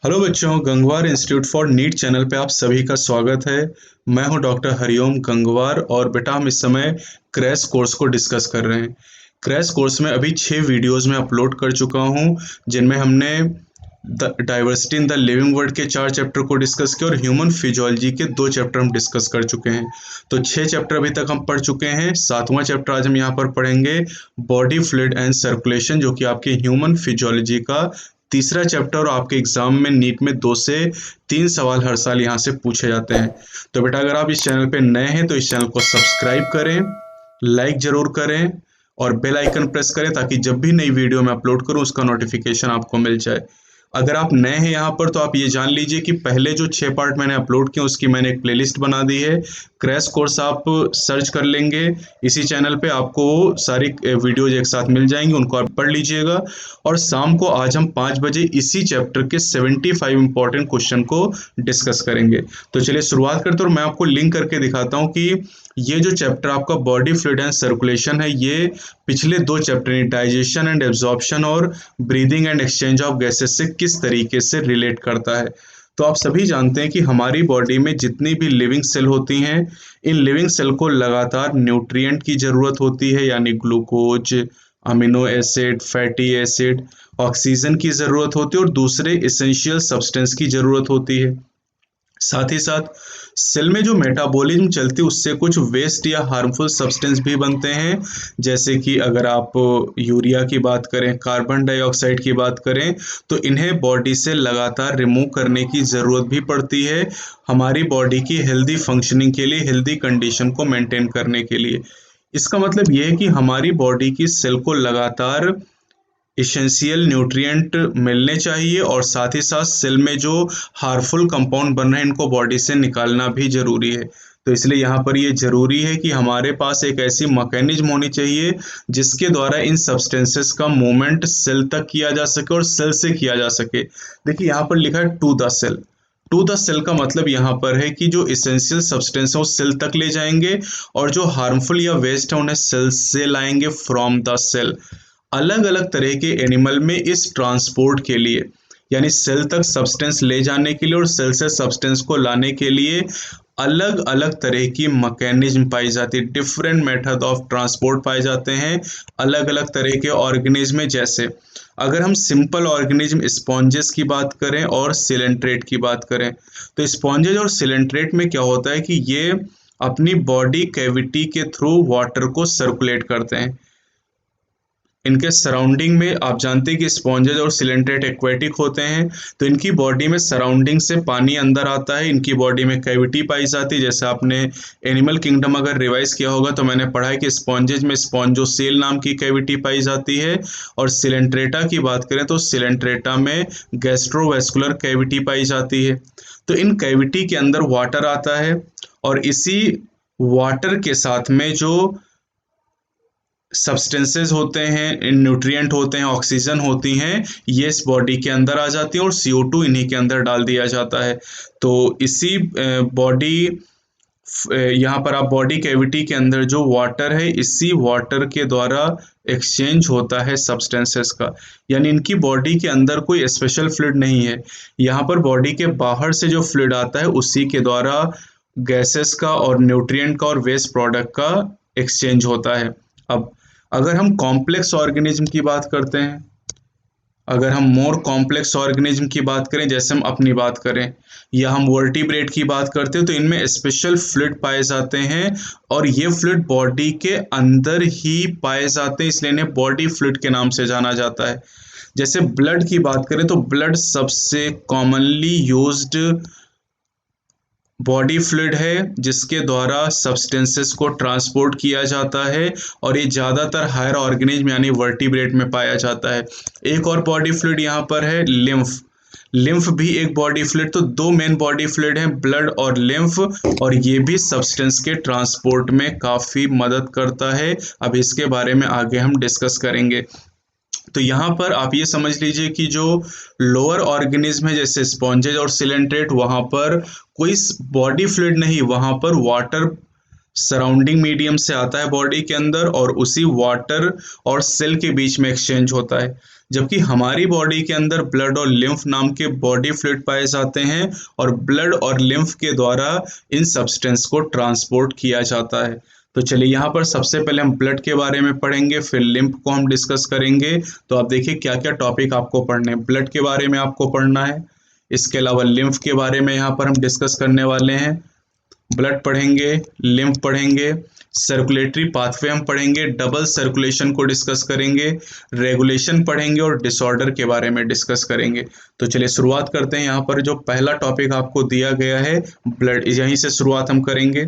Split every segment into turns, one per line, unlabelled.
Hello बच्चों, Gangwar Institute for NEET channel पे आप सभी का स्वागत है। मैं हूं डॉक्टर हरिओम गंगवार और बेटा हम इस समय क्रैश कोर्स को डिस्कस कर रहे हैं। क्रैश कोर्स में अभी 6 वीडियोस में अपलोड कर चुका हूं, जिनमें हमने the diversity in the living world के 4 चैप्टर को डिस्कस किया और ह्यूमन फिजियोलॉजी के 2 चैप्टर हम डिस्कस कर चुके हैं। तो 6 चैप्टर अभी तक हम पढ़ चुके हैं। 7वां चैप्टर आज हम यहाँ पर पढ़ेंगे, बॉडी फ्लूइड एंड सर्कुलेशन, जो कि आपके ह्यूमन फिजियोलॉजी का तीसरा चैप्टर और आपके एग्जाम में नीट में 2 से 3 सवाल हर साल यहाँ से पूछे जाते हैं। तो बेटा अगर आप इस चैनल पे नए हैं तो इस चैनल को सब्सक्राइब करें, लाइक जरूर करें और बेल आइकन प्रेस करें ताकि जब भी नई वीडियो मैं अपलोड करूं उसका नोटिफिकेशन आपको मिल जाए। अगर आप नए हैं यहाँ पर तो आप ये जान लीजिए कि पहले जो 6 पार्ट मैंने अपलोड किए उसकी मैंने एक प्लेलिस्ट बना दी है। क्रैश कोर्स आप सर्च कर लेंगे, इसी चैनल पे आपको सारी वीडियोज एक साथ मिल जाएंगी, उनको आप पढ़ लीजिएगा। और शाम को आज हम 5 बजे इसी चैप्टर के 75 इंपॉर्टेंट क्वेश्चन को डिस्कस करेंगे। तो चलिए शुरुआत करते हैं और मैं आपको लिंक करके दिखाता हूँ कि ये जो चैप्टर आपका बॉडी फ्लूइड एंड सर्कुलेशन है, ये पिछले 2 चैप्टर डाइजेशन एंड एब्जॉर्प्शन और breathing and exchange of gases से किस तरीके से रिलेट करता है। तो आप सभी जानते हैं कि हमारी बॉडी में जितनी भी लिविंग सेल होती हैं, इन लिविंग सेल को लगातार न्यूट्रिएंट की ज़रूरत होती है, यानी glucose, amino acid, fatty acid, oxygen की ज़रूरत होती है और दूसरे इसेंशियल सब्सटेंस की ज़रूरत होती है। साथ ही साथ सेल में जो मेटाबॉलिज्म चलती है उससे कुछ वेस्ट या हार्मफुल सब्सटेंस भी बनते हैं, जैसे कि अगर आप यूरिया की बात करें, कार्बन डाइऑक्साइड की बात करें, तो इन्हें बॉडी से लगातार रिमूव करने की ज़रूरत भी पड़ती है हमारी बॉडी की हेल्दी फंक्शनिंग के लिए, हेल्दी कंडीशन को मेंटेन करने के लिए। इसका मतलब ये है कि हमारी बॉडी की सेल को लगातार इसेंशियल न्यूट्रिएंट मिलने चाहिए और साथ ही साथ सेल में जो हार्मफुल कंपाउंड बन रहे हैं इनको बॉडी से निकालना भी ज़रूरी है। तो इसलिए यहाँ पर ये ज़रूरी है कि हमारे पास एक ऐसी मैकेनिज्म होनी चाहिए जिसके द्वारा इन सब्सटेंसेस का मूवमेंट सेल तक किया जा सके और सेल से किया जा सके। देखिए यहाँ पर लिखा है to the cell. To the cell का मतलब यहाँ पर है कि जो इसेंशियल सब्सटेंस है वो सेल तक ले जाएंगे और जो हार्मफुल या वेस्ट है उन्हें सेल से लाएंगे फ्रॉम द सेल। अलग अलग तरह के एनिमल में इस ट्रांसपोर्ट के लिए, यानी सेल तक सब्सटेंस ले जाने के लिए और सेल से सब्सटेंस को लाने के लिए अलग अलग तरह की मैकेनिज्म पाई जाती है, डिफरेंट मेथड ऑफ ट्रांसपोर्ट पाए जाते हैं अलग अलग तरह के ऑर्गेनिज्म में। जैसे अगर हम सिंपल ऑर्गेनिज्म स्पॉन्जेस की बात करें और सिलेंट्रेट की बात करें, तो स्पॉन्जेस और सिलेंट्रेट में क्या होता है कि ये अपनी बॉडी कैविटी के थ्रू वाटर को सर्कुलेट करते हैं। इनके सराउंडिंग में आप जानते हैं कि स्पॉन्जेज और सिलेंट्रेट एक्वेटिक होते हैं, तो इनकी बॉडी में सराउंडिंग से पानी अंदर आता है, इनकी बॉडी में कैविटी पाई जाती है। जैसे आपने एनिमल किंगडम अगर रिवाइज किया होगा तो मैंने पढ़ा है कि स्पॉन्जेज में स्पॉन्जोसेल नाम की कैविटी पाई जाती है और सिलेंट्रेटा की बात करें तो सिलेंट्रेटा में गैस्ट्रोवेस्कुलर कैविटी पाई जाती है। तो इन कैविटी के अंदर वाटर आता है और इसी वाटर के साथ में जो सब्सटेंसेस होते हैं, न्यूट्रिएंट होते हैं, ऑक्सीजन होती हैं, ये इस बॉडी के अंदर आ जाती हैं और CO2 इन्हीं के अंदर डाल दिया जाता है। तो इसी बॉडी यहाँ पर आप बॉडी कैविटी के अंदर जो वाटर है, इसी वाटर के द्वारा एक्सचेंज होता है सब्सटेंसेस का, यानी इनकी बॉडी के अंदर कोई स्पेशल फ्लूइड नहीं है। यहाँ पर बॉडी के बाहर से जो फ्लूइड आता है उसी के द्वारा गैसेस का और न्यूट्रिएंट का और वेस्ट प्रोडक्ट का एक्सचेंज होता है। अब अगर हम कॉम्प्लेक्स ऑर्गेनिज्म की बात करते हैं, अगर हम मोर कॉम्प्लेक्स ऑर्गेनिज्म की बात करें, जैसे हम अपनी बात करें या हम वर्टिब्रेट की बात करते हैं, तो इनमें स्पेशल फ्लूइड पाए जाते हैं और ये फ्लूइड बॉडी के अंदर ही पाए जाते हैं, इसलिए इन्हें बॉडी फ्लूइड के नाम से जाना जाता है। जैसे ब्लड की बात करें तो ब्लड सबसे कॉमनली यूज्ड बॉडी फ्लूइड है जिसके द्वारा सब्सटेंसेस को ट्रांसपोर्ट किया जाता है और ये ज़्यादातर हायर ऑर्गेनिज्म यानी वर्टिब्रेट में पाया जाता है। एक और बॉडी फ्लूइड यहाँ पर है लिम्फ। लिम्फ भी एक बॉडी फ्लूइड, तो 2 मेन बॉडी फ्लूइड हैं, ब्लड और लिम्फ, और ये भी सब्सटेंस के ट्रांसपोर्ट में काफ़ी मदद करता है। अब इसके बारे में आगे हम डिस्कस करेंगे। तो यहाँ पर आप ये समझ लीजिए कि जो लोअर ऑर्गेनिज्म है जैसे स्पॉन्जेज और सिलेंट्रेट, वहाँ पर कोई बॉडी फ्लूइड नहीं, वहाँ पर वाटर सराउंडिंग मीडियम से आता है बॉडी के अंदर और उसी वाटर और सेल के बीच में एक्सचेंज होता है। जबकि हमारी बॉडी के अंदर ब्लड और लिम्फ नाम के बॉडी फ्लूइड पाए जाते हैं और ब्लड और लिम्फ के द्वारा इन सब्सटेंस को ट्रांसपोर्ट किया जाता है। तो चलिए यहाँ पर सबसे पहले हम ब्लड के बारे में पढ़ेंगे, फिर लिम्फ को हम डिस्कस करेंगे। तो आप देखिए क्या क्या टॉपिक आपको पढ़ने हैं। ब्लड के बारे में आपको पढ़ना है, इसके अलावा लिम्फ के बारे में यहाँ पर हम डिस्कस करने वाले हैं। ब्लड पढ़ेंगे, लिम्फ पढ़ेंगे, सर्कुलेटरी पाथवे हम पढ़ेंगे, डबल सर्कुलेशन को डिस्कस करेंगे, रेगुलेशन पढ़ेंगे और डिसऑर्डर के बारे में डिस्कस करेंगे। तो चलिए शुरुआत करते हैं। यहाँ पर जो पहला टॉपिक आपको दिया गया है ब्लड, यहीं से शुरुआत हम करेंगे।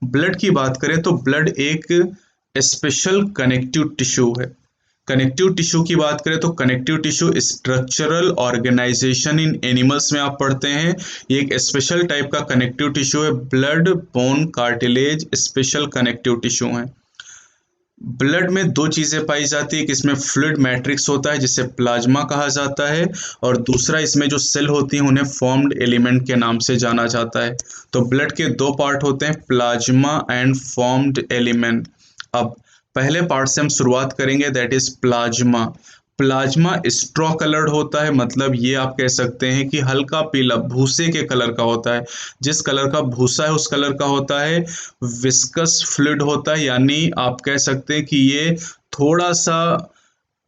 ब्लड की बात करें तो ब्लड एक स्पेशल कनेक्टिव टिश्यू है। कनेक्टिव टिश्यू की बात करें तो कनेक्टिव टिश्यू स्ट्रक्चरल ऑर्गेनाइजेशन इन एनिमल्स में आप पढ़ते हैं। ये एक स्पेशल टाइप का कनेक्टिव टिश्यू है। Blood, bone, cartilage special connective tissue है। ब्लड में दो चीज़ें पाई जाती है कि इसमें फ्लूइड मैट्रिक्स होता है जिसे प्लाज्मा कहा जाता है, और दूसरा इसमें जो सेल होती हैं उन्हें फॉर्म्ड एलिमेंट के नाम से जाना जाता है। तो ब्लड के दो पार्ट होते हैं, प्लाज्मा एंड फॉर्म्ड एलिमेंट। अब पहले पार्ट से हम शुरुआत करेंगे, that is plasma. Plasma straw coloured होता है, मतलब ये आप कह सकते हैं कि हल्का पीला भूसे के कलर का होता है। जिस कलर का भूसा है उस कलर का होता है। विस्कस फ्लूइड होता है, यानी आप कह सकते हैं कि ये थोड़ा सा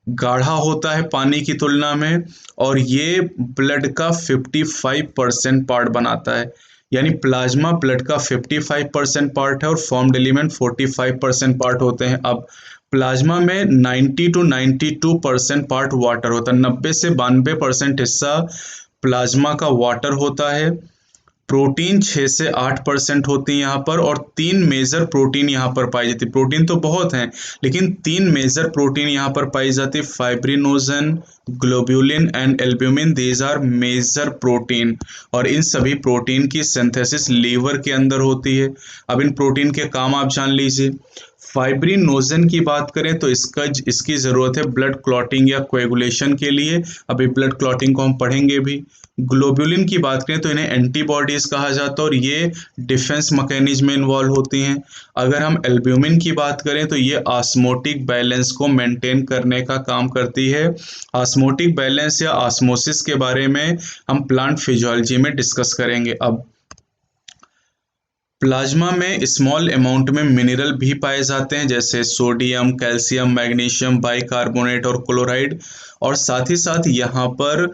गाढ़ा होता है पानी की तुलना में, और ये ब्लड का 55% पार्ट बनाता है। यानी प्लाज्मा ब्लड का 55% पार्ट है और फॉर्म्ड एलिमेंट 45% पार्ट होते हैं। अब प्लाज्मा में 90 to 92% पार्ट वाटर होता है। 90 से 92% हिस्सा प्लाज्मा का वाटर होता है। प्रोटीन 6 से 8% होती है यहाँ पर, और 3 मेजर प्रोटीन यहाँ पर पाई जाती है। प्रोटीन तो बहुत हैं, लेकिन 3 मेजर प्रोटीन यहाँ पर पाई जाती है, fibrinogen, globulin and albumin. These are major protein, और इन सभी प्रोटीन की सिंथेसिस लीवर के अंदर होती है। अब इन प्रोटीन के काम आप जान लीजिए। फाइब्रिनोजन की बात करें तो इसकी ज़रूरत है ब्लड क्लॉटिंग या कोएगुलेशन के लिए। अभी ब्लड क्लॉटिंग को हम पढ़ेंगे भी। ग्लोब्यूलिन की बात करें तो इन्हें एंटीबॉडीज़ कहा जाता है और ये डिफेंस मैकेनिज्म में इन्वॉल्व होती हैं। अगर हम एल्ब्यूमिन की बात करें तो ये ऑस्मोटिक बैलेंस को मेंटेन करने का काम करती है। ऑस्मोटिक बैलेंस या ऑस्मोसिस के बारे में हम प्लांट फिजियोलॉजी में डिस्कस करेंगे। अब प्लाज्मा में स्मॉल अमाउंट में मिनरल भी पाए जाते हैं, जैसे सोडियम, कैल्शियम, मैग्नीशियम, बाइकार्बोनेट और क्लोराइड, और साथ ही साथ यहाँ पर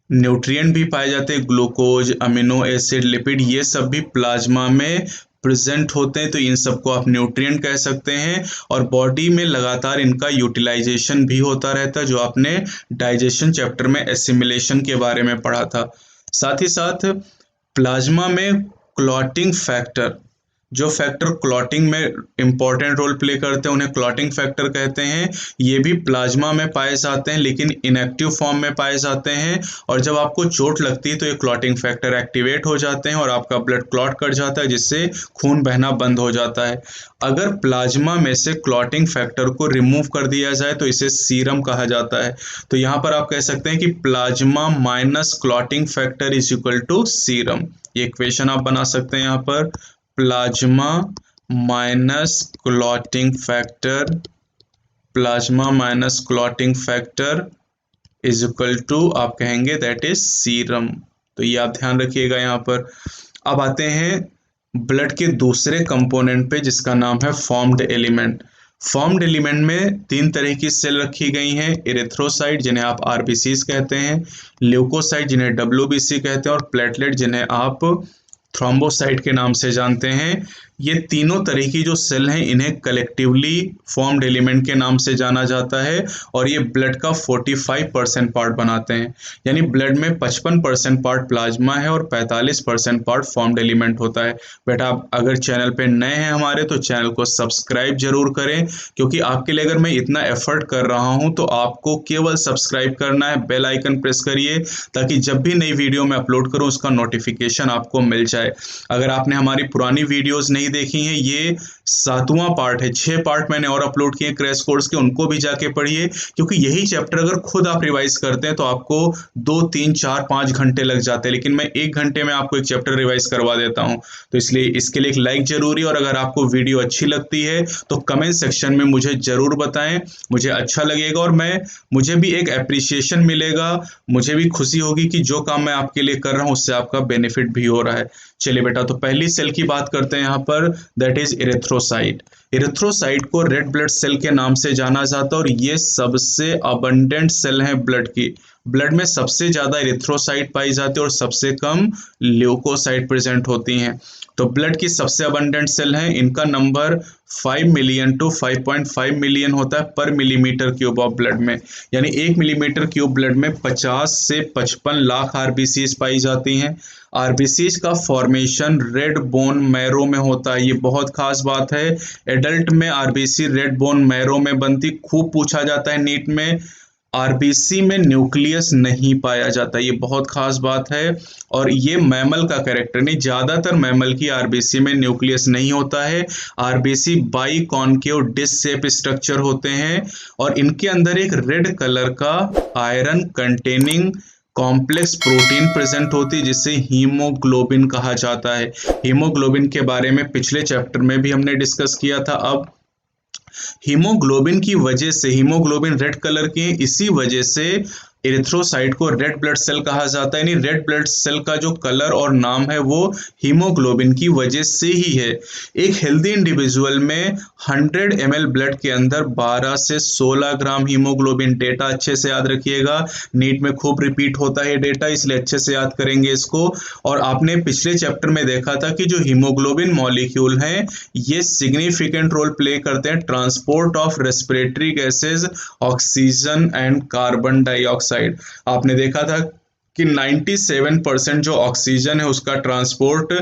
न्यूट्रिएंट भी पाए जाते हैं, ग्लूकोज, अमीनो एसिड, लिपिड, ये सब भी प्लाज्मा में प्रेजेंट होते हैं। तो इन सबको आप न्यूट्रिएंट कह सकते हैं, और बॉडी में लगातार इनका यूटिलाइजेशन भी होता रहता है, जो आपने डाइजेशन चैप्टर में एसिमिलेशन के बारे में पढ़ा था। साथ ही साथ प्लाज्मा में क्लॉटिंग फैक्टर, जो फैक्टर क्लॉटिंग में इंपॉर्टेंट रोल प्ले करते हैं उन्हें क्लॉटिंग फैक्टर कहते हैं। ये भी प्लाज्मा में पाए जाते हैं, लेकिन इनएक्टिव फॉर्म में पाए जाते हैं, और जब आपको चोट लगती है तो ये क्लॉटिंग फैक्टर एक्टिवेट हो जाते हैं और आपका ब्लड क्लॉट कर जाता है, जिससे खून बहना बंद हो जाता है। अगर प्लाज्मा में से क्लॉटिंग फैक्टर को रिमूव कर दिया जाए तो इसे सीरम कहा जाता है। तो यहाँ पर आप कह सकते हैं कि plasma minus clotting factor is equal to serum. ये इक्वेशन आप बना सकते हैं यहाँ पर, plasma minus clotting factor, plasma minus clotting factor is equal to आप कहेंगे दैट इज सीरम। तो ये आप ध्यान रखिएगा यहाँ पर। अब आते हैं ब्लड के दूसरे कंपोनेंट पे, जिसका नाम है फॉर्म्ड एलिमेंट। फॉर्म्ड एलिमेंट में 3 तरह की सेल रखी गई हैं, इरेथ्रोसाइट जिन्हें आप आरबीसीज कहते हैं, ल्यूकोसाइट जिन्हें डब्ल्यूबीसी कहते हैं, और प्लेटलेट जिन्हें आप थ्रोम्बोसाइट के नाम से जानते हैं। ये तीनों तरह की जो सेल हैं इन्हें कलेक्टिवली फॉर्म्ड एलिमेंट के नाम से जाना जाता है, और ये ब्लड का 45% पार्ट बनाते हैं। यानी ब्लड में 55% पार्ट प्लाज्मा है और 45% पार्ट फॉर्म्ड एलिमेंट होता है। बेटा आप अगर चैनल पे नए हैं हमारे तो चैनल को सब्सक्राइब जरूर करें, क्योंकि आपके लिए अगर मैं इतना एफर्ट कर रहा हूँ तो आपको केवल सब्सक्राइब करना है, बेल आइकन प्रेस करिए, ताकि जब भी नई वीडियो मैं अपलोड करूँ उसका नोटिफिकेशन आपको मिल जाए। अगर आपने हमारी पुरानी वीडियोज़ नहीं देखी हैं, ये 7वां पार्ट है। 6 पार्ट मैंने और अपलोड किए क्रैश कोर्स के, उनको भी जाके पढ़िए, क्योंकि यही चैप्टर अगर खुद आप रिवाइज करते हैं तो आपको 2, 3, 4, 5 घंटे लग जाते हैं, लेकिन मैं 1 घंटे में आपको एक चैप्टर रिवाइज करवा देता हूं। तो इसलिए इसके लिए एक लाइक जरूरी, और अगर आपको वीडियो अच्छी लगती है तो कमेंट सेक्शन में मुझे जरूर बताएं, मुझे अच्छा लगेगा और मुझे भी एक एप्रिसिएशन मिलेगा, मुझे भी खुशी होगी कि जो काम मैं आपके लिए कर रहा हूं उससे आपका बेनिफिट भी हो रहा है। चलिए बेटा, तो पहली सेल की बात करते हैं यहाँ पर, दैट इज इरेथ्रोसाइट। इरेथ्रोसाइट को रेड ब्लड सेल के नाम से जाना जाता है और ये सबसे अबंडेंट सेल है ब्लड की। ब्लड में सबसे ज्यादा इरेथ्रोसाइट पाई जाती है और सबसे कम ल्यूकोसाइट प्रेजेंट होती हैं। तो ब्लड की सबसे अबंडेंट सेल है, इनका नंबर 5 मिलियन टू 5.5 मिलियन होता है पर मिलीमीटर क्यूब ऑफ ब्लड में। यानी 1 मिलीमीटर क्यूब ब्लड में 50 से 55 लाख आरबीसीज पाई जाती हैं। आरबीसीज का फॉर्मेशन रेड बोन मैरो में होता है, ये बहुत खास बात है। एडल्ट में आरबीसी रेड बोन मैरो में बनती। खूब पूछा जाता है नीट में, आरबीसी में न्यूक्लियस नहीं पाया जाता, ये बहुत खास बात है। और ये मैमल का कैरेक्टर नहीं, ज्यादातर मैमल की आरबीसी में न्यूक्लियस नहीं होता है। RBC by concave dish shape structure होते हैं और इनके अंदर एक रेड कलर का iron containing complex protein present होती है जिसे हीमोग्लोबिन कहा जाता है। हीमोग्लोबिन के बारे में पिछले चैप्टर में भी हमने डिस्कस किया था। अब हीमोग्लोबिन की वजह से, हीमोग्लोबिन रेड कलर की, इसी वजह से इरिथ्रोसाइट को रेड ब्लड सेल कहा जाता है। यानी रेड ब्लड सेल का जो कलर और नाम है वो हीमोग्लोबिन की वजह से ही है। एक हेल्दी इंडिविजुअल में 100 ml ब्लड के अंदर 12 से 16 ग्राम हीमोग्लोबिन। डेटा अच्छे से याद रखिएगा, नीट में खूब रिपीट होता है डेटा, इसलिए अच्छे से याद करेंगे इसको। और आपने पिछले चैप्टर में देखा था कि जो हीमोग्लोबिन मॉलिक्यूल हैं ये सिग्निफिकेंट रोल प्ले करते हैं transport of respiratory gases, oxygen and carbon dioxide. आपने देखा था कि 97% जो ऑक्सीजन है उसका ट्रांसपोर्ट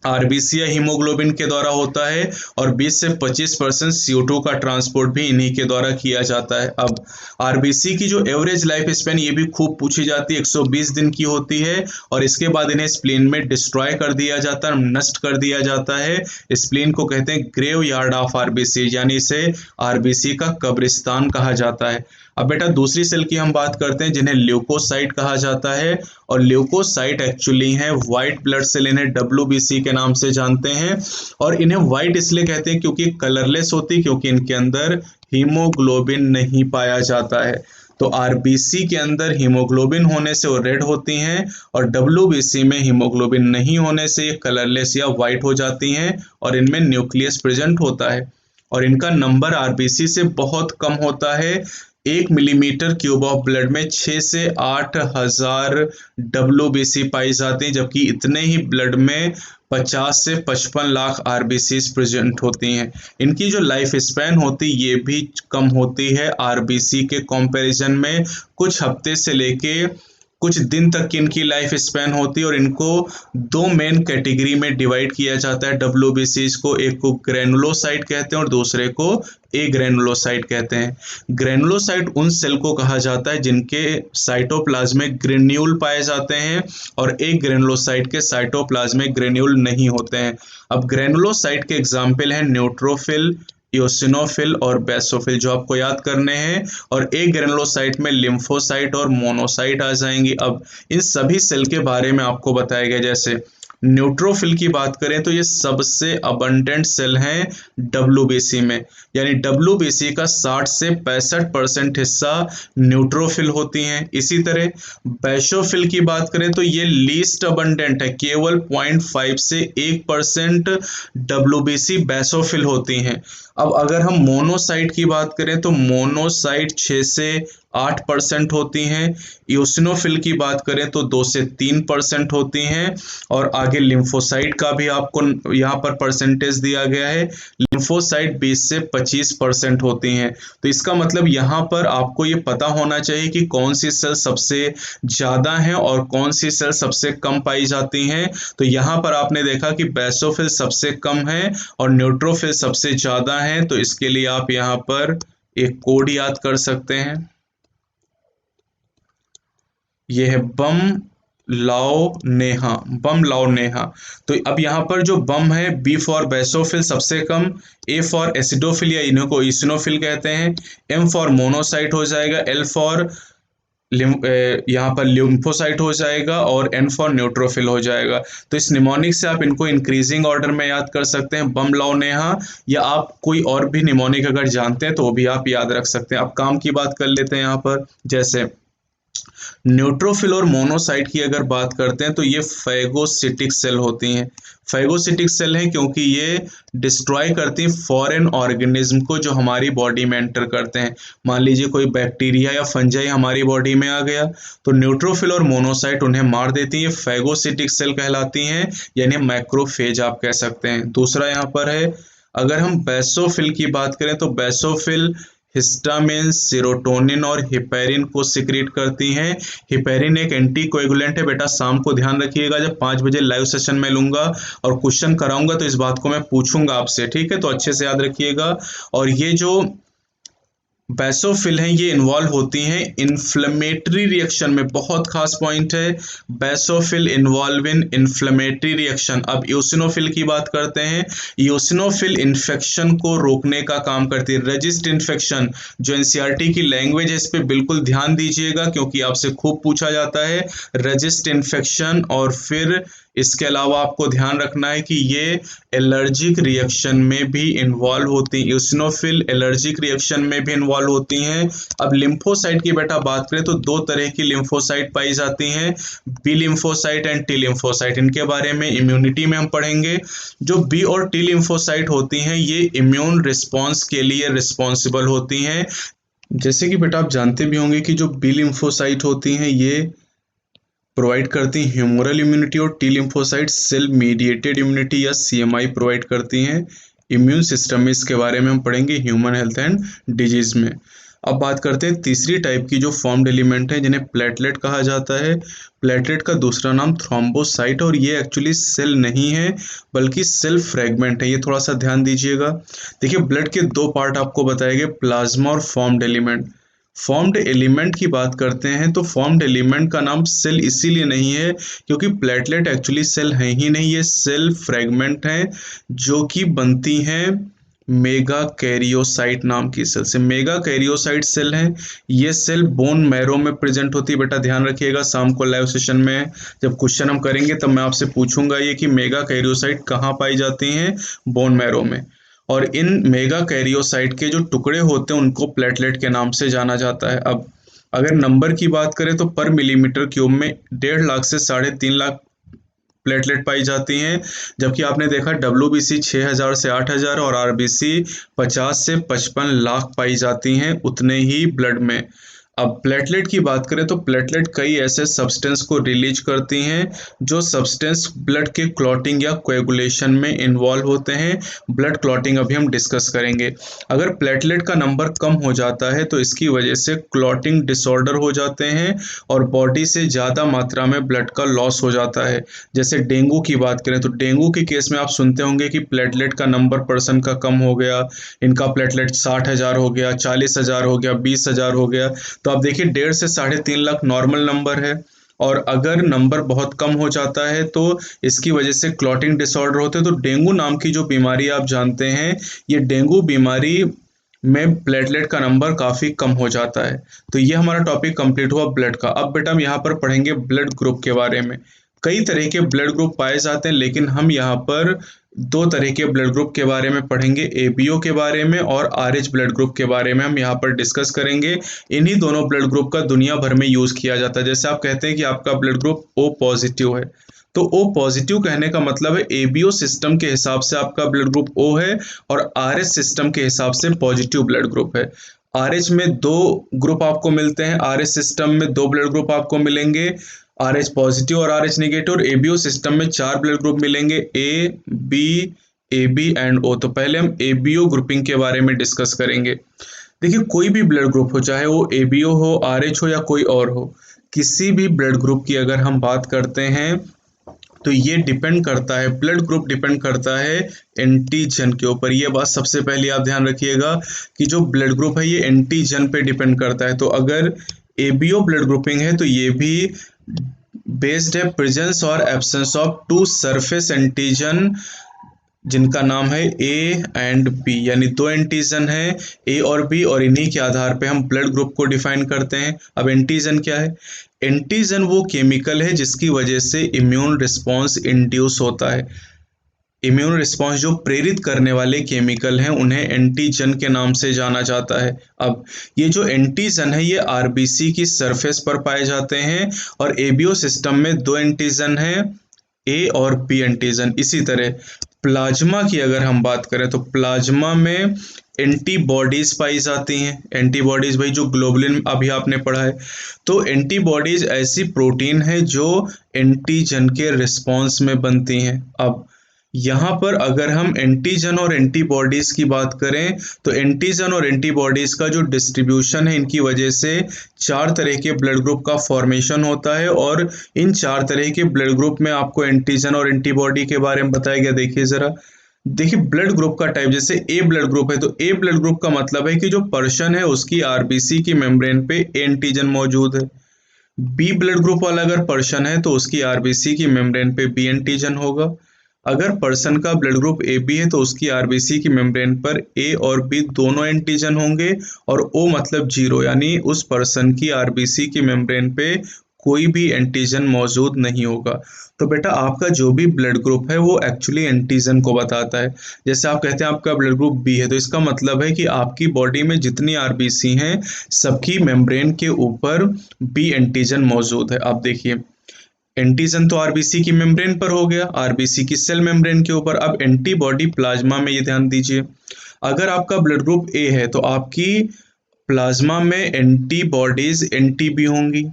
आरबीसी या हीमोग्लोबिन के द्वारा होता है और 20 से 25% CO2 का ट्रांसपोर्ट भी इन्हीं के द्वारा किया जाता है। अब आरबीसी की जो एवरेज लाइफ स्पैन ये भी खूब पूछी जाती है, 120 दिन की होती है और इसके बाद इन्हें स्प्लीन में डिस्ट्रॉय कर दिया जाता है, नष्ट कर दिया जाता है। स्प्लीन को कहते हैं ग्रेव यार्ड ऑफ आरबीसी, यानी इसे आरबीसी का कब्रिस्तान कहा जाता है। अब बेटा दूसरी सेल की हम बात करते हैं जिन्हें ल्यूकोसाइट कहा जाता है और ल्यूकोसाइट एक्चुअली है व्हाइट ब्लड सेल, इन्हें WBC के नाम से जानते हैं। और इन्हें व्हाइट इसलिए कहते हैं क्योंकि कलरलेस होती, क्योंकि इनके अंदर हीमोग्लोबिन नहीं पाया जाता है। तो आरबीसी के अंदर हीमोग्लोबिन होने से वो रेड होती हैं और WBC में हीमोग्लोबिन नहीं होने से ये कलरलेस या व्हाइट हो जाती हैं और इनमें न्यूक्लियस प्रेजेंट होता है। और इनका नंबर आरबीसी से बहुत कम होता है। 1 मिलीमीटर क्यूब ऑफ ब्लड में 6 से 8 हजार WBC पाई जाती हैं, जबकि इतने ही ब्लड में 50 से 55 लाख आरबीसी प्रेजेंट होती हैं। इनकी जो लाइफ स्पैन होती ये भी कम होती है आरबीसी के कंपैरिजन में, कुछ हफ्ते से लेके कुछ दिन तक की इनकी लाइफ स्पैन होती है। और इनको दो मेन कैटेगरी में डिवाइड किया जाता है WBCs को, एक को ग्रेनुलोसाइट कहते हैं और दूसरे को ए ग्रेनुलोसाइट कहते हैं। ग्रेनुलोसाइट उन सेल को कहा जाता है जिनके साइटोप्लाज्मिक ग्रेन्यूल पाए जाते हैं और एक ग्रेनुलोसाइट के साइटोप्लाज्मिक ग्रेन्यूल नहीं होते हैं। अब ग्रेनुलोसाइट के एग्जाम्पल हैं न्यूट्रोफिल, इओसिनोफिल और बेसोफिल, जो आपको याद करने हैं। और एक ग्रेनुलोसाइट में लिम्फोसाइट और मोनोसाइट आ जाएंगी। अब इन सभी सेल के बारे में आपको बताया गया, जैसे न्यूट्रोफिल की बात करें तो ये सबसे अबंडेंट सेल हैं WBC में, यानी WBC का 60 से 65% हिस्सा न्यूट्रोफिल होती हैं। इसी तरह बेसोफिल की बात करें तो ये लीस्ट अबंडेंट है, केवल 0.5 से 1% WBC बेसोफिल होती हैं। अब अगर हम मोनोसाइट की बात करें तो मोनोसाइट 6 से 8% होती हैं। इओसिनोफिल की बात करें तो 2 से 3% होती हैं। और आगे लिम्फोसाइट का भी आपको यहाँ पर परसेंटेज दिया गया है, लिम्फोसाइट 20 से 25% होती हैं। तो इसका मतलब यहाँ पर आपको ये पता होना चाहिए कि कौन सी सेल सबसे ज़्यादा हैं और कौन सी सेल सबसे कम पाई जाती हैं। तो यहाँ पर आपने देखा कि बेसोफिल सबसे कम है और न्यूट्रोफिल सबसे ज़्यादा है। तो इसके लिए आप यहाँ पर एक कोड याद कर सकते हैं, यह है बम लाओ नेहा, बम लाओ नेहा। तो अब यहाँ पर जो बम है, बी फॉर बेसोफिल सबसे कम, ए फॉर एसिडोफिल या इन्हीं को इसिनोफिल कहते हैं, एम फॉर मोनोसाइट हो जाएगा, एल फॉर यहाँ पर लिम्फोसाइट हो जाएगा और एन फॉर न्यूट्रोफिल हो जाएगा। तो इस निमोनिक से आप इनको इंक्रीजिंग ऑर्डर में याद कर सकते हैं, बम लाओ नेहा, या आप कोई और भी निमोनिक अगर जानते हैं तो वो भी आप याद रख सकते हैं। अब काम की बात कर लेते हैं यहाँ पर, जैसे न्यूट्रोफिल और मोनोसाइट की अगर बात करते हैं तो ये फैगोसिटिक सेल होती हैं। फैगोसिटिक सेल हैं क्योंकि ये डिस्ट्रॉय करती हैं फॉरेन ऑर्गेनिज्म को जो हमारी बॉडी में एंटर करते हैं। मान लीजिए कोई बैक्टीरिया या फंजाई हमारी बॉडी में आ गया तो न्यूट्रोफिल और मोनोसाइट उन्हें मार देती हैं, फैगोसिटिक सेल कहलाती हैं, यानी मैक्रोफेज आप कह सकते हैं। दूसरा यहाँ पर है, अगर हम बेसोफिल की बात करें तो बेसोफिल हिस्टामिन, सेरोटोनिन और हिपेरिन को सिक्रीट करती हैं। हिपेरिन एक एंटीकोएगुलेंट है बेटा, शाम को ध्यान रखिएगा, जब 5 बजे लाइव सेशन में लूंगा और क्वेश्चन कराऊंगा तो इस बात को मैं पूछूंगा आपसे, ठीक है, तो अच्छे से याद रखिएगा। और ये जो बेसोफिल हैं ये इन्वॉल्व होती हैं इन्फ्लेमेटरी रिएक्शन में, बहुत खास पॉइंट है, basophil involve in inflammatory reaction. अब ईओसिनोफिल की बात करते हैं, ईओसिनोफिल इन्फेक्शन को रोकने का काम करती है, रेजिस्ट इन्फेक्शन, जो एनसीईआरटी की लैंग्वेज है इस पर बिल्कुल ध्यान दीजिएगा क्योंकि आपसे खूब पूछा जाता है रेजिस्ट इन्फेक्शन। और फिर इसके अलावा आपको ध्यान रखना है कि ये एलर्जिक रिएक्शन में भी इन्वॉल्व होती हैं, ईओसिनोफिल एलर्जिक रिएक्शन में भी इन्वॉल्व होती हैं। अब लिम्फोसाइट की बेटा बात करें तो 2 तरह की लिम्फोसाइट पाई जाती हैं, B lymphocyte and T lymphocyte. इनके बारे में इम्यूनिटी में हम पढ़ेंगे। जो बी और टी लिम्फोसाइट होती हैं ये इम्यून रिस्पॉन्स के लिए रिस्पॉन्सिबल होती हैं। जैसे कि बेटा आप जानते भी होंगे कि जो बी लिम्फोसाइट होती हैं ये प्रोवाइड करती हैं ह्यूमरल इम्यूनिटी और T lymphocyte cell mediated immunity या सीएमआई प्रोवाइड करती हैं इम्यून सिस्टम में। इसके बारे में हम पढ़ेंगे ह्यूमन हेल्थ एंड डिजीज में। अब बात करते हैं तीसरी टाइप की जो फॉर्म्ड एलिमेंट है जिन्हें प्लेटलेट कहा जाता है। प्लेटलेट का दूसरा नाम थ्रोम्बोसाइट, और ये एक्चुअली सेल नहीं है बल्कि सेल फ्रेगमेंट है, ये थोड़ा सा ध्यान दीजिएगा। देखिए ब्लड के 2 पार्ट आपको बताए गए, प्लाज्मा और फॉर्म्ड एलिमेंट। फॉर्म्ड एलिमेंट की बात करते हैं तो फॉर्म्ड एलिमेंट का नाम सेल इसीलिए नहीं है क्योंकि प्लेटलेट एक्चुअली सेल है ही नहीं, ये सेल फ्रेगमेंट हैं जो कि बनती हैं मेगा कैरियोसाइट नाम की सेल से। मेगा कैरियोसाइट सेल हैं, ये सेल बोन मैरो में प्रेजेंट होती है। बेटा ध्यान रखिएगा, शाम को लाइव सेशन में जब क्वेश्चन हम करेंगे तब मैं आपसे पूछूंगा ये कि मेगा कैरियोसाइट कहाँ पाई जाती हैं, बोन मैरो में। और इन मेगा कैरियोसाइट के जो टुकड़े होते हैं उनको प्लेटलेट के नाम से जाना जाता है। अब अगर नंबर की बात करें तो पर मिलीमीटर क्यूब में 1.5 लाख से 3.5 लाख प्लेटलेट पाई जाती हैं, जबकि आपने देखा WBC 6000 से 8000 और RBC 50 से 55 लाख पाई जाती हैं उतने ही ब्लड में। अब प्लेटलेट की बात करें तो प्लेटलेट कई ऐसे सब्सटेंस को रिलीज करती हैं जो सब्सटेंस ब्लड के क्लॉटिंग या कोएगुलेशन में इन्वॉल्व होते हैं। ब्लड क्लॉटिंग अभी हम डिस्कस करेंगे। अगर प्लेटलेट का नंबर कम हो जाता है तो इसकी वजह से क्लॉटिंग डिसऑर्डर हो जाते हैं और बॉडी से ज़्यादा मात्रा में ब्लड का लॉस हो जाता है। जैसे डेंगू की बात करें तो डेंगू के केस में आप सुनते होंगे कि प्लेटलेट का नंबर पर्सन का कम हो गया, इनका प्लेटलेट 60,000 हो गया, 40,000 हो गया, 20,000 हो गया। तो आप देखिए 1.5 से 3.5 लाख नॉर्मल नंबर है, और अगर नंबर बहुत कम हो जाता है तो इसकी वजह से क्लॉटिंग डिसऑर्डर होते हैं। तो डेंगू नाम की जो बीमारी आप जानते हैं, ये डेंगू बीमारी में प्लेटलेट का नंबर काफ़ी कम हो जाता है। तो ये हमारा टॉपिक कंप्लीट हुआ ब्लड का। अब बेटा हम यहाँ पर पढ़ेंगे ब्लड ग्रुप के बारे में। कई तरह के ब्लड ग्रुप पाए जाते हैं लेकिन हम यहाँ पर 2 तरह के ब्लड ग्रुप के बारे में पढ़ेंगे, ABO के बारे में और RH ब्लड ग्रुप के बारे में हम यहाँ पर डिस्कस करेंगे। इन्हीं दोनों ब्लड ग्रुप का दुनिया भर में यूज़ किया जाता है। जैसे आप कहते हैं कि आपका ब्लड ग्रुप O पॉजिटिव है, तो O पॉजिटिव कहने का मतलब है ABO सिस्टम के हिसाब से आपका ब्लड ग्रुप O है और RH सिस्टम के हिसाब से पॉजिटिव ब्लड ग्रुप है। RH में 2 ग्रुप आपको मिलते हैं, RH सिस्टम में 2 ब्लड ग्रुप आपको मिलेंगे, RH पॉजिटिव और RH नेगेटिव। और ABO सिस्टम में 4 ब्लड ग्रुप मिलेंगे, A, B, AB and O। तो पहले हम ABO ग्रुपिंग के बारे में डिस्कस करेंगे। देखिए कोई भी ब्लड ग्रुप हो, चाहे वो ABO हो, RH हो या कोई और हो, किसी भी ब्लड ग्रुप की अगर हम बात करते हैं तो ये डिपेंड करता है, ब्लड ग्रुप डिपेंड करता है एंटीजन के ऊपर। ये बात सबसे पहले आप ध्यान रखिएगा कि जो ब्लड ग्रुप है ये एंटीजन पे डिपेंड करता है। तो अगर ABO ब्लड ग्रुपिंग है तो ये भी बेस्ड है प्रेजेंस और absence of two surface antigen जिनका नाम है ए एंड बी, यानी दो एंटीजन है ए और बी, और इन्हीं के आधार पे हम ब्लड ग्रुप को डिफाइन करते हैं। अब एंटीजन क्या है? एंटीजन वो केमिकल है जिसकी वजह से इम्यून रिस्पॉन्स इंड्यूस होता है। इम्यून रिस्पॉन्स जो प्रेरित करने वाले केमिकल हैं उन्हें एंटीजन के नाम से जाना जाता है। अब ये जो एंटीजन है ये आरबीसी की सरफेस पर पाए जाते हैं, और एबीओ सिस्टम में दो एंटीजन हैं, ए और बी एंटीजन। इसी तरह प्लाज्मा की अगर हम बात करें तो प्लाज्मा में एंटीबॉडीज पाई जाती हैं। एंटीबॉडीज भाई जो ग्लोबुलिन अभी आपने पढ़ा है, तो एंटीबॉडीज ऐसी प्रोटीन है जो एंटीजन के रिस्पॉन्स में बनती हैं। अब यहाँ पर अगर हम एंटीजन और एंटीबॉडीज की बात करें तो एंटीजन और एंटीबॉडीज का जो डिस्ट्रीब्यूशन है इनकी वजह से चार तरह के ब्लड ग्रुप का फॉर्मेशन होता है, और इन चार तरह के ब्लड ग्रुप में आपको एंटीजन और एंटीबॉडी के बारे में बताया गया। देखिए जरा, देखिए ब्लड ग्रुप का टाइप, जैसे ए ब्लड ग्रुप है तो ए ब्लड ग्रुप का मतलब है कि जो पर्सन है उसकी आरबीसी की मेम्ब्रेन पे एंटीजन मौजूद है। बी ब्लड ग्रुप वाला अगर पर्सन है तो उसकी आरबीसी की मेम्ब्रेन पे बी एंटीजन होगा। अगर पर्सन का ब्लड ग्रुप ए बी है तो उसकी आरबीसी की मेम्ब्रेन पर ए और बी दोनों एंटीजन होंगे, और ओ मतलब जीरो, यानी उस पर्सन की आरबीसी की मेम्ब्रेन पे कोई भी एंटीजन मौजूद नहीं होगा। तो बेटा आपका जो भी ब्लड ग्रुप है वो एक्चुअली एंटीजन को बताता है। जैसे आप कहते हैं आपका ब्लड ग्रुप बी है, तो इसका मतलब है कि आपकी बॉडी में जितनी आरबीसी हैं सबकी मेम्ब्रेन के ऊपर बी एंटीजन मौजूद है। आप देखिए, एंटीजन तो आरबीसी की मेम्ब्रेन पर हो गया, आरबीसी की सेल मेम्ब्रेन के ऊपर। अब एंटीबॉडी प्लाज्मा में, ये ध्यान दीजिए, अगर आपका ब्लड ग्रुप ए है तो आपकी प्लाज्मा में एंटीबॉडीज एंटी-बी होंगी।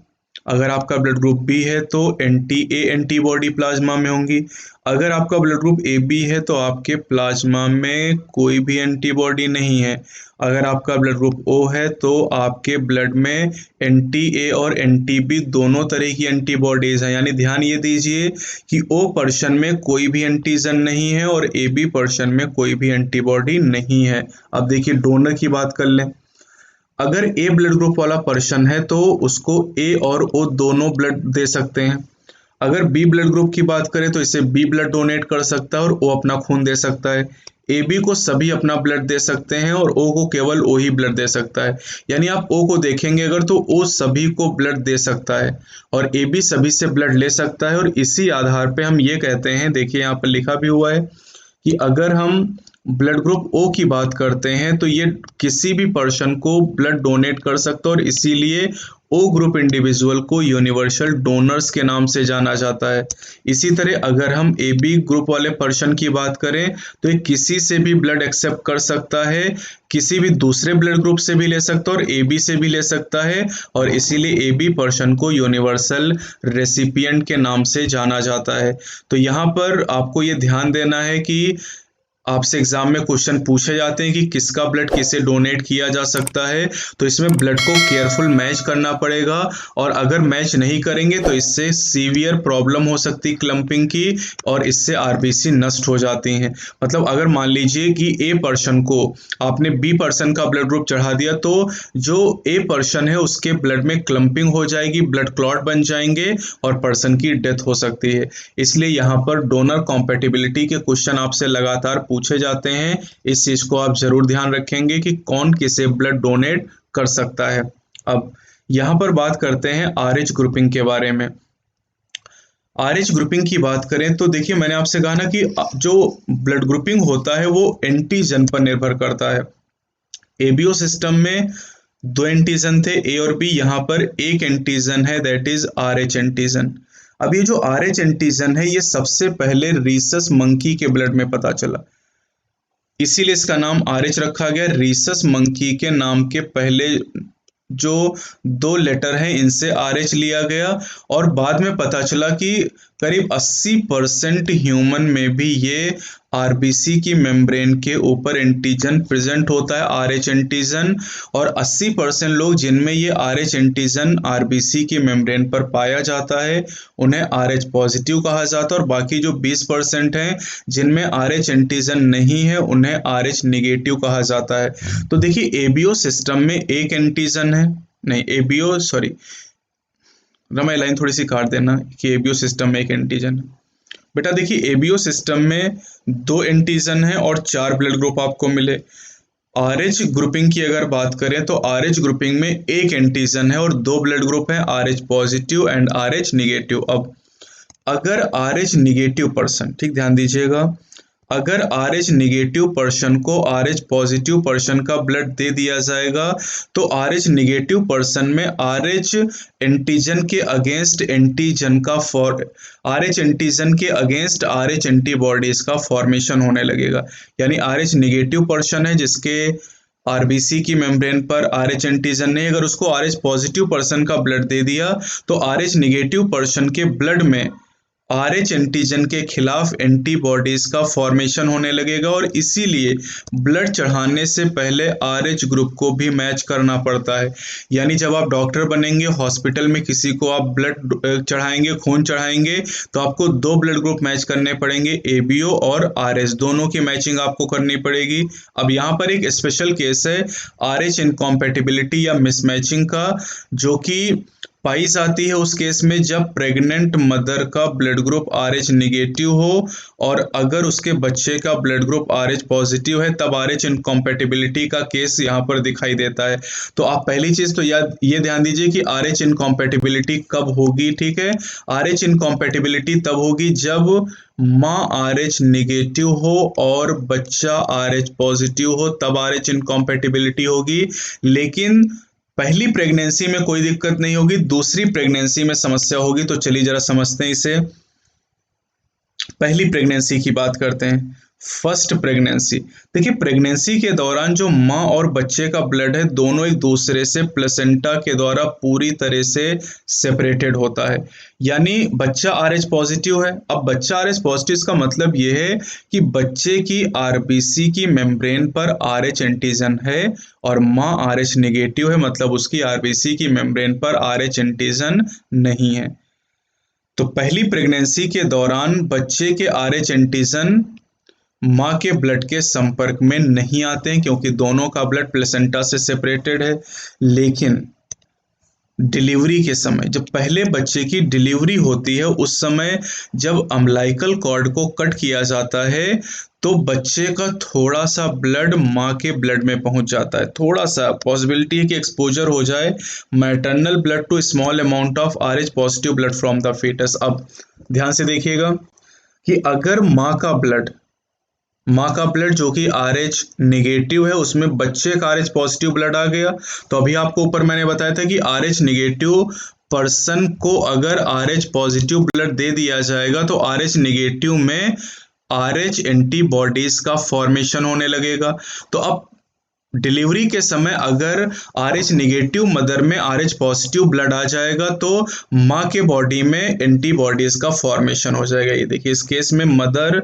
अगर आपका ब्लड ग्रुप बी है तो एंटी-ए एंटीबॉडी प्लाज्मा में होंगी। अगर आपका ब्लड ग्रुप ए बी है तो आपके प्लाज्मा में कोई भी एंटीबॉडी नहीं है। अगर आपका ब्लड ग्रुप ओ है तो आपके ब्लड में एंटी-ए और एंटी-बी दोनों तरह की एंटीबॉडीज हैं। यानी ध्यान ये दीजिए कि ओ पर्सन में कोई भी एंटीजन नहीं है और ए बी पर्सन में कोई भी एंटीबॉडी नहीं है। अब देखिए डोनर की बात कर लें। अगर ए ब्लड ग्रुप वाला पर्सन है तो उसको ए और ओ दोनों ब्लड दे सकते हैं। अगर बी ब्लड ग्रुप की बात करें तो इसे बी ब्लड डोनेट कर सकता है और ओ अपना खून दे सकता है। ए बी को सभी अपना ब्लड दे सकते हैं और ओ को केवल ओ ही ब्लड दे सकता है। यानी आप ओ को देखेंगे अगर तो ओ सभी को ब्लड दे सकता है और ए बी सभी से ब्लड ले सकता है। और इसी आधार पे हम ये कहते हैं, देखिए यहाँ पर लिखा भी हुआ है कि अगर हम ब्लड ग्रुप ओ की बात करते हैं तो ये किसी भी पर्सन को ब्लड डोनेट कर सकता है, और इसीलिए ओ ग्रुप इंडिविजुअल को यूनिवर्सल डोनर्स के नाम से जाना जाता है। इसी तरह अगर हम ए बी ग्रुप वाले पर्सन की बात करें तो ये किसी से भी ब्लड एक्सेप्ट कर सकता है, किसी भी दूसरे ब्लड ग्रुप से भी ले सकता है और ए बी से भी ले सकता है, और इसीलिए ए बी पर्सन को यूनिवर्सल रेसिपिएंट के नाम से जाना जाता है। तो यहाँ पर आपको ये ध्यान देना है कि आपसे एग्जाम में क्वेश्चन पूछे जाते हैं कि किसका ब्लड किसे डोनेट किया जा सकता है, तो इसमें ब्लड को केयरफुल मैच करना पड़ेगा, और अगर मैच नहीं करेंगे तो इससे सीवियर प्रॉब्लम हो सकती क्लम्पिंग की, और इससे आरबीसी नष्ट हो जाती हैं। मतलब अगर मान लीजिए कि ए पर्सन को आपने बी पर्सन का ब्लड ग्रुप चढ़ा दिया तो जो ए पर्सन है उसके ब्लड में क्लम्पिंग हो जाएगी, ब्लड क्लॉट बन जाएंगे और पर्सन की डेथ हो सकती है। इसलिए यहाँ पर डोनर कॉम्पेटिबिलिटी के क्वेश्चन आपसे लगातार पूछे जाते हैं। इस चीज को आप जरूर ध्यान रखेंगे कि कौन किसे ब्लड डोनेट कर सकता है। अब यहां पर बात करते हैं आरएच ग्रुपिंग के बारे में। आरएच ग्रुपिंग की बात करें तो देखिए मैंने आपसे कहा ना कि जो ब्लड ग्रुपिंग होता है वो एंटीजन पर निर्भर करता है। एबीओ सिस्टम में दो एंटीजन थे ए और बी, यहाँ पर एक एंटीजन है दैट इज आरएच एंटीजन। अब ये जो आरएच एंटीजन है ये सबसे पहले रीसस मंकी के ब्लड में पता चला, इसीलिए इसका नाम आरएच रखा गया। रीसस मंकी के नाम के पहले जो दो लेटर हैं इनसे आरएच लिया गया, और बाद में पता चला कि करीब 80% ह्यूमन में भी ये आरबीसी की मेम्ब्रेन के ऊपर एंटीजन प्रेजेंट होता है, आरएच एंटीजन। और 80% लोग जिनमें ये आरएच एंटीजन आरबीसी की मेम्ब्रेन पर पाया जाता है उन्हें आरएच पॉजिटिव कहा जाता है, और बाकी जो 20% हैं जिनमें आरएच एंटीजन नहीं है उन्हें आरएच निगेटिव कहा जाता है। तो देखिए एबीओ सिस्टम में एक एंटीजन है, नहीं एबीओ सॉरी रमा लाइन थोड़ी सी काट देना कि एबीओ सिस्टम में एक एंटीजन है। बेटा देखिए एबीओ सिस्टम में 2 एंटीजन है और 4 ब्लड ग्रुप आपको मिले। आरएच ग्रुपिंग की अगर बात करें तो आरएच ग्रुपिंग में एक एंटीजन है और 2 ब्लड ग्रुप है, RH positive and RH negative. अब अगर आरएच निगेटिव पर्सन, ठीक ध्यान दीजिएगा, अगर आरएच निगेटिव पर्सन को आरएच पॉजिटिव पर्सन का ब्लड दे दिया जाएगा तो आरएच निगेटिव पर्सन में आरएच एंटीजन के अगेंस्ट एंटीजन का आरएच एंटीजन के अगेंस्ट आरएच एंटीबॉडीज का फॉर्मेशन होने लगेगा। यानी आरएच निगेटिव पर्सन है जिसके आरबीसी की मेम्ब्रेन पर आरएच एंटीजन नहीं, अगर उसको आरएच पॉजिटिव पर्सन का ब्लड दे दिया तो आरएच निगेटिव पर्सन के ब्लड में आरएच एंटीजन के खिलाफ एंटीबॉडीज का फॉर्मेशन होने लगेगा और इसीलिए ब्लड चढ़ाने से पहले आरएच ग्रुप को भी मैच करना पड़ता है। यानी जब आप डॉक्टर बनेंगे, हॉस्पिटल में किसी को आप ब्लड चढ़ाएंगे, खून चढ़ाएंगे, तो आपको 2 ब्लड ग्रुप मैच करने पड़ेंगे, एबीओ और आरएच, दोनों की मैचिंग आपको करनी पड़ेगी। अब यहाँ पर एक स्पेशल केस है आरएच इनकॉम्पैटिबिलिटी या मिसमैचिंग का, जो कि पाई जाती है उस केस में जब प्रेग्नेंट मदर का ब्लड ग्रुप आरएच निगेटिव हो और अगर उसके बच्चे का ब्लड ग्रुप आरएच पॉजिटिव है, तब आरएच इनकॉम्पैटिबिलिटी का केस यहाँ पर दिखाई देता है। तो आप पहली चीज तो ये ध्यान दीजिए कि आरएच इनकॉम्पैटिबिलिटी कब होगी, ठीक है। आरएच इनकॉम्पैटिबिलिटी तब होगी जब माँ आरएच निगेटिव हो और बच्चा आरएच पॉजिटिव हो, तब आरएच इनकॉम्पैटिबिलिटी होगी। लेकिन पहली प्रेगनेंसी में कोई दिक्कत नहीं होगी, दूसरी प्रेगनेंसी में समस्या होगी। तो चलिए जरा समझते हैं इसे। पहली प्रेगनेंसी की बात करते हैं, फर्स्ट प्रेगनेंसी। देखिए प्रेगनेंसी के दौरान जो माँ और बच्चे का ब्लड है दोनों एक दूसरे से प्लेसेंटा के द्वारा पूरी तरह से सेपरेटेड होता है। यानी बच्चा आरएच पॉजिटिव है। अब बच्चा आरएच पॉजिटिव इसका मतलब ये है कि बच्चे की आरबीसी की मेम्ब्रेन पर आरएच एंटीजन है और माँ आरएच निगेटिव है, मतलब उसकी आरबीसी की मेम्ब्रेन पर आरएच एंटीजन नहीं है। तो पहली प्रेगनेंसी के दौरान बच्चे के आरएच एंटीजन माँ के ब्लड के संपर्क में नहीं आते हैं क्योंकि दोनों का ब्लड प्लेसेंटा से सेपरेटेड है। लेकिन डिलीवरी के समय, जब पहले बच्चे की डिलीवरी होती है, उस समय जब अम्बिलिकल कॉर्ड को कट किया जाता है तो बच्चे का थोड़ा सा ब्लड माँ के ब्लड में पहुंच जाता है। थोड़ा सा पॉसिबिलिटी है कि एक्सपोजर हो जाए maternal blood to small amount of Rh positive blood from the fetus. अब ध्यान से देखिएगा कि अगर माँ का ब्लड जो कि आरएच निगेटिव है उसमें बच्चे का आरएच पॉजिटिव ब्लड आ गया, तो अभी आपको ऊपर मैंने बताया था कि आरएच निगेटिव पर्सन को अगर आरएच पॉजिटिव ब्लड दे दिया जाएगा तो आरएच निगेटिव में आरएच एंटीबॉडीज का फॉर्मेशन होने लगेगा। तो अब डिलीवरी के समय अगर आरएच निगेटिव मदर में आरएच पॉजिटिव ब्लड आ जाएगा तो माँ के बॉडी में एंटीबॉडीज का फॉर्मेशन हो जाएगा। ये देखिए इस केस में मदर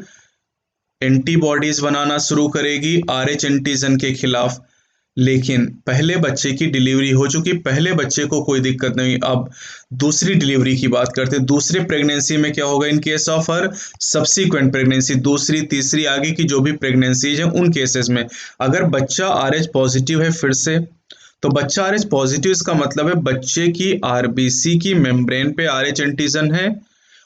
एंटीबॉडीज बनाना शुरू करेगी आरएच एंटीजन के खिलाफ। लेकिन पहले बच्चे की डिलीवरी हो चुकी, पहले बच्चे को कोई दिक्कत नहीं। अब दूसरी डिलीवरी की बात करते हैं। दूसरे प्रेगनेंसी में क्या होगा in case of her subsequent pregnancy, दूसरी तीसरी आगे की जो भी प्रेगनेंसीज हैं उन केसेस में अगर बच्चा आरएच पॉजिटिव है, फिर से तो बच्चा आरएच पॉजिटिव इसका मतलब है बच्चे की आरबीसी की मेम्ब्रेन पे आरएच एंटीजन है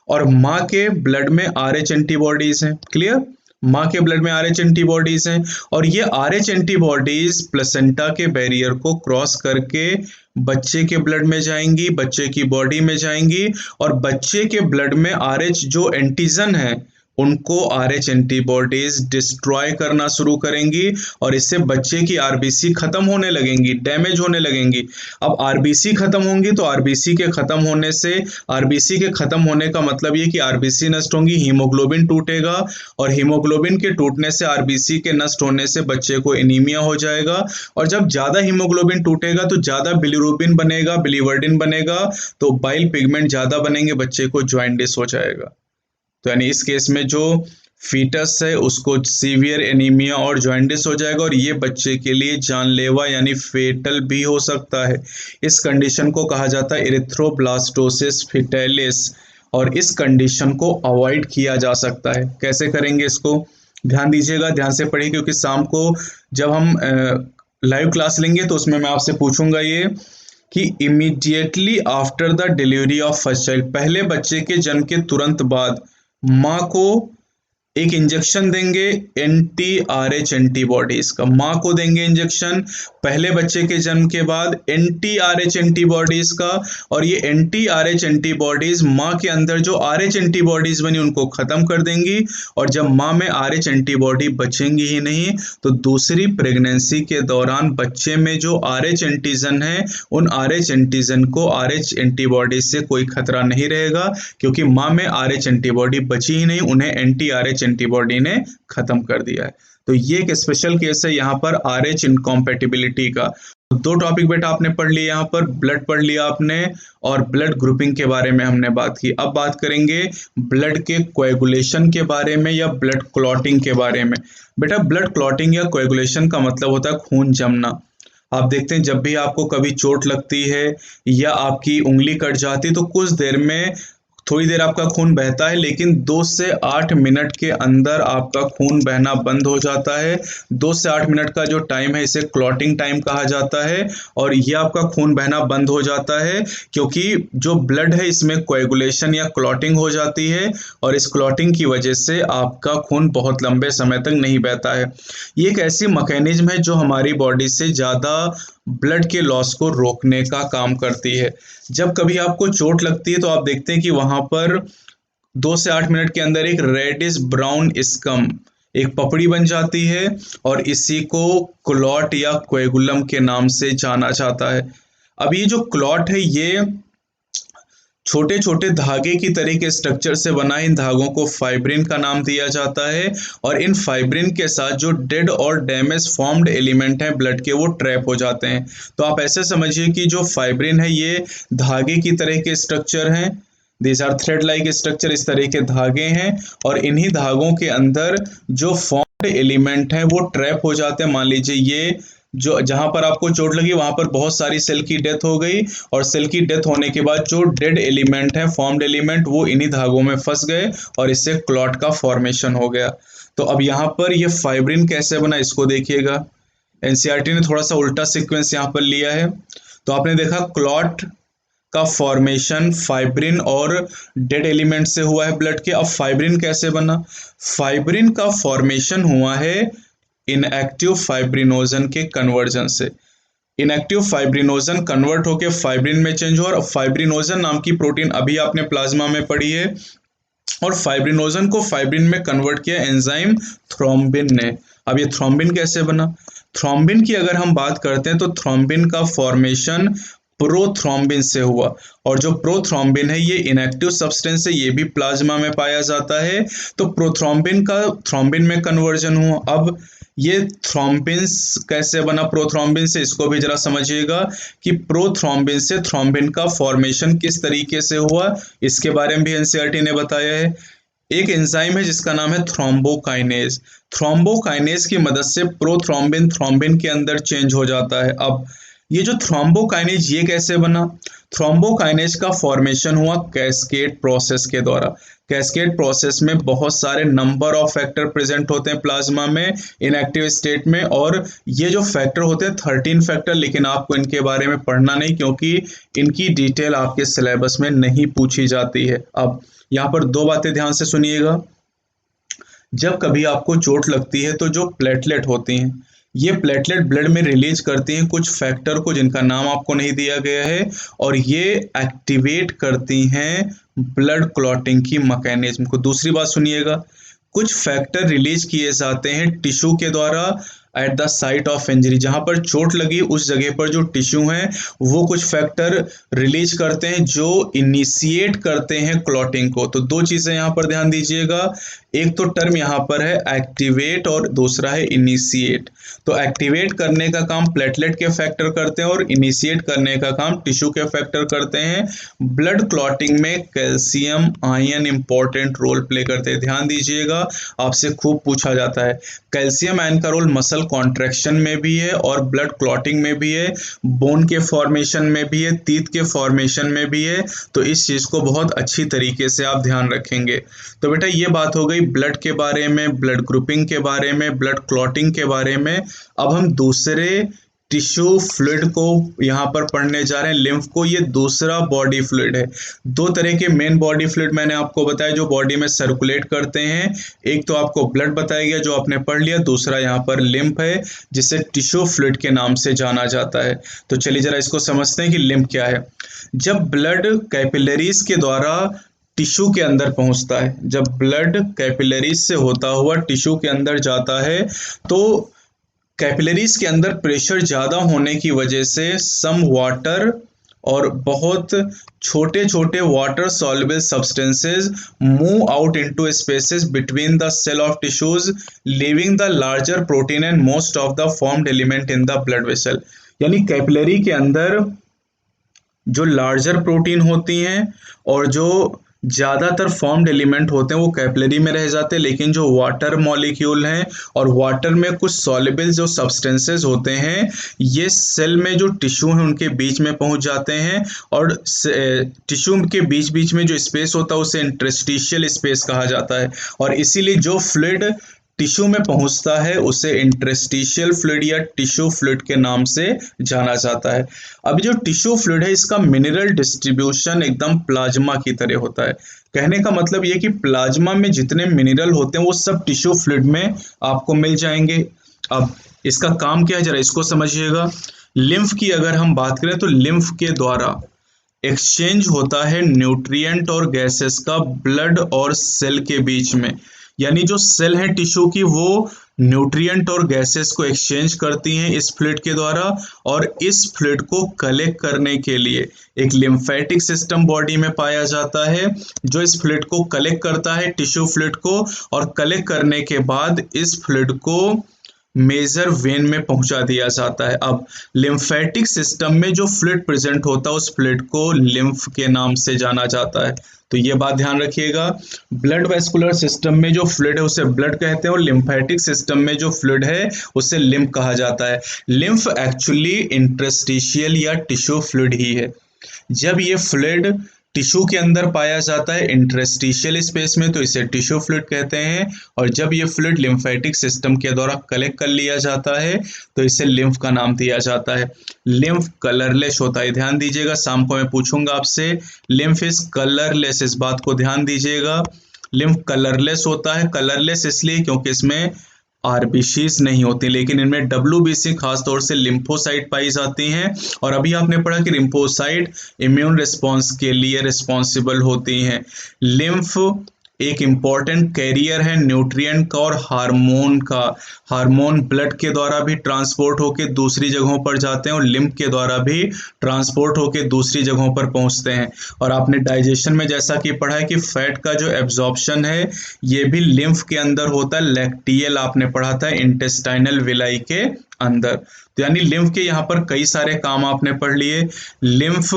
और माँ के ब्लड में आरएच एंटीबॉडीज हैं। क्लियर? माँ के ब्लड में आरएच एंटीबॉडीज हैं और ये आरएच एंटीबॉडीज प्लेसेंटा के बैरियर को क्रॉस करके बच्चे के ब्लड में जाएंगी, बच्चे की बॉडी में जाएंगी और बच्चे के ब्लड में आरएच जो एंटीजन है उनको आरएच एंटीबॉडीज डिस्ट्रॉय करना शुरू करेंगी और इससे बच्चे की आरबीसी खत्म होने लगेंगी, डैमेज होने लगेंगी। अब आरबीसी खत्म होंगी तो आरबीसी के खत्म होने से, आरबीसी के खत्म होने का मतलब ये कि आरबीसी नष्ट होंगी, हीमोग्लोबिन टूटेगा और हीमोग्लोबिन के टूटने से, आरबीसी के नष्ट होने से बच्चे को एनीमिया हो जाएगा और जब ज्यादा हीमोग्लोबिन टूटेगा तो ज्यादा बिलिरुबिन बनेगा, बिलीवर्डिन बनेगा, तो बाइल पिगमेंट ज्यादा बनेंगे, बच्चे को जॉइंडिस हो जाएगा। तो यानी इस केस में जो फीटस है उसको सीवियर एनीमिया और जॉइंडिस हो जाएगा और ये बच्चे के लिए जानलेवा यानी फेटल भी हो सकता है। इस कंडीशन को कहा जाता है इरिथ्रोब्लास्टोसिस फेटालिस और इस कंडीशन को अवॉइड किया जा सकता है। कैसे करेंगे इसको? ध्यान दीजिएगा, ध्यान से पढ़िए, क्योंकि शाम को जब हम लाइव क्लास लेंगे तो उसमें मैं आपसे पूछूंगा ये कि immediately after the delivery of first child, पहले बच्चे के जन्म के तुरंत बाद माँ को एक इंजेक्शन देंगे एंटी आरएच एंटीबॉडीज का। माँ को देंगे इंजेक्शन पहले बच्चे के जन्म के बाद एंटी आरएच एंटीबॉडीज का, और ये एंटी आरएच एंटीबॉडीज माँ के अंदर जो आरएच एंटीबॉडीज बनी उनको खत्म कर देंगी, और जब माँ में आरएच एंटीबॉडी बचेंगी ही नहीं तो दूसरी प्रेगनेंसी के दौरान बच्चे में जो आरएच एंटीजन है उन आरएच एंटीजन को आरएच एंटीबॉडी से कोई खतरा नहीं रहेगा, क्योंकि माँ में आरएच एंटीबॉडी बची ही नहीं, उन्हें एंटी आरएच एंटीबॉडी ने खत्म कर दिया है। तो ये एक स्पेशल केस है यहाँ पर आरएच इनकॉम्पेटिबिलिटी का। दो टॉपिक बेटा आपने पढ़ लिए, यहाँ पर ब्लड पढ़ लिया आपने और ब्लड ग्रुपिंग के बारे में हमने बात की। अब बात करेंगे ब्लड के कोएगुलेशन के बारे में या ब्लड क्लॉटिंग के बारे में। बेटा ब्लड क्लॉटिंग या कोएगुलेशन का मतलब होता है खून जमना। आप देखते हैं जब भी आपको कभी चोट लगती है या आपकी उंगली कट जाती है तो कुछ देर में थोड़ी देर आपका खून बहता है, लेकिन 2 से 8 मिनट के अंदर आपका खून बहना बंद हो जाता है। 2 से 8 मिनट का जो टाइम है इसे क्लॉटिंग टाइम कहा जाता है, और ये आपका खून बहना बंद हो जाता है क्योंकि जो ब्लड है इसमें कोएगुलेशन या क्लॉटिंग हो जाती है, और इस क्लॉटिंग की वजह से आपका खून बहुत लंबे समय तक नहीं बहता है। ये एक ऐसी मैकेनिज्म है जो हमारी बॉडी से ज़्यादा ब्लड के लॉस को रोकने का काम करती है। जब कभी आपको चोट लगती है तो आप देखते हैं कि वहां पर 2 से 8 मिनट के अंदर एक रेडिश ब्राउन स्कम, एक पपड़ी बन जाती है, और इसी को क्लॉट या कोएगुलम के नाम से जाना जाता है। अब ये जो क्लॉट है ये छोटे छोटे धागे की तरह के स्ट्रक्चर से बना है। इन धागों को फाइब्रिन का नाम दिया जाता है, और इन फाइब्रिन के साथ जो डेड और डैमेज फॉर्म्ड एलिमेंट हैं ब्लड के वो ट्रैप हो जाते हैं। तो आप ऐसे समझिए कि जो फाइब्रिन है ये धागे की तरह के स्ट्रक्चर हैं, these are thread like structure, इस तरह के धागे हैं, और इन्हीं धागों के अंदर जो फॉर्म्ड एलिमेंट हैं वो ट्रैप हो जाते हैं। मान लीजिए ये जो जहां पर आपको चोट लगी वहां पर बहुत सारी सेल की डेथ हो गई, और सेल की डेथ होने के बाद जो डेड एलिमेंट है फॉर्म्ड एलिमेंट वो इन्हीं धागों में फंस गए और इससे क्लॉट का फॉर्मेशन हो गया। तो अब यहाँ पर ये फाइब्रिन कैसे बना इसको देखिएगा। एनसीईआरटी ने थोड़ा सा उल्टा सीक्वेंस यहाँ पर लिया है। तो आपने देखा क्लॉट का फॉर्मेशन फाइब्रिन और डेड एलिमेंट से हुआ है ब्लड के। अब फाइब्रिन कैसे बना? फाइब्रिन का फॉर्मेशन हुआ है इनएक्टिव फाइब्रिनोजन के कन्वर्जन से। इनएक्टिव फाइब्रिनोजन कन्वर्ट होकर फाइब्रिन में चेंज हुआ, और फाइब्रिनोजन नाम की प्रोटीन अभी आपने प्लाज्मा में पढ़ी है, और फाइब्रिनोजन को फाइब्रिन में कन्वर्ट किया एंजाइम थ्रोम्बिन ने। अब ये थ्रोम्बिन कैसे बना? थ्रोम्बिन की अगर हम बात करते हैं तो थ्रोम्बिन का फॉर्मेशन प्रोथ्रोम्बिन से हुआ, और जो प्रोथ्रोम्बिन है ये इनएक्टिव सब्सटेंस है, ये भी प्लाज्मा में पाया जाता है। तो प्रोथ्रोम्बिन का थ्रोम्बिन में कन्वर्जन हुआ। अब ये थ्रोम्बिन कैसे बना प्रोथ्रोम्बिन से, इसको भी जरा समझिएगा कि प्रोथ्रोम्बिन से थ्रोम्बिन का फॉर्मेशन किस तरीके से हुआ, इसके बारे में भी एनसीईआरटी ने बताया है। एक एंजाइम है जिसका नाम है थ्रोम्बोकाइनेज। थ्रोम्बोकाइनेज की मदद से प्रोथ्रोम्बिन थ्रोम्बिन के अंदर चेंज हो जाता है। अब ये जो थ्रोम्बोकाइनेज ये कैसे बना? थ्रोम्बोकाइनेज का फॉर्मेशन हुआ कैस्केड प्रोसेस के द्वारा। कैस्केड प्रोसेस में बहुत सारे नंबर ऑफ फैक्टर प्रेजेंट होते हैं प्लाज्मा में इनएक्टिव स्टेट में, और ये जो फैक्टर होते हैं 13 फैक्टर, लेकिन आपको इनके बारे में पढ़ना नहीं क्योंकि इनकी डिटेल आपके सिलेबस में नहीं पूछी जाती है। अब यहाँ पर दो बातें ध्यान से सुनिएगा। जब कभी आपको चोट लगती है तो जो प्लेटलेट होती हैं ये प्लेटलेट ब्लड में रिलीज करती हैं कुछ फैक्टर को जिनका नाम आपको नहीं दिया गया है, और ये एक्टिवेट करती हैं ब्लड क्लॉटिंग की मैकेनिज्म को। दूसरी बात सुनिएगा, कुछ फैक्टर रिलीज किए जाते हैं टिश्यू के द्वारा at the site of injury. जहां पर चोट लगी उस जगह पर जो टिश्यू है वो कुछ फैक्टर रिलीज करते हैं जो इनिशिएट करते हैं क्लॉटिंग को। तो दो चीजें यहां पर ध्यान दीजिएगा, एक तो टर्म यहाँ पर है एक्टिवेट और दूसरा है इनिशिएट। तो एक्टिवेट करने का काम प्लेटलेट के फैक्टर करते हैं और इनिशिएट करने का काम टिश्यू के फैक्टर करते हैं। ब्लड क्लॉटिंग में calcium ion important role play करते हैं। ध्यान दीजिएगा, आपसे खूब पूछा जाता है। कैल्शियम आयन का रोल मसल कॉन्ट्रैक्शन में भी है और ब्लड क्लॉटिंग में भी है, बोन के फॉर्मेशन में भी है, टीथ के फॉर्मेशन में भी है। तो इस चीज को बहुत अच्छी तरीके से आप ध्यान रखेंगे। तो बेटा ये बात हो गई ब्लड के बारे में, ब्लड ग्रुपिंग के बारे में, ब्लड क्लॉटिंग के बारे में। अब हम दूसरे टिश्यू फ्लूइड को यहाँ पर पढ़ने जा रहे हैं, लिम्फ को। ये दूसरा बॉडी फ्लूइड है। दो तरह के मेन बॉडी फ्लूइड मैंने आपको बताया जो बॉडी में सर्कुलेट करते हैं। एक तो आपको ब्लड बताया गया जो आपने पढ़ लिया, दूसरा यहाँ पर लिम्फ है जिसे टिश्यू फ्लूइड के नाम से जाना जाता है। तो चलिए जरा इसको समझते हैं कि लिम्फ क्या है। जब ब्लड कैपिलरीज के द्वारा टिश्यू के अंदर पहुंचता है, जब ब्लड कैपिलरीज से होता हुआ टिश्यू के अंदर जाता है, तो कैपिलरीज के अंदर प्रेशर ज़्यादा होने की वजह से सम वाटर और बहुत छोटे छोटे water soluble substances move out into spaces between the cell of tissues, leaving the larger protein and most of the formed element in the blood vessel. यानी कैपिलरी के अंदर जो लार्जर प्रोटीन होती हैं और जो ज़्यादातर फॉर्म्ड एलिमेंट होते हैं वो कैपिलरी में रह जाते हैं, लेकिन जो वाटर मॉलिक्यूल हैं और वाटर में कुछ सॉल्युबल जो सब्सटेंसेस होते हैं ये सेल में जो टिश्यू हैं उनके बीच में पहुंच जाते हैं, और टिश्यू के बीच बीच में जो स्पेस होता है उसे इंटरस्टिशियल स्पेस कहा जाता है। और इसीलिए जो फ्लूइड टिश्यू में पहुंचता है उसे इंटरस्टिशियल फ्लूइड या टिश्यू फ्लूइड के नाम से जाना जाता है। अब जो टिश्यू फ्लूइड है इसका मिनरल डिस्ट्रीब्यूशन एकदम प्लाज्मा की तरह होता है। कहने का मतलब ये कि प्लाज्मा में जितने मिनरल होते हैं वो सब टिश्यू फ्लूइड में आपको मिल जाएंगे। अब इसका काम क्या है जरा इसको समझिएगा। लिम्फ की अगर हम बात करें तो लिम्फ के द्वारा एक्सचेंज होता है न्यूट्रिएंट और गैसेस का ब्लड और सेल के बीच में। यानी जो सेल है टिश्यू की वो न्यूट्रिएंट और गैसेस को एक्सचेंज करती हैं इस फ्लूइड के द्वारा, और इस फ्लूइड को कलेक्ट करने के लिए एक लिम्फेटिक सिस्टम बॉडी में पाया जाता है जो इस फ्लूइड को कलेक्ट करता है टिश्यू फ्लूइड को, और कलेक्ट करने के बाद इस फ्लूइड को मेजर वेन में पहुंचा दिया जाता है। अब लिम्फेटिक सिस्टम में जो फ्लूइड प्रेजेंट होता है उस फ्लूइड को लिम्फ के नाम से जाना जाता है। तो ये बात ध्यान रखिएगा। ब्लड वेस्कुलर सिस्टम में जो फ्लूइड है उसे ब्लड कहते हैं, और लिम्फेटिक सिस्टम में जो फ्लूइड है उसे लिम्फ कहा जाता है। लिम्फ एक्चुअली इंटरस्टिशियल या टिश्यू फ्लूइड ही है। जब ये फ्लूइड टिश्यू के अंदर पाया जाता है इंटरस्टिशियल स्पेस में तो इसे टिश्यू फ्लूइड कहते हैं, और जब ये फ्लूइड लिम्फेटिक सिस्टम के द्वारा कलेक्ट कर लिया जाता है तो इसे लिम्फ का नाम दिया जाता है। लिम्फ कलरलेस होता है, ध्यान दीजिएगा। शाम को मैं पूछूंगा आपसे लिम्फ इज कलरलेस, इस बात को ध्यान दीजिएगा। लिम्फ कलरलेस होता है, कलरलेस इसलिए क्योंकि इसमें आरबीसीज नहीं होती, लेकिन इनमें डब्ल्यूबीसी खासतौर से लिम्फोसाइट पाई जाती हैं। और अभी आपने पढ़ा कि लिम्फोसाइट इम्यून रिस्पॉन्स के लिए रिस्पॉन्सिबल होती हैं। लिम्फ एक इम्पॉर्टेंट कैरियर है न्यूट्रिएंट का और हार्मोन का। हार्मोन ब्लड के द्वारा भी ट्रांसपोर्ट होके दूसरी जगहों पर जाते हैं और लिम्फ के द्वारा भी ट्रांसपोर्ट होके दूसरी जगहों पर पहुंचते हैं। और आपने डाइजेशन में जैसा कि पढ़ा है कि फैट का जो एब्जॉर्प्शन है ये भी लिम्फ के अंदर होता है। लैक्टियल आपने पढ़ा था इंटेस्टाइनल विलाई के अंदर। तो यानी लिम्फ के यहाँ पर कई सारे काम आपने पढ़ लिए। लिम्फ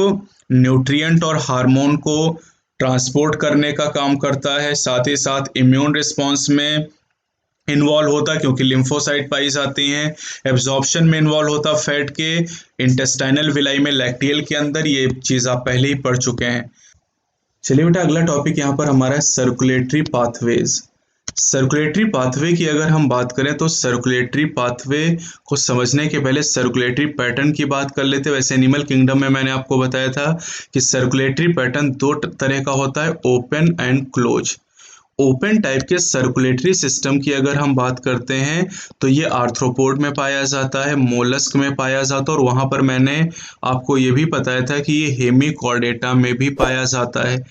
न्यूट्रिएंट और हार्मोन को ट्रांसपोर्ट करने का काम करता है, साथ ही साथ इम्यून रिस्पॉन्स में इन्वॉल्व होता है क्योंकि लिम्फोसाइट पाई जाती हैं, एब्जॉर्प्शन में इन्वॉल्व होता फैट के, इंटेस्टाइनल विलाई में लैक्टियल के अंदर, ये चीज़ आप पहले ही पढ़ चुके हैं। चलिए बेटा अगला टॉपिक यहाँ पर हमारा है सर्कुलेटरी पाथवेज। सर्कुलेटरी पाथवे की अगर हम बात करें तो सर्कुलेटरी पाथवे को समझने के पहले सर्कुलेटरी पैटर्न की बात कर लेते हैं। वैसे एनिमल किंगडम में मैंने आपको बताया था कि सर्कुलेटरी पैटर्न दो तरह का होता है, open and close. Open type के सर्कुलेटरी सिस्टम की अगर हम बात करते हैं तो ये आर्थ्रोपोड में पाया जाता है, मोलस्क में पाया जाता है, और वहाँ पर मैंने आपको ये भी बताया था कि ये हेमिकॉर्डेटा में भी पाया जाता है।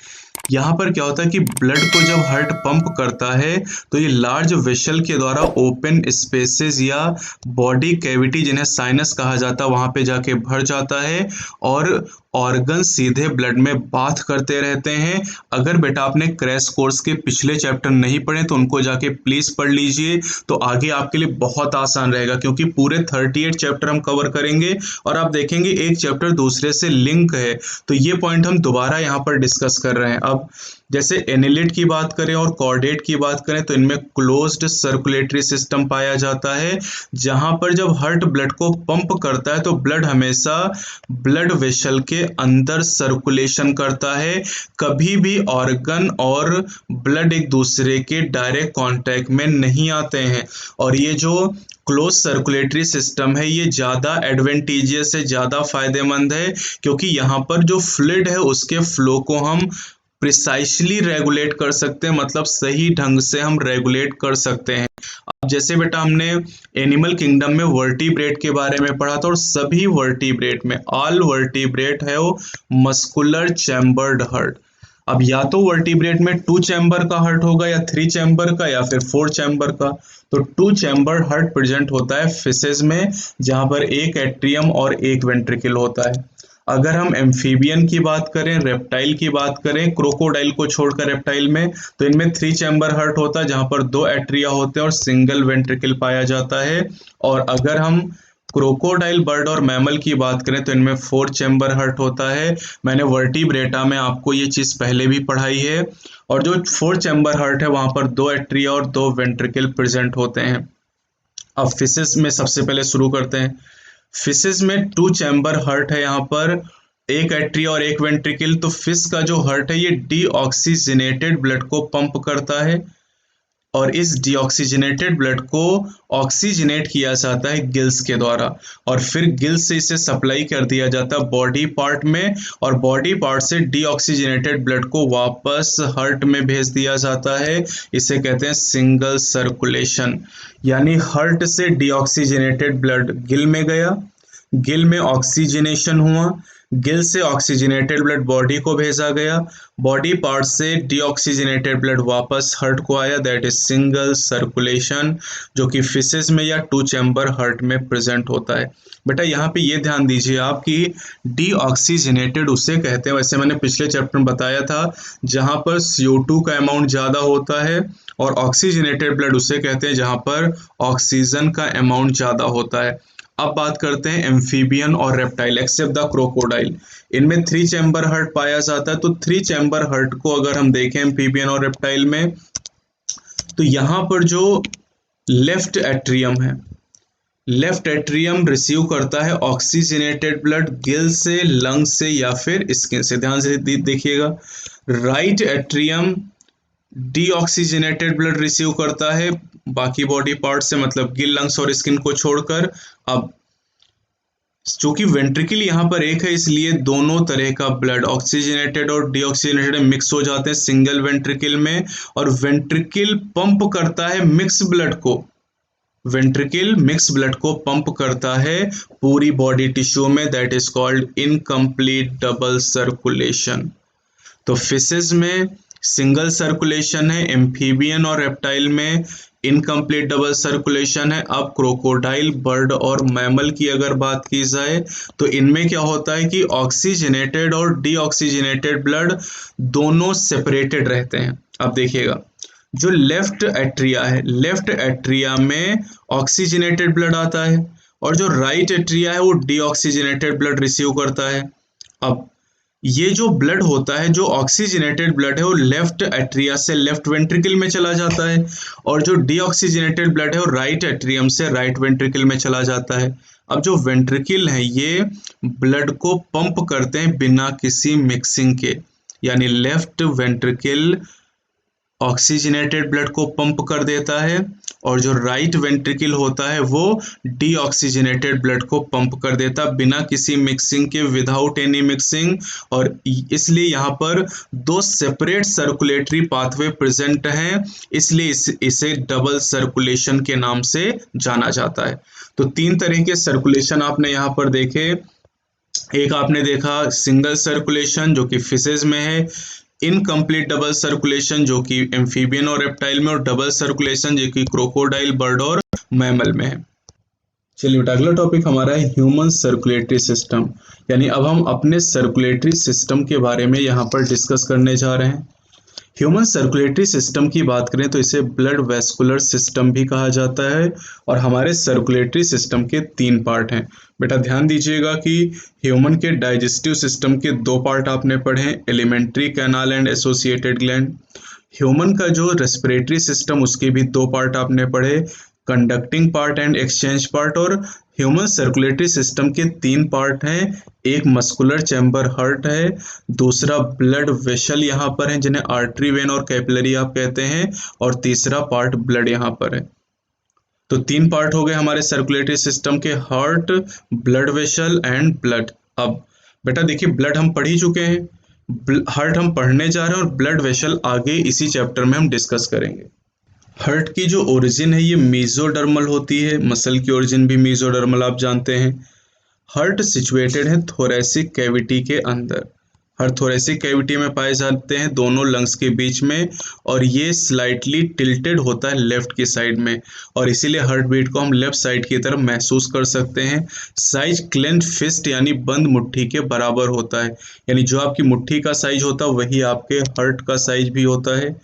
यहाँ पर क्या होता है कि ब्लड को जब हार्ट पंप करता है तो ये लार्ज वेसल के द्वारा ओपन स्पेसेस या बॉडी कैविटी जिन्हें साइनस कहा जाता है वहाँ पे जाके भर जाता है और ऑर्गन सीधे ब्लड में बाथ करते रहते हैं। अगर बेटा आपने क्रैश कोर्स के पिछले चैप्टर नहीं पढ़े तो उनको जाके प्लीज़ पढ़ लीजिए, तो आगे आपके लिए बहुत आसान रहेगा क्योंकि पूरे 38 चैप्टर हम कवर करेंगे और आप देखेंगे एक चैप्टर दूसरे से लिंक है, तो ये पॉइंट हम दोबारा यहाँ पर डिस्कस कर रहे हैं। अब जैसे एनिलिड की बात करें और कॉर्डेट की बात करें तो इनमें क्लोज्ड सर्कुलेटरी सिस्टम पाया जाता है, जहां पर जब हार्ट ब्लड को पंप करता है तो ब्लड हमेशा ब्लड वेसल के अंदर सर्कुलेशन करता है, कभी भी ऑर्गन और ब्लड एक दूसरे के डायरेक्ट कांटेक्ट में नहीं आते हैं। और ये जो क्लोज सर्कुलेटरी सिस्टम है ये ज़्यादा एडवेंटिजियस है, ज़्यादा फायदेमंद है, क्योंकि यहाँ पर जो फ्लूइड है उसके फ्लो को हम प्रिसाइसली रेगुलेट कर सकते हैं, मतलब सही ढंग से हम रेगुलेट कर सकते हैं। अब जैसे बेटा हमने एनिमल किंगडम में वर्टिब्रेट के बारे में पढ़ा था, और सभी वर्टिब्रेट में ऑल वर्टिब्रेट है वो मस्कुलर चैम्बर्ड हार्ट। अब या तो वर्टिब्रेट में 2 चैम्बर का हार्ट होगा, या 3 चैम्बर का, या फिर 4 चैम्बर का। तो 2 चैम्बर हार्ट प्रेजेंट होता है फिशेज में, जहां पर एक एट्रियम और एक वेंट्रिकल होता है। अगर हम एम्फीबियन की बात करें, रेप्टाइल की बात करें, क्रोकोडाइल को छोड़कर रेप्टाइल में, तो इनमें 3 चैम्बर हार्ट होता है, जहां पर 2 एट्रिया होते हैं और सिंगल वेंट्रिकल पाया जाता है। और अगर हम क्रोकोडाइल, बर्ड और मैमल की बात करें तो इनमें 4 चैम्बर हार्ट होता है। मैंने वर्टिब्रेटा में आपको ये चीज़ पहले भी पढ़ाई है। और जो 4 चैम्बर हार्ट है वहां पर 2 एट्रिया और 2 वेंट्रिकल प्रेजेंट होते हैं। अब फिशेस में सबसे पहले शुरू करते हैं। फिशेस में 2 चैम्बर हार्ट है, यहाँ पर एक एट्रिया और एक वेंट्रिकल। तो फिश का जो हार्ट है ये डीऑक्सीजनेटेड ब्लड को पंप करता है, और इस डीऑक्सीजनेटेड ब्लड को ऑक्सीजनेट किया जाता है गिल्स के द्वारा, और फिर गिल्स से इसे सप्लाई कर दिया जाता है बॉडी पार्ट में, और बॉडी पार्ट से डीऑक्सीजनेटेड ब्लड को वापस हार्ट में भेज दिया जाता है। इसे कहते हैं सिंगल सर्कुलेशन। यानी हार्ट से डीऑक्सीजनेटेड ब्लड गिल में गया, गिल में ऑक्सीजनेशन हुआ, गिल से ऑक्सीजनेटेड ब्लड बॉडी को भेजा गया, बॉडी पार्ट से डीऑक्सीजनेटेड ब्लड वापस हार्ट को आया, दैट इज सिंगल सर्कुलेशन, जो कि फिशेस में या 2 चैम्बर हार्ट में प्रेजेंट होता है। बेटा यहाँ पे ये ध्यान दीजिए आप कि डीऑक्सीजनेटेड उसे कहते हैं, वैसे मैंने पिछले चैप्टर में बताया था, जहाँ पर CO2 का अमाउंट ज़्यादा होता है, और ऑक्सीजनेटेड ब्लड उसे कहते हैं जहाँ पर ऑक्सीजन का अमाउंट ज़्यादा होता है। अब बात करते हैं एम्फीबियन और रेप्टाइल एक्सेप्ट द क्रोकोडाइल। इनमें 3 चैम्बर हार्ट पाया जाता है। तो 3 चैम्बर हार्ट को अगर हम देखें एम्फीबियन और रेप्टाइल में, तो यहाँ पर जो लेफ्ट एट्रियम है, लेफ्ट एट्रियम रिसीव करता है ऑक्सीजनेटेड ब्लड गिल से, लंग से, या फिर स्किन से। ध्यान से देखिएगा, right atrium deoxygenated blood receive करता है बाकी बॉडी पार्ट से, मतलब गिल, लंग्स और स्किन को छोड़कर। अब चूंकि वेंट्रिकल यहाँ पर एक है, इसलिए दोनों तरह का ब्लड ऑक्सीजनेटेड और डीऑक्सीजनेटेड मिक्स हो जाते हैं सिंगल वेंट्रिकल में, और वेंट्रिकल पंप करता है मिक्स ब्लड को, वेंट्रिकल मिक्स ब्लड को पंप करता है पूरी बॉडी टिश्यू में, that is called incomplete double circulation. तो फिशेस में सिंगल सर्कुलेशन है, एम्फीबियन और रेप्टाइल में इनकम्प्लीट डबल सर्कुलेशन है। अब क्रोकोडाइल, बर्ड और मैमल की अगर बात की जाए तो इनमें क्या होता है कि ऑक्सीजनेटेड और डीऑक्सीजनेटेड ब्लड दोनों सेपरेटेड रहते हैं। अब देखिएगा, जो लेफ्ट एट्रिया है, लेफ्ट एट्रिया में ऑक्सीजनेटेड ब्लड आता है, और जो राइट एट्रिया है वो डीऑक्सीजनेटेड ब्लड रिसीव करता है। अब ये जो ब्लड होता है, जो ऑक्सीजनेटेड ब्लड है, वो लेफ्ट एट्रिया से लेफ्ट वेंट्रिकल में चला जाता है, और जो डीऑक्सीजनेटेड ब्लड है वो राइट एट्रियम से राइट वेंट्रिकल में चला जाता है। अब जो वेंट्रिकल है ये ब्लड को पंप करते हैं बिना किसी मिक्सिंग के, यानी लेफ्ट वेंट्रिकल ऑक्सीजनेटेड ब्लड को पंप कर देता है, और जो राइट वेंट्रिकल होता है वो डीऑक्सीजनेटेड ब्लड को पंप कर देता है बिना किसी मिक्सिंग के, विदाउट एनी मिक्सिंग। और इसलिए यहाँ पर 2 सेपरेट सर्कुलेटरी पाथवे प्रेजेंट हैं, इसलिए इसे डबल सर्कुलेशन के नाम से जाना जाता है। तो 3 तरह के सर्कुलेशन आपने यहाँ पर देखे। एक आपने देखा सिंगल सर्कुलेशन जो कि फिशेज में है, इनकम्प्लीट डबल सर्कुलेशन जो कि एम्फीबियन और रेप्टाइल में, और डबल सर्कुलेशन जो कि क्रोकोडाइल, बर्ड और मैमल में है। चलिए बेटा, अगला टॉपिक हमारा है ह्यूमन सर्कुलेटरी सिस्टम, यानी अब हम अपने सर्कुलेटरी सिस्टम के बारे में यहाँ पर डिस्कस करने जा रहे हैं। ह्यूमन सर्कुलेटरी सिस्टम की बात करें तो इसे ब्लड वेस्कुलर सिस्टम भी कहा जाता है और हमारे सर्कुलेटरी सिस्टम के 3 पार्ट हैं। बेटा ध्यान दीजिएगा कि ह्यूमन के डाइजेस्टिव सिस्टम के 2 पार्ट आपने पढ़े हैं, alimentary canal and associated gland. Human का जो रेस्पिरेटरी सिस्टम उसके भी 2 पार्ट आपने पढ़े, conducting part and exchange part. और ह्यूमन सर्कुलेटरी सिस्टम के 3 पार्ट हैं, एक मस्कुलर चैम्बर हार्ट है, दूसरा ब्लड वेसल यहाँ पर है जिन्हें आर्टरी वेन और कैपिलरी आप कहते हैं, और तीसरा पार्ट ब्लड यहाँ पर है। तो 3 पार्ट हो गए हमारे सर्कुलेटरी सिस्टम के, heart, blood vessel and blood. अब बेटा देखिए ब्लड हम पढ़ ही चुके हैं, हार्ट हम पढ़ने जा रहे हैं और ब्लड वेसल आगे इसी चैप्टर में हम डिस्कस करेंगे। हार्ट की जो ओरिजिन है ये मीजोडर्मल होती है, मसल की ओरिजिन भी मीजोडर्मल आप जानते हैं। हार्ट सिचुएटेड है थोरैसिक कैविटी के अंदर। हार्ट थोरैसिक कैविटी में पाए जाते हैं दोनों लंग्स के बीच में, और ये स्लाइटली टिल्टेड होता है लेफ्ट की साइड में, और इसीलिए हार्ट बीट को हम लेफ्ट साइड की तरफ महसूस कर सकते हैं। साइज क्लेंच फिस्ट यानी बंद मुट्ठी के बराबर होता है, यानी जो आपकी मुट्ठी का साइज होता है वही आपके हार्ट का साइज भी होता है।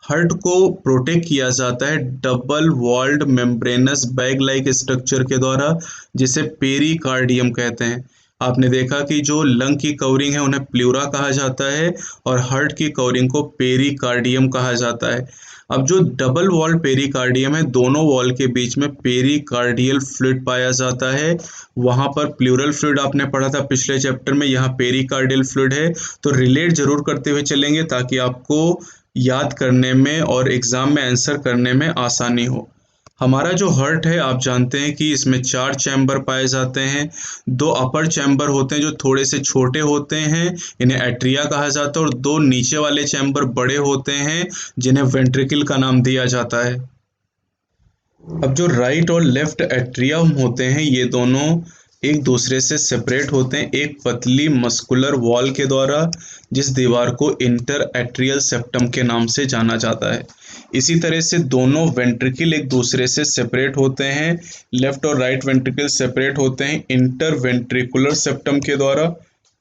हार्ट को प्रोटेक्ट किया जाता है double walled membranous bag like structure के द्वारा, जिसे पेरिकार्डियम कहते हैं। आपने देखा कि जो लंग की कवरिंग है उन्हें प्लूरा कहा जाता है और हार्ट की कवरिंग को पेरिकार्डियम कहा जाता है। अब जो डबल वॉल पेरिकार्डियम है, दोनों वॉल के बीच में पेरिकार्डियल फ्लूइड पाया जाता है। वहाँ पर प्लूरल फ्लूइड आपने पढ़ा था पिछले चैप्टर में, यहाँ पेरिकार्डियल फ्लूइड है। तो रिलेट जरूर करते हुए चलेंगे ताकि आपको याद करने में और एग्जाम में आंसर करने में आसानी हो। हमारा जो हार्ट है आप जानते हैं कि इसमें 4 चैम्बर पाए जाते हैं। 2 अपर चैम्बर होते हैं जो थोड़े से छोटे होते हैं, इन्हें एट्रिया कहा जाता है, और 2 नीचे वाले चैम्बर बड़े होते हैं जिन्हें वेंट्रिकल का नाम दिया जाता है। अब जो राइट और लेफ्ट एट्रियम होते हैं ये दोनों एक दूसरे से सेपरेट होते हैं एक पतली मस्कुलर वॉल के द्वारा, जिस दीवार को इंटर एट्रियल सेप्टम के नाम से जाना जाता है। इसी तरह से दोनों वेंट्रिकल एक दूसरे से सेपरेट होते हैं, लेफ्ट और राइट वेंट्रिकल सेपरेट होते हैं इंटर वेंट्रिकुलर सेप्टम के द्वारा,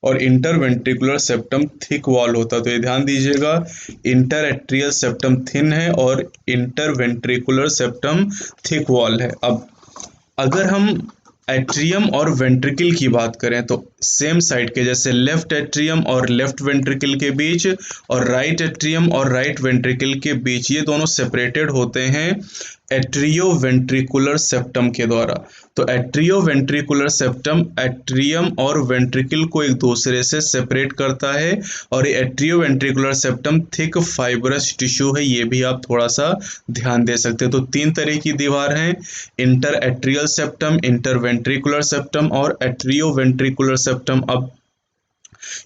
और inter ventricular septum thick wall होता है। तो ये ध्यान दीजिएगा, इंटर एट्रियल सेप्टम थिन है और inter ventricular septum thick wall है। अब अगर हम एट्रियम और वेंट्रिकल की बात करें तो सेम साइड के, जैसे लेफ्ट एट्रियम और लेफ्ट वेंट्रिकल के बीच और राइट एट्रियम और राइट वेंट्रिकल के बीच, ये दोनों सेपरेटेड होते हैं एट्रियो वेंट्रिकुलर सेप्टम के द्वारा। तो एट्रियो वेंट्रिकुलर सेप्टम एट्रियम और वेंट्रिकल को एक दूसरे से सेपरेट करता है, और ये atrio ventricular septum thick fibrous tissue है, ये भी आप थोड़ा सा ध्यान दे सकते हैं। तो 3 तरह की दीवार हैं, inter atrial septum, inter ventricular septum और एट्रियो वेंट्रिकुलर सेप्टम। अब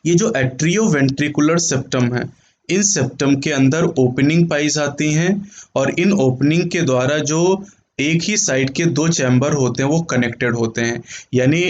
ये जो एट्रियो वेंट्रिकुलर सेप्टम है, इन सेप्टम के अंदर ओपनिंग पाई जाती हैं, और इन ओपनिंग के द्वारा जो एक ही साइड के 2 चैम्बर होते हैं वो कनेक्टेड होते हैं। यानी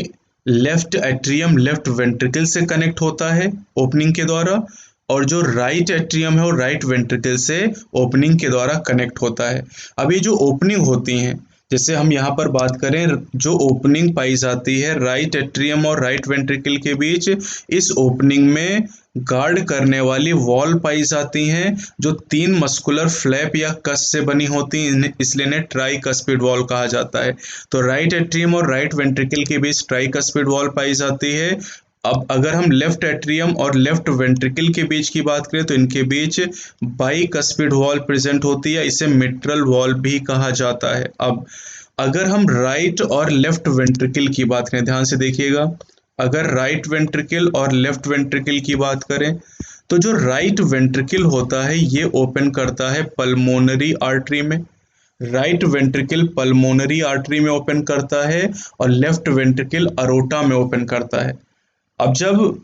लेफ्ट एट्रियम लेफ्ट वेंट्रिकल से कनेक्ट होता है ओपनिंग के द्वारा, और जो राइट एट्रियम है वो राइट वेंट्रिकल से ओपनिंग के द्वारा कनेक्ट होता है। अब ये जो ओपनिंग होती हैं, जैसे हम यहाँ पर बात करें, जो ओपनिंग पाई जाती है राइट एट्रियम और राइट वेंट्रिकल के बीच, इस ओपनिंग में गार्ड करने वाली वॉल पाई जाती हैं जो 3 मस्कुलर फ्लैप या कस से बनी होती हैं, इसलिए इन्हें ट्राइकस्पिड वॉल कहा जाता है। तो राइट एट्रियम और राइट वेंट्रिकल के बीच ट्राइकस्पिड वॉल पाई जाती है। अब अगर हम लेफ्ट एट्रियम और लेफ्ट वेंट्रिकल के बीच की बात करें तो इनके बीच बाइकस्पिड वॉल प्रेजेंट होती है, इसे मिट्रल वॉल भी कहा जाता है। अब अगर हम राइट और लेफ्ट वेंट्रिकल की बात करें, ध्यान से देखिएगा, अगर राइट वेंट्रिकल और लेफ्ट वेंट्रिकल की बात करें तो जो राइट वेंट्रिकल होता है ये ओपन करता है पल्मोनरी आर्टरी में, राइट वेंट्रिकल पल्मोनरी आर्टरी में ओपन करता है, और लेफ्ट वेंट्रिकल अरोटा में ओपन करता है। अब जब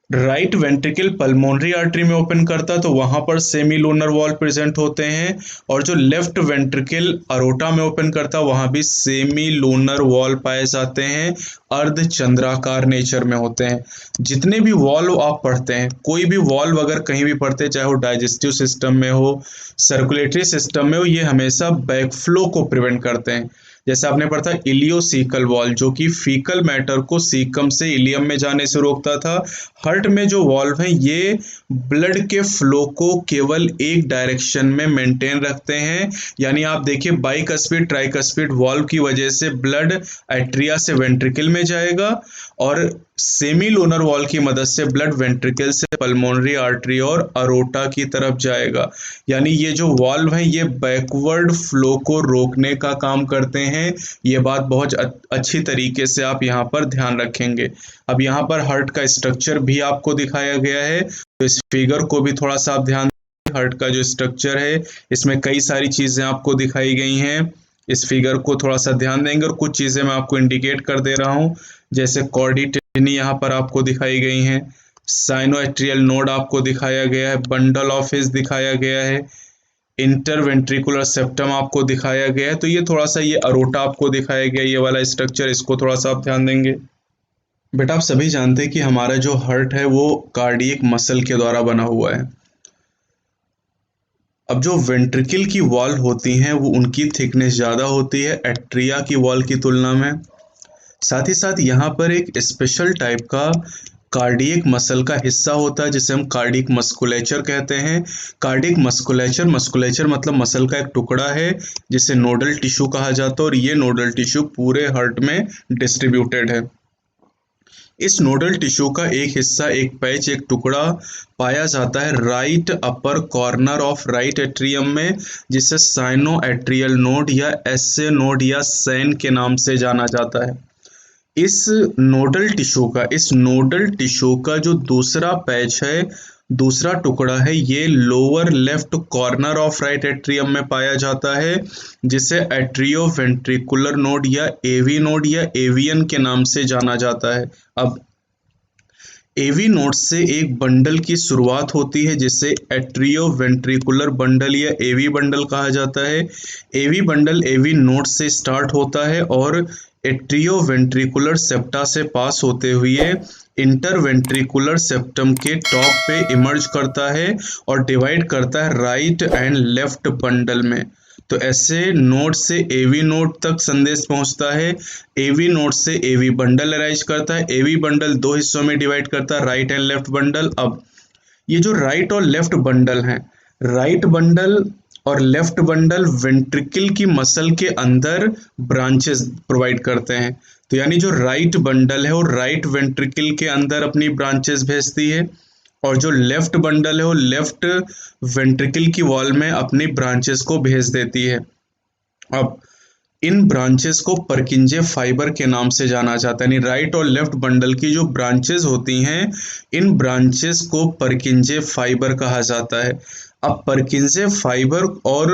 राइट वेंट्रिकल पल्मोनरी आर्टरी में ओपन करता है तो वहां पर सेमी लूनर वॉल प्रेजेंट होते हैं, और जो लेफ्ट वेंट्रिकल अरोटा में ओपन करता है वहां भी सेमी लूनर वॉल पाए जाते हैं, अर्ध चंद्राकार नेचर में होते हैं। जितने भी वॉल आप पढ़ते हैं, कोई भी वॉल अगर कहीं भी पढ़ते हैं, चाहे वो डाइजेस्टिव सिस्टम में हो, सर्कुलेटरी सिस्टम में हो, ये हमेशा बैकफ्लो को प्रिवेंट करते हैं। जैसे आपने पढ़ा था इलियोसीकल वॉल्व, जो कि फीकल मैटर को सीकम से इलियम में जाने से रोकता था। हार्ट में जो वॉल्व हैं ये ब्लड के फ्लो को केवल एक डायरेक्शन में मेंटेन रखते हैं, यानी आप देखिए बाइकस्पिड ट्राइकस्पिड वॉल्व की वजह से ब्लड एट्रिया से वेंट्रिकल में जाएगा, और सेमी लोनर वॉल्व की मदद से ब्लड वेंट्रिकल से पल्मोनरी आर्टरी और अरोटा की तरफ जाएगा। यानी ये जो वॉल्व हैं ये बैकवर्ड फ्लो को रोकने का काम करते हैं। ये बात बहुत अच्छी तरीके से आप यहाँ पर ध्यान रखेंगे। अब यहाँ पर हार्ट का स्ट्रक्चर भी आपको दिखाया गया है, तो इस फिगर को भी थोड़ा सा आप ध्यान दें। हार्ट का जो स्ट्रक्चर है इसमें कई सारी चीजें आपको दिखाई गई हैं। इस फिगर को थोड़ा सा ध्यान देंगे और कुछ चीजें मैं आपको इंडिकेट कर दे रहा हूँ, जैसे कॉर्डिटेनी यहाँ पर आपको दिखाई गई हैं, साइनोएट्रियल नोड आपको दिखाया गया है, बंडल ऑफ हिस दिखाया गया है, इंटरवेंट्रिकुलर सेप्टम आपको दिखाया गया है। तो ये थोड़ा सा ये अरोटा आपको दिखाया गया, ये वाला स्ट्रक्चर, इसको थोड़ा सा आप ध्यान देंगे। बेटा आप सभी जानते हैं कि हमारा जो हार्ट है वो कार्डियक मसल के द्वारा बना हुआ है। अब जो वेंट्रिकल की वॉल होती हैं वो उनकी थिकनेस ज़्यादा होती है एट्रिया की वॉल की तुलना में। साथ ही साथ यहाँ पर एक स्पेशल टाइप का कार्डियक मसल का हिस्सा होता है जिसे हम कार्डियक मस्कुलेचर कहते हैं। कार्डियक मस्कुलेचर मतलब मसल का एक टुकड़ा है जिसे नोडल टिश्यू कहा जाता है, और ये नोडल टिश्यू पूरे हार्ट में डिस्ट्रीब्यूटेड है। इस नोडल टिश्यू का एक हिस्सा, एक पैच, एक टुकड़ा पाया जाता है right upper corner of right atrium में, जिसे साइनो एट्रियल नोड या एसए नोड या सैन के नाम से जाना जाता है। इस नोडल टिश्यू का जो दूसरा पैच है, दूसरा टुकड़ा है, ये lower left corner of right atrium में पाया जाता है, जिसे एट्रियो वेंट्रिकुलर नोड या एवी नोड या एवियन के नाम से जाना जाता है। अब एवी नोड से एक बंडल की शुरुआत होती है जिसे एट्रियो वेंट्रिकुलर बंडल या एवी बंडल कहा जाता है। एवी बंडल एवी नोड से स्टार्ट होता है और एट्रियो वेंट्रिकुलर सेप्टा से पास होते हुए इंटरवेंट्रिकुलर सेप्टम के टॉप पे इमर्ज करता है और डिवाइड करता है राइट एंड लेफ्ट बंडल में। तो ऐसे नोड से एवी नोड तक संदेश पहुंचता है, एवी नोड से एवी बंडल अराइज करता है, एवी बंडल दो हिस्सों में डिवाइड करता है, राइट एंड लेफ्ट बंडल। अब ये जो राइट और लेफ्ट बंडल हैं, राइट बंडल और लेफ्ट बंडल वेंट्रिकल की मसल के अंदर ब्रांचेस प्रोवाइड करते हैं। तो यानी जो राइट बंडल है वो राइट वेंट्रिकल के अंदर अपनी ब्रांचेस भेजती है, और जो लेफ्ट बंडल है वो लेफ्ट वेंट्रिकल की वॉल में अपनी ब्रांचेस को भेज देती है। अब इन ब्रांचेस को परकिंजे फाइबर के नाम से जाना जाता है, यानी राइट और लेफ्ट बंडल की जो ब्रांचेस होती हैं, इन ब्रांचेस को परकिंजे फाइबर कहा जाता है। अब परकिंजे फाइबर और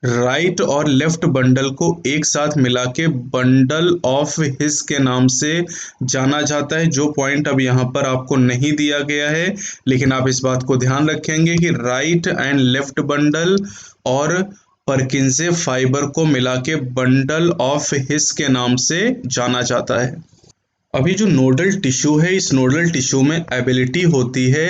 राइट और लेफ्ट बंडल को एक साथ मिला के बंडल ऑफ हिस के नाम से जाना जाता है, जो पॉइंट अब यहाँ पर आपको नहीं दिया गया है, लेकिन आप इस बात को ध्यान रखेंगे कि राइट एंड लेफ्ट बंडल और परकिंजे फाइबर को मिला के बंडल ऑफ हिस के नाम से जाना जाता है। अभी जो नोडल टिश्यू है, इस नोडल टिश्यू में एबिलिटी होती है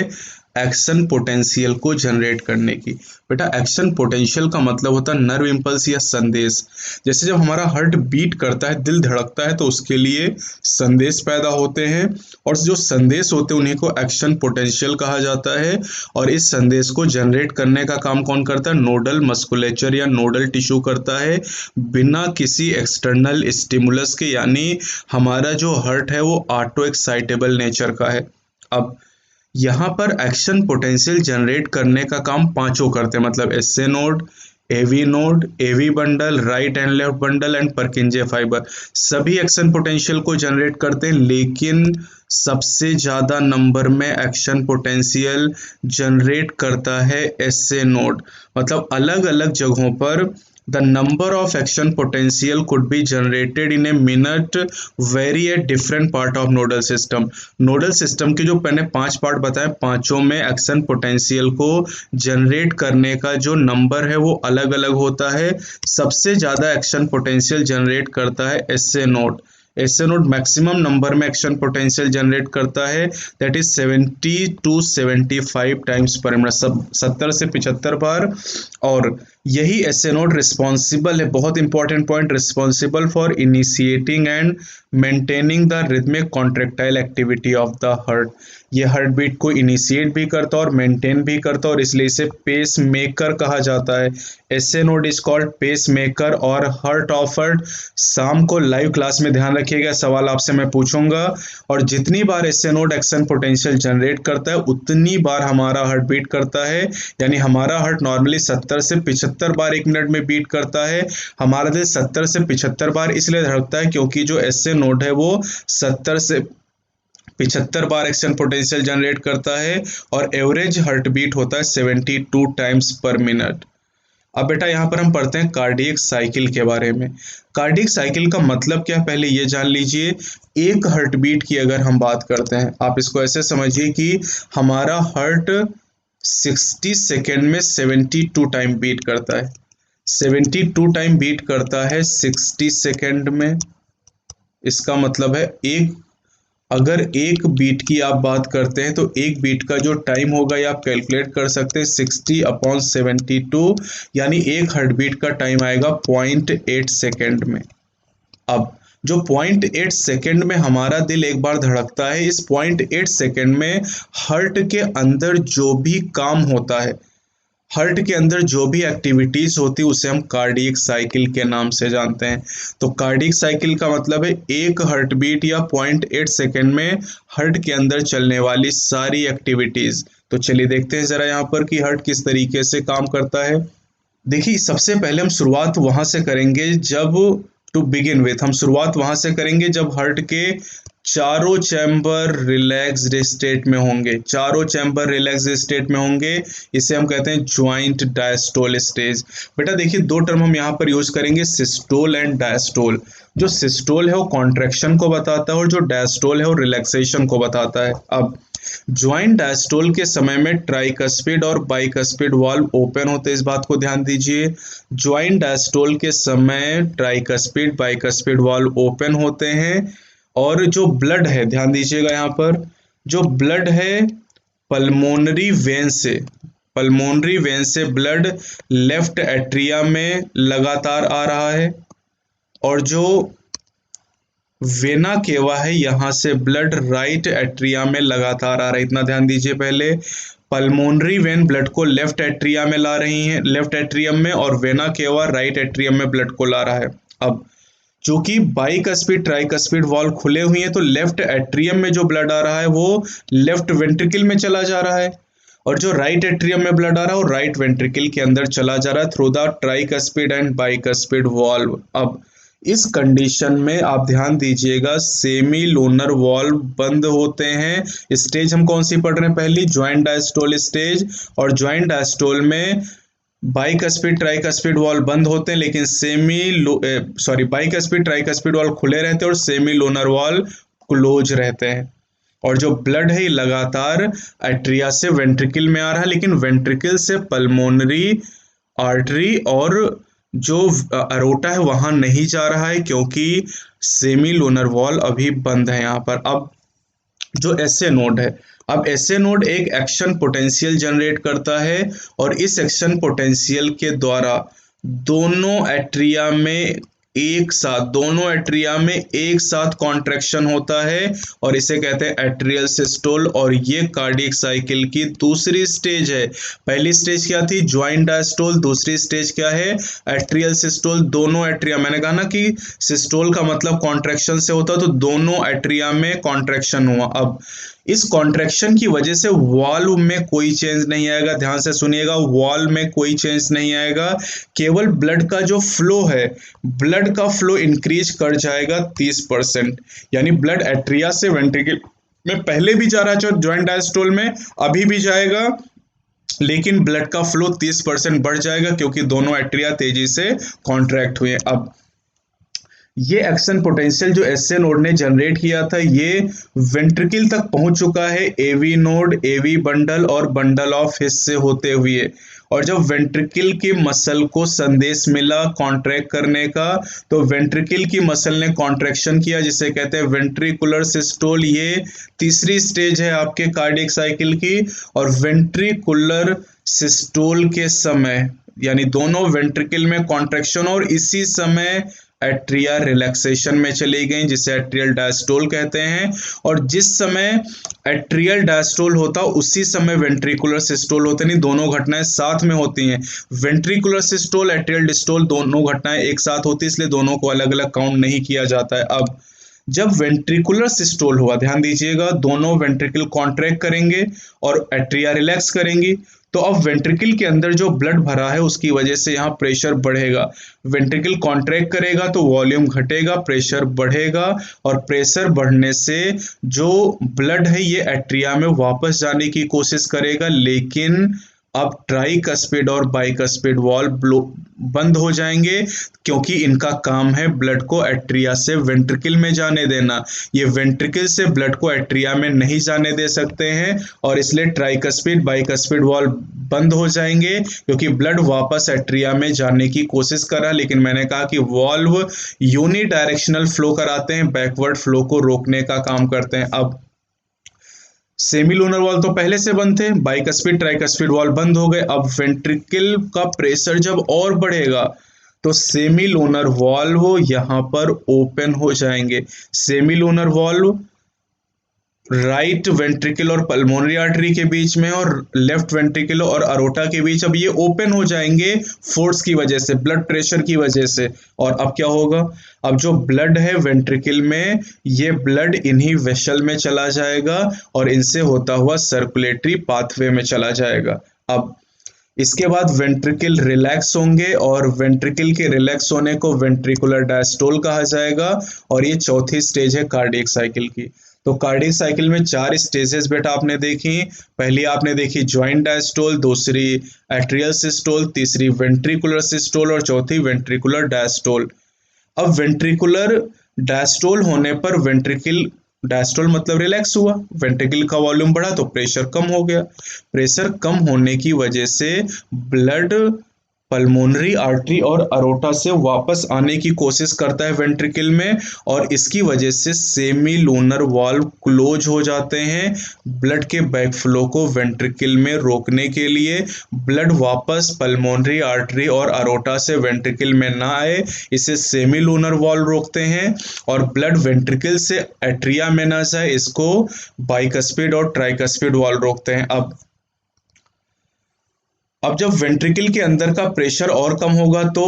एक्शन पोटेंशियल को जनरेट करने की। बेटा एक्शन पोटेंशियल का मतलब होता है नर्व इम्पल्स या संदेश। जैसे जब हमारा हार्ट बीट करता है, दिल धड़कता है, तो उसके लिए संदेश पैदा होते हैं, और जो संदेश होते हैं उन्हीं को एक्शन पोटेंशियल कहा जाता है। और इस संदेश को जनरेट करने का काम कौन करता है? नोडल मस्कुलेचर या नोडल टिश्यू करता है, बिना किसी एक्सटर्नल स्टिमुलस के। यानी हमारा जो हार्ट है वो ऑटो एक्साइटेबल नेचर का है। अब यहाँ पर एक्शन पोटेंशियल जनरेट करने का काम पांचों करते हैं, मतलब SA node, AV bundle, right and left bundle and Purkinje fibre, सभी एक्शन पोटेंशियल को जनरेट करते हैं। लेकिन सबसे ज्यादा नंबर में एक्शन पोटेंशियल जनरेट करता है एसए नोड। मतलब अलग अलग जगहों पर the number of action potential could be generated in a minute vary at different part of nodal system। Nodal system के जो मैंने 5 पार्ट बताए, पांचों में एक्शन पोटेंशियल को जनरेट करने का जो नंबर है वो अलग अलग होता है। सबसे ज्यादा एक्शन पोटेंशियल जनरेट करता है SA node. SA node maximum number में एक्शन पोटेंशियल जनरेट करता है, दैट इज 70 to 75 टाइम्स पर मिनट, 70 से 75 बार। और यही एसए नोड रिस्पॉन्सिबल है, बहुत important point, responsible for initiating and maintaining the rhythmic contractile activity of the heart. ये हार्ट बीट को इनिशिएट भी करता है और मेंटेन भी करता है और इसलिए इसे पेस मेकर कहा जाता है। S A node is called pace maker और हार्ट ऑफ हार्ट। शाम को लाइव क्लास में ध्यान रखिएगा, सवाल आपसे मैं पूछूंगा, और जितनी बार S A node action potential generate करता है उतनी बार हमारा हार्ट बीट करता है। यानी हमारा हार्ट नॉर्मली 70 से 75 बार 1 मिनट में बीट करता है। हमारा दिल 70 से 75 बार इसलिए धड़कता है क्योंकि जो एसए नोड है वो 70 से 75 बार एक्शन पोटेंशियल जनरेट करता है और एवरेज हार्ट बीट होता है 72 टाइम्स पर मिनट। अब बेटा यहाँ पर हम पढ़ते हैं कार्डियक साइकिल के बारे में। कार्डियक साइकिल का मतलब क्या, पहले ये जान लीजिए। एक हार्ट बीट की अगर हम बात करते हैं, आप इसको ऐसे समझिए कि हमारा हार्ट 60 सेकेंड में 72 टाइम बीट करता है। 72 टाइम बीट करता है 60 सेकेंड में। इसका मतलब है अगर एक बीट की आप बात करते हैं तो एक बीट का जो टाइम होगा ये आप कैलकुलेट कर सकते हैं 60/72, यानी एक हार्ट बीट का टाइम आएगा 0.8 सेकेंड में। अब जो 0.8 सेकेंड में हमारा दिल एक बार धड़कता है, इस 0.8 सेकेंड में हार्ट के अंदर जो भी काम होता है, हार्ट के अंदर जो भी एक्टिविटीज होती है उसे हम कार्डियक साइकिल के नाम से जानते हैं। तो कार्डियक साइकिल का मतलब है एक हार्ट बीट या 0.8 सेकेंड में हार्ट के अंदर चलने वाली सारी एक्टिविटीज। तो चलिए देखते हैं जरा यहाँ पर कि हार्ट किस तरीके से काम करता है। देखिए, सबसे पहले हम शुरुआत वहां से करेंगे हम शुरुआत वहां से करेंगे जब हार्ट के चारों चैम्बर रिलैक्स्ड स्टेट में होंगे। चारों चैम्बर रिलैक्स्ड स्टेट में होंगे, इसे हम कहते हैं ज्वाइंट डायस्टोल स्टेज। बेटा देखिए, दो टर्म हम यहाँ पर यूज करेंगे, सिस्टोल एंड डायस्टोल। जो सिस्टोल है वो कॉन्ट्रैक्शन को बताता है और जो डायस्टोल है वो रिलैक्सेशन को बताता है। अब ज्वाइंट डायस्टोल के समय में ट्राइकस्पिड और बाइकस्पिड वाल्व ओपन होते हैं, इस बात को ध्यान दीजिए। ज्वाइंट डायस्टोल के समय ट्राइकस्पिड बाइकस्पिड वाल्व ओपन होते हैं और जो ब्लड है, ध्यान दीजिएगा यहाँ पर, जो ब्लड है पल्मोनरी वेन से ब्लड लेफ्ट एट्रिया में लगातार आ रहा है और जो वेना केवा है यहाँ से ब्लड राइट एट्रिया में लगातार आ रहा है। इतना ध्यान दीजिए, पहले पल्मोनरी वेन ब्लड को लेफ्ट एट्रिया में ला रही है, लेफ्ट एट्रियम में, और वेना केवा राइट एट्रियम में ब्लड को ला रहा है। अब चूंकि बाइकस्पिड ट्राइकस्पिड वाल्व खुले हुए हैं तो लेफ्ट एट्रियम में जो ब्लड आ रहा है वो लेफ्ट वेंट्रिकल में चला जा रहा है और जो राइट एट्रियम में ब्लड आ रहा है वो राइट वेंट्रिकल के अंदर चला जा रहा है through the tricuspid and bicuspid valve. अब इस कंडीशन में आप ध्यान दीजिएगा, सेमी लोनर वाल्व बंद होते हैं। स्टेज हम कौन सी पढ़ रहे हैं, पहली ज्वाइंट डायस्टोल स्टेज, और ज्वाइंट डायस्टोल में बाइकस्पिड ट्राइकस्पिड वाल्व बंद होते हैं लेकिन बाइकस्पिड ट्राइकस्पिड वाल्व खुले रहते हैं और सेमी लोनर वाल्व क्लोज रहते हैं। और जो ब्लड है ये लगातार एट्रिया से वेंट्रिकल में आ रहा है लेकिन वेंट्रिकल से पल्मोनरी आर्टरी और जो अरोटा है वहां नहीं जा रहा है क्योंकि सेमी लोनर वाल्व अभी बंद है यहाँ पर। अब जो एसए नोड है, अब एसए नोड एक एक्शन पोटेंशियल जनरेट करता है और इस एक्शन पोटेंशियल के द्वारा दोनों एट्रिया में एक साथ कॉन्ट्रैक्शन होता है और इसे कहते हैं एट्रियल सिस्टोल। और ये कार्डियक साइकिल की दूसरी स्टेज है। पहली स्टेज क्या थी, ज्वाइंट डायस्टोल, दूसरी स्टेज क्या है, एट्रियल सिस्टोल। दोनों एट्रिया, मैंने कहा ना कि सिस्टोल का मतलब कॉन्ट्रैक्शन से होता है, तो दोनों एट्रिया में कॉन्ट्रैक्शन हुआ। अब इस कॉन्ट्रैक्शन की वजह से वाल्व में कोई चेंज नहीं आएगा, ध्यान से सुनिएगा, वाल्व में कोई चेंज नहीं आएगा, केवल ब्लड का जो फ्लो है, ब्लड का फ्लो इंक्रीज कर जाएगा 30%। यानी ब्लड एट्रिया से वेंट्रिकल में पहले भी जा रहा है ज्वाइंट डायस्टोल में, अभी भी जाएगा, लेकिन ब्लड का फ्लो 30% बढ़ जाएगा क्योंकि दोनों एट्रिया तेजी से कॉन्ट्रैक्ट हुए। अब ये एक्शन पोटेंशियल जो एसए नोड ने जनरेट किया था ये वेंट्रिकल तक पहुंच चुका है, एवी नोड, एवी बंडल और बंडल ऑफ हिस्से होते हुए। और जब वेंट्रिकल की मसल को संदेश मिला कॉन्ट्रैक्ट करने का तो वेंट्रिकल की मसल ने कॉन्ट्रैक्शन किया जिसे कहते हैं वेंट्रिकुलर सिस्टोल। ये तीसरी स्टेज है आपके कार्डियक साइकिल की। और वेंट्रिकुलर सिस्टोल के समय यानी दोनों वेंट्रिकल में कॉन्ट्रैक्शन और इसी समय एट्रिया रिलैक्सेशन में चली गई, जिसे एट्रियल डायस्टोल कहते हैं। और जिस समय एट्रियल डायस्टोल होता उसी समय वेंट्रिकुलर सिस्टोल होते, नहीं दोनों घटनाएं साथ में होती हैं। वेंट्रिकुलर सिस्टोल एट्रियल डिस्टोल दोनों घटनाएं एक साथ होती, इसलिए दोनों को अलग अलग काउंट नहीं किया जाता है। अब जब वेंट्रिकुलर सिस्टोल हुआ, ध्यान दीजिएगा, दोनों वेंट्रिकल कॉन्ट्रैक्ट करेंगे और एट्रिया रिलैक्स करेंगी, तो अब वेंट्रिकल के अंदर जो ब्लड भरा है उसकी वजह से यहाँ प्रेशर बढ़ेगा। वेंट्रिकल कॉन्ट्रैक्ट करेगा तो वॉल्यूम घटेगा, प्रेशर बढ़ेगा, और प्रेशर बढ़ने से जो ब्लड है ये एट्रिया में वापस जाने की कोशिश करेगा, लेकिन अब ट्राइकस्पिड और बाइकस्पिड वाल्व बंद हो जाएंगे, क्योंकि इनका काम है ब्लड को एट्रिया से वेंट्रिकल में जाने देना। ये वेंट्रिकल से ब्लड को एट्रिया में नहीं जाने दे सकते हैं, और इसलिए ट्राइकस्पिड बाइकस्पिड वाल्व बंद हो जाएंगे, क्योंकि ब्लड वापस एट्रिया में जाने की कोशिश कर रहा है। लेकिन मैंने कहा कि वाल्व यूनी डायरेक्शनल फ्लो कराते हैं, बैकवर्ड फ्लो को रोकने का काम करते हैं। अब सेमी लूनर वाल्व तो पहले से बंद थे, बाइकस्पिड ट्राइकस्पिड वाल्व बंद हो गए। अब वेंट्रिकल का प्रेशर जब और बढ़ेगा तो सेमी लूनर वाल्व यहां पर ओपन हो जाएंगे। Semi lunar valve right ventricle और पल्मोनरी आर्टरी के बीच में और लेफ्ट वेंट्रिकल और अरोटा के बीच, अब ये ओपन हो जाएंगे फोर्स की वजह से, ब्लड प्रेशर की वजह से। और अब क्या होगा, अब जो ब्लड है वेंट्रिकल में, ये ब्लड इन्हीं वेसल में चला जाएगा और इनसे होता हुआ सर्कुलेटरी पाथवे में चला जाएगा। अब इसके बाद वेंट्रिकल रिलैक्स होंगे, और वेंट्रिकल के रिलैक्स होने को वेंट्रिकुलर डायस्टोल कहा जाएगा। और ये चौथी स्टेज है कार्डियक साइकिल की। तो कार्डियक साइकिल में 4 स्टेजेस बेटा आपने देखी। पहली आपने देखी ज्वाइंट डायस्टोल, दूसरी एट्रियल सिस्टोल, तीसरी वेंट्रिकुलर सिस्टोल और चौथी वेंट्रिकुलर डायस्टोल। अब वेंट्रिकुलर डायस्टोल होने पर वेंट्रिकल डायस्टोल मतलब रिलैक्स हुआ, वेंट्रिकल का वॉल्यूम बढ़ा तो प्रेशर कम हो गया। प्रेशर कम होने की वजह से ब्लड पल्मोनरी आर्टरी और अरोटा से वापस आने की कोशिश करता है वेंट्रिकल में, और इसकी वजह से सेमी लूनर वाल्व क्लोज हो जाते हैं ब्लड के बैक फ्लो को वेंट्रिकल में रोकने के लिए। ब्लड वापस पल्मोनरी आर्टरी और अरोटा से वेंट्रिकल में ना आए, इसे सेमी लूनर वाल्व रोकते हैं। और ब्लड वेंट्रिकल से एट्रिया में ना जाए, इसको बाइकस्पिड और ट्राइकस्पिड वाल्व रोकते हैं। अब जब वेंट्रिकल के अंदर का प्रेशर और कम होगा तो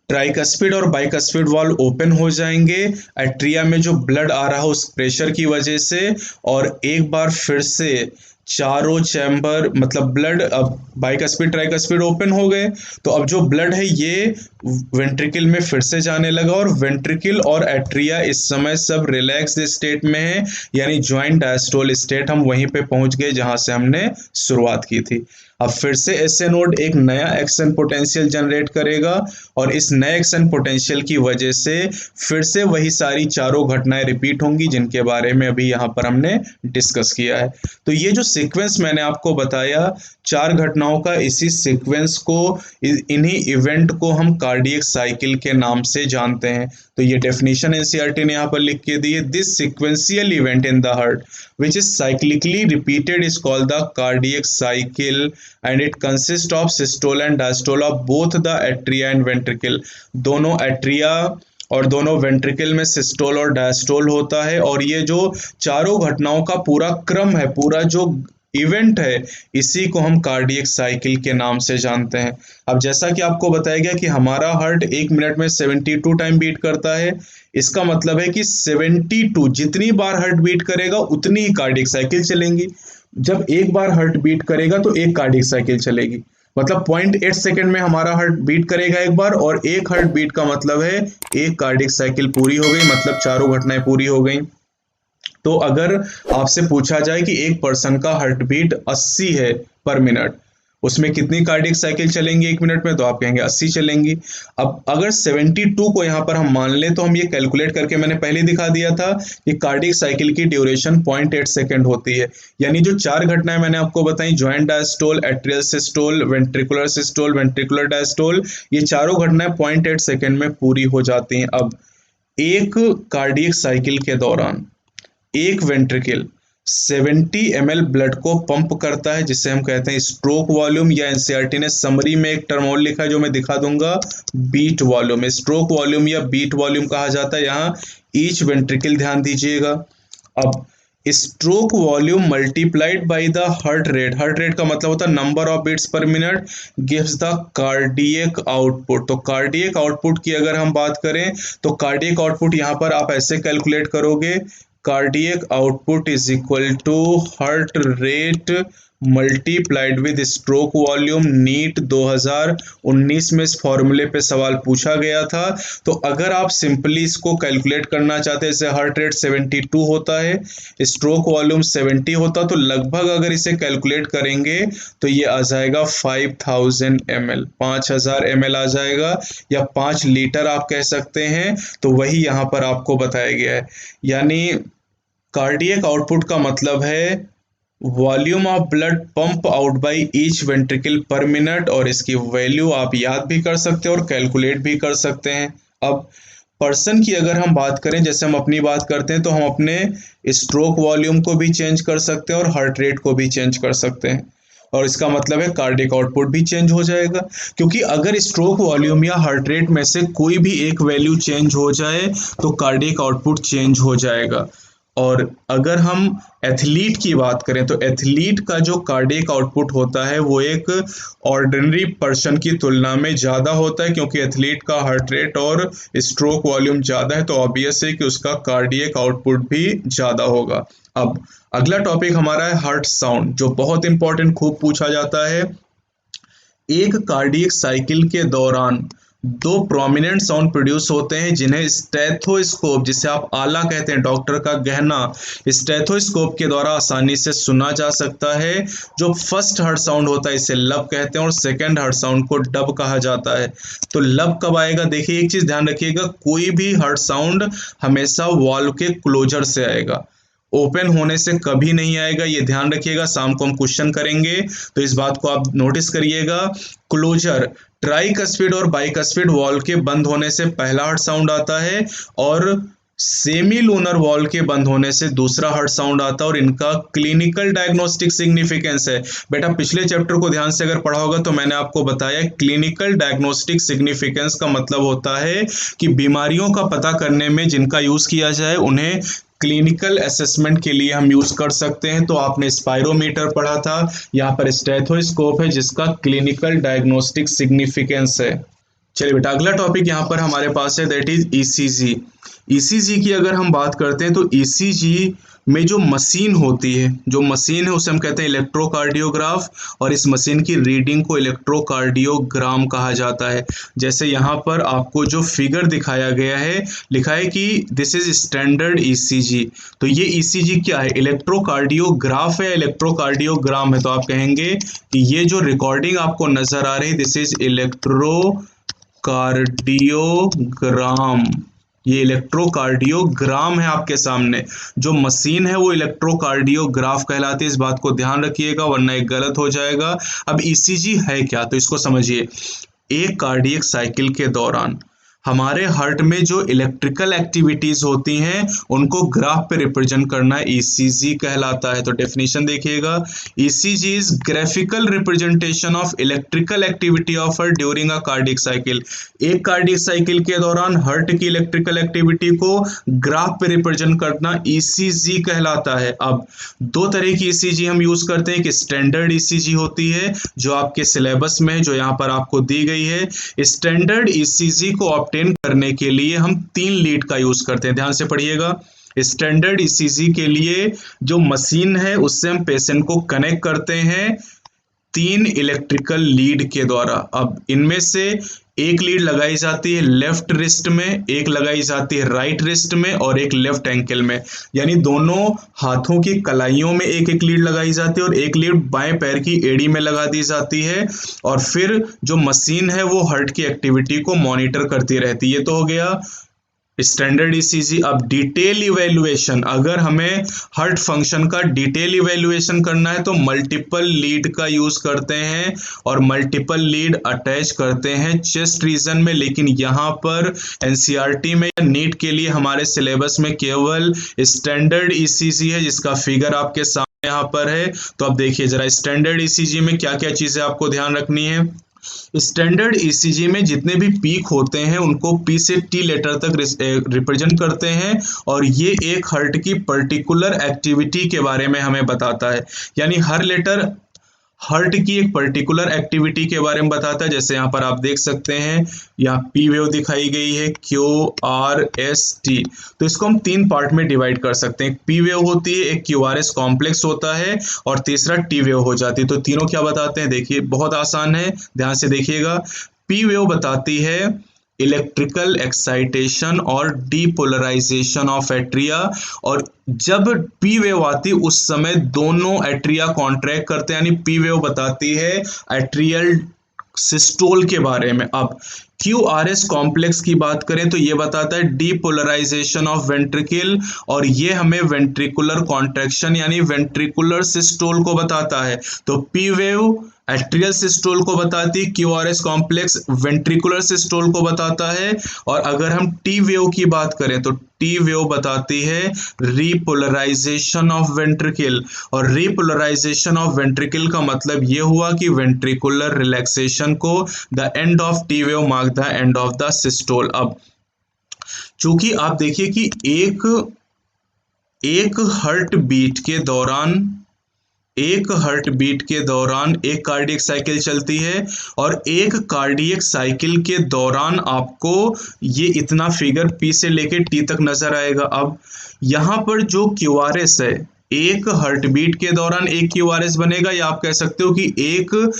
ट्राइकस्पिड और बाइकस्पिड वाल्व ओपन हो जाएंगे एट्रिया में जो ब्लड आ रहा है उस प्रेशर की वजह से, और एक बार फिर से चारों चैम्बर मतलब ब्लड, अब बाइकस्पिड ट्राइकस्पिड ओपन हो गए, तो अब जो ब्लड है ये वेंट्रिकल में फिर से जाने लगा, और वेंट्रिकल और एट्रिया इस समय सब रिलैक्स स्टेट में है, यानी ज्वाइंट डायस्टोल स्टेट हम वहीं पे पहुंच गए जहां से हमने शुरुआत की थी। अब फिर से एसए नोड एक नया एक्शन पोटेंशियल जनरेट करेगा, और इस नए एक्शन पोटेंशियल की वजह से फिर से वही सारी चारों घटनाएं रिपीट होंगी जिनके बारे में अभी यहाँ पर हमने डिस्कस किया है। तो ये जो सीक्वेंस मैंने आपको बताया 4 घटनाओं का, इसी सीक्वेंस को, इन्हीं इवेंट को हम कार्डियक साइकिल के नाम से जानते हैं। तो ये डेफिनेशन एनसीईआरटी ने यहाँ पर लिख के दी है, this sequential event in the heart which is cyclically repeated is called the cardiac cycle and it consists of systole and diastole of both the atria and ventricle। दोनों एट्रिया और दोनों ventricle में सिस्टोल और diastole होता है, और ये जो चारों घटनाओं का पूरा क्रम है, पूरा जो इवेंट है, इसी को हम कार्डियक साइकिल के नाम से जानते हैं। अब जैसा कि आपको बताया गया कि हमारा हार्ट 1 मिनट में 72 टाइम बीट करता है, इसका मतलब है कि 72 जितनी बार हार्ट बीट करेगा उतनी ही कार्डियक साइकिल चलेंगी। जब एक बार हार्ट बीट करेगा तो एक कार्डियक साइकिल चलेगी, मतलब 0.8 सेकेंड में हमारा हार्ट बीट करेगा एक बार, और एक हार्ट बीट का मतलब है एक कार्डियक साइकिल पूरी हो गई, मतलब चारों घटनाएं पूरी हो गई। तो अगर आपसे पूछा जाए कि एक पर्सन का हार्ट बीट 80 है पर मिनट, उसमें कितनी कार्डियक साइकिल चलेंगी 1 मिनट में, तो आप कहेंगे 80 चलेंगी। अब अगर 72 को यहाँ पर हम मान लें, तो हम ये कैलकुलेट करके मैंने पहले दिखा दिया था कि कार्डियक साइकिल की ड्यूरेशन 0.8 सेकेंड होती है। यानी जो 4 घटनाएं मैंने आपको बताई, joint diastole, atrial systole, ventricular diastole, ये चारों घटनाएं 0.8 सेकेंड में पूरी हो जाती हैं। अब एक कार्डियक साइकिल के दौरान एक वेंट्रिकल 70 ml ब्लड को पंप करता है, जिसे हम कहते हैं स्ट्रोक वॉल्यूम, या एनसीईआरटी ने समरी में एक टर्म और लिखा है जो मैं दिखा दूंगा, बीट वॉल्यूम। स्ट्रोक वॉल्यूम या बीट वॉल्यूम कहा जाता है। यहाँ ईच वेंट्रिकल ध्यान दीजिएगा। अब stroke volume multiplied by the heart rate, heart rate का मतलब होता है number of beats per minute, gives the cardiac output. तो कार्डियक आउटपुट की अगर हम बात करें तो कार्डियक आउटपुट यहाँ पर आप ऐसे कैलकुलेट करोगे, cardiac output is equal to heart rate multiplied with stroke volume. NEET 2019 में इस फॉर्मूले पे सवाल पूछा गया था। तो अगर आप सिंपली इसको कैलकुलेट करना चाहते हैं, जैसे हार्ट रेट 72 होता है, स्ट्रोक वॉल्यूम 70 होता, तो लगभग अगर इसे कैलकुलेट करेंगे तो ये आ जाएगा 5000 ml, 5000 ml आ जाएगा, या 5 लीटर आप कह सकते हैं। तो वही यहाँ पर आपको बताया गया है। यानी कार्डियक आउटपुट का मतलब है volume of blood pump out by each ventricle पर मिनट, और इसकी वैल्यू आप याद भी कर सकते हैं और कैलकुलेट भी कर सकते हैं। अब पर्सन की अगर हम बात करें, जैसे हम अपनी बात करते हैं, तो हम अपने स्ट्रोक वॉल्यूम को भी चेंज कर सकते हैं और हार्ट रेट को भी चेंज कर सकते हैं, और इसका मतलब है कार्डियक आउटपुट भी चेंज हो जाएगा। क्योंकि अगर स्ट्रोक वॉल्यूम या हार्ट रेट में से कोई भी एक वैल्यू चेंज हो जाए तो कार्डियक आउटपुट चेंज हो जाएगा। और अगर हम एथलीट की बात करें तो एथलीट का जो कार्डियक आउटपुट होता है वो एक ऑर्डिनरी पर्सन की तुलना में ज़्यादा होता है, क्योंकि एथलीट का हार्ट रेट और स्ट्रोक वॉल्यूम ज़्यादा है, तो ऑब्वियस है कि उसका कार्डियक आउटपुट भी ज़्यादा होगा। अब अगला टॉपिक हमारा है हार्ट साउंड, जो बहुत इंपॉर्टेंट, खूब पूछा जाता है। एक कार्डियक साइकिल के दौरान दो प्रोमिनेंट साउंड प्रोड्यूस होते हैं, जिन्हें स्टेथोस्कोप, जिसे आप आला कहते हैं, डॉक्टर का गहना, स्टेथोस्कोप के द्वारा आसानी से सुना जा सकता है। जो फर्स्ट हार्ट साउंड होता है इसे लब कहते हैं, और सेकंड हार्ट साउंड को डब कहा जाता है। तो लब कब आएगा? देखिए एक चीज ध्यान रखिएगा, कोई भी हार्ट साउंड हमेशा वॉल्व के क्लोजर से आएगा, ओपन होने से कभी नहीं आएगा, ये ध्यान रखिएगा। शाम को हम क्वेश्चन करेंगे तो इस बात को आप नोटिस करिएगा। क्लोजर, ट्राइकस्पिड और बाइकस्पिड वॉल्व के बंद होने से पहला हार्ट साउंड आता है, और सेमी लूनर वॉल्व के बंद होने से दूसरा हार्ट साउंड आता है, और इनका क्लिनिकल डायग्नोस्टिक सिग्निफिकेंस है। बेटा पिछले चैप्टर को ध्यान से अगर पढ़ा होगा तो मैंने आपको बताया क्लिनिकल डायग्नोस्टिक सिग्निफिकेंस का मतलब होता है कि बीमारियों का पता करने में जिनका यूज किया जाए उन्हें क्लिनिकल असेसमेंट के लिए हम यूज कर सकते हैं। तो आपने स्पायरोमीटर पढ़ा था, यहाँ पर स्टेथोस्कोप है जिसका क्लिनिकल डायग्नोस्टिक सिग्निफिकेंस है। चलिए बेटा अगला टॉपिक यहाँ पर हमारे पास है, दैट इज ईसीजी। ईसीजी की अगर हम बात करते हैं तो ईसीजी में जो मशीन होती है, जो मशीन है उसे हम कहते हैं इलेक्ट्रोकार्डियोग्राफ, और इस मशीन की रीडिंग को इलेक्ट्रोकार्डियोग्राम कहा जाता है। जैसे यहाँ पर आपको जो फिगर दिखाया गया है, लिखा है कि दिस इज स्टैंडर्ड ईसीजी। तो ये ईसीजी क्या है? इलेक्ट्रोकार्डियोग्राफ है, इलेक्ट्रोकार्डियोग्राम है। तो आप कहेंगे कि ये जो रिकॉर्डिंग आपको नजर आ रही है, दिस इज इलेक्ट्रोकार्डियोग्राम, ये इलेक्ट्रोकार्डियोग्राम है आपके सामने। जो मशीन है वो इलेक्ट्रोकार्डियोग्राफ कहलाती है, इस बात को ध्यान रखिएगा वरना एक गलत हो जाएगा। अब ईसीजी है क्या, तो इसको समझिए। एक कार्डियक साइकिल के दौरान हमारे हार्ट में जो इलेक्ट्रिकल एक्टिविटीज होती हैं उनको ग्राफ पे रिप्रेजेंट करना ईसीजी कहलाता है। तो डेफिनेशन देखिएगा, ECG is graphical representation of electrical activity of heart during a cardiac cycle. एक कार्डियक साइकिल के दौरान हार्ट की इलेक्ट्रिकल एक्टिविटी को ग्राफ पे रिप्रेजेंट करना ईसीजी कहलाता है। अब दो तरह की ईसीजी हम यूज करते हैं, कि स्टैंडर्ड ईसीजी होती है जो आपके सिलेबस में, जो यहाँ पर आपको दी गई है। स्टैंडर्ड ईसीजी को ऑब्टेन करने के लिए हम 3 लीड का यूज करते हैं, ध्यान से पढ़िएगा। स्टैंडर्ड ईसीजी के लिए जो मशीन है उससे हम पेशेंट को कनेक्ट करते हैं 3 इलेक्ट्रिकल लीड के द्वारा। अब इनमें से एक लीड लगाई जाती है लेफ्ट रिस्ट में, एक लगाई जाती है राइट रिस्ट में, और एक लेफ्ट एंकल में। यानी दोनों हाथों की कलाइयों में एक एक लीड लगाई जाती है, और एक लीड बाएं पैर की एड़ी में लगा दी जाती है। और फिर जो मशीन है वो हार्ट की एक्टिविटी को मॉनिटर करती रहती है। ये तो हो गया स्टैंडर्ड ईसीजी। अब डिटेल इवैल्यूएशन, अगर हमें हार्ट फंक्शन का डिटेल इवैल्यूएशन करना है तो मल्टीपल लीड का यूज करते हैं और मल्टीपल लीड अटैच करते हैं चेस्ट रीजन में। लेकिन यहाँ पर एनसीईआरटी में या नीट के लिए हमारे सिलेबस में केवल स्टैंडर्ड ईसीजी है, जिसका फिगर आपके सामने यहाँ पर है। तो अब देखिए जरा स्टैंडर्ड ईसीजी में क्या क्या चीजें आपको ध्यान रखनी है। स्टैंडर्ड ईसीजी में जितने भी पीक होते हैं उनको पी से टी लेटर तक रिप्रेजेंट करते हैं और ये एक हार्ट की पर्टिकुलर एक्टिविटी के बारे में हमें बताता है। यानी हर लेटर हार्ट की एक पर्टिकुलर एक्टिविटी के बारे में बताता है। जैसे यहाँ पर आप देख सकते हैं, यहाँ पी वेव दिखाई गई है, क्यू आर एस टी। तो इसको हम तीन पार्ट में डिवाइड कर सकते हैं। एक पी वेव होती है, एक क्यू आर एस कॉम्प्लेक्स होता है और तीसरा टी वेव हो जाती है। तो तीनों क्या बताते हैं, देखिए बहुत आसान है, ध्यान से देखिएगा। पी वेव बताती है इलेक्ट्रिकल एक्साइटेशन और डीपोलराइजेशन ऑफ एट्रिया, और जब पी वेव आती उस समय दोनों एट्रिया कॉन्ट्रैक्ट करते हैं, यानी पी वेव बताती है एट्रियल सिस्टोल के बारे में। अब क्यू आर एस कॉम्प्लेक्स की बात करें तो ये बताता है डीपोलराइजेशन ऑफ वेंट्रिकल, और ये हमें वेंट्रिकुलर कॉन्ट्रैक्शन यानी वेंट्रिकुलर सिस्टोल को बताता है। तो पी वेव एट्रियल सिस्टोल को बताती है, Q R S complex ventricular systole को बताता है। और अगर हम टी वेव की बात करें तो टी वेव बताती है रीपोलराइजेशन ऑफ वेंट्रिकल, और रीपोलराइजेशन ऑफ वेंट्रिकल का मतलब ये हुआ कि वेंट्रिकुलर रिलैक्सेशन को the end of T wave mark the end of the systole. अब चूंकि आप देखिए कि एक हार्ट बीट के दौरान एक कार्डियक साइकिल चलती है, और एक कार्डियक साइकिल के दौरान आपको ये इतना फिगर पी से लेके टी तक नजर आएगा। अब यहाँ पर जो क्यूआरएस है, एक हार्ट बीट के दौरान एक क्यूआरएस बनेगा, या आप कह सकते हो कि एक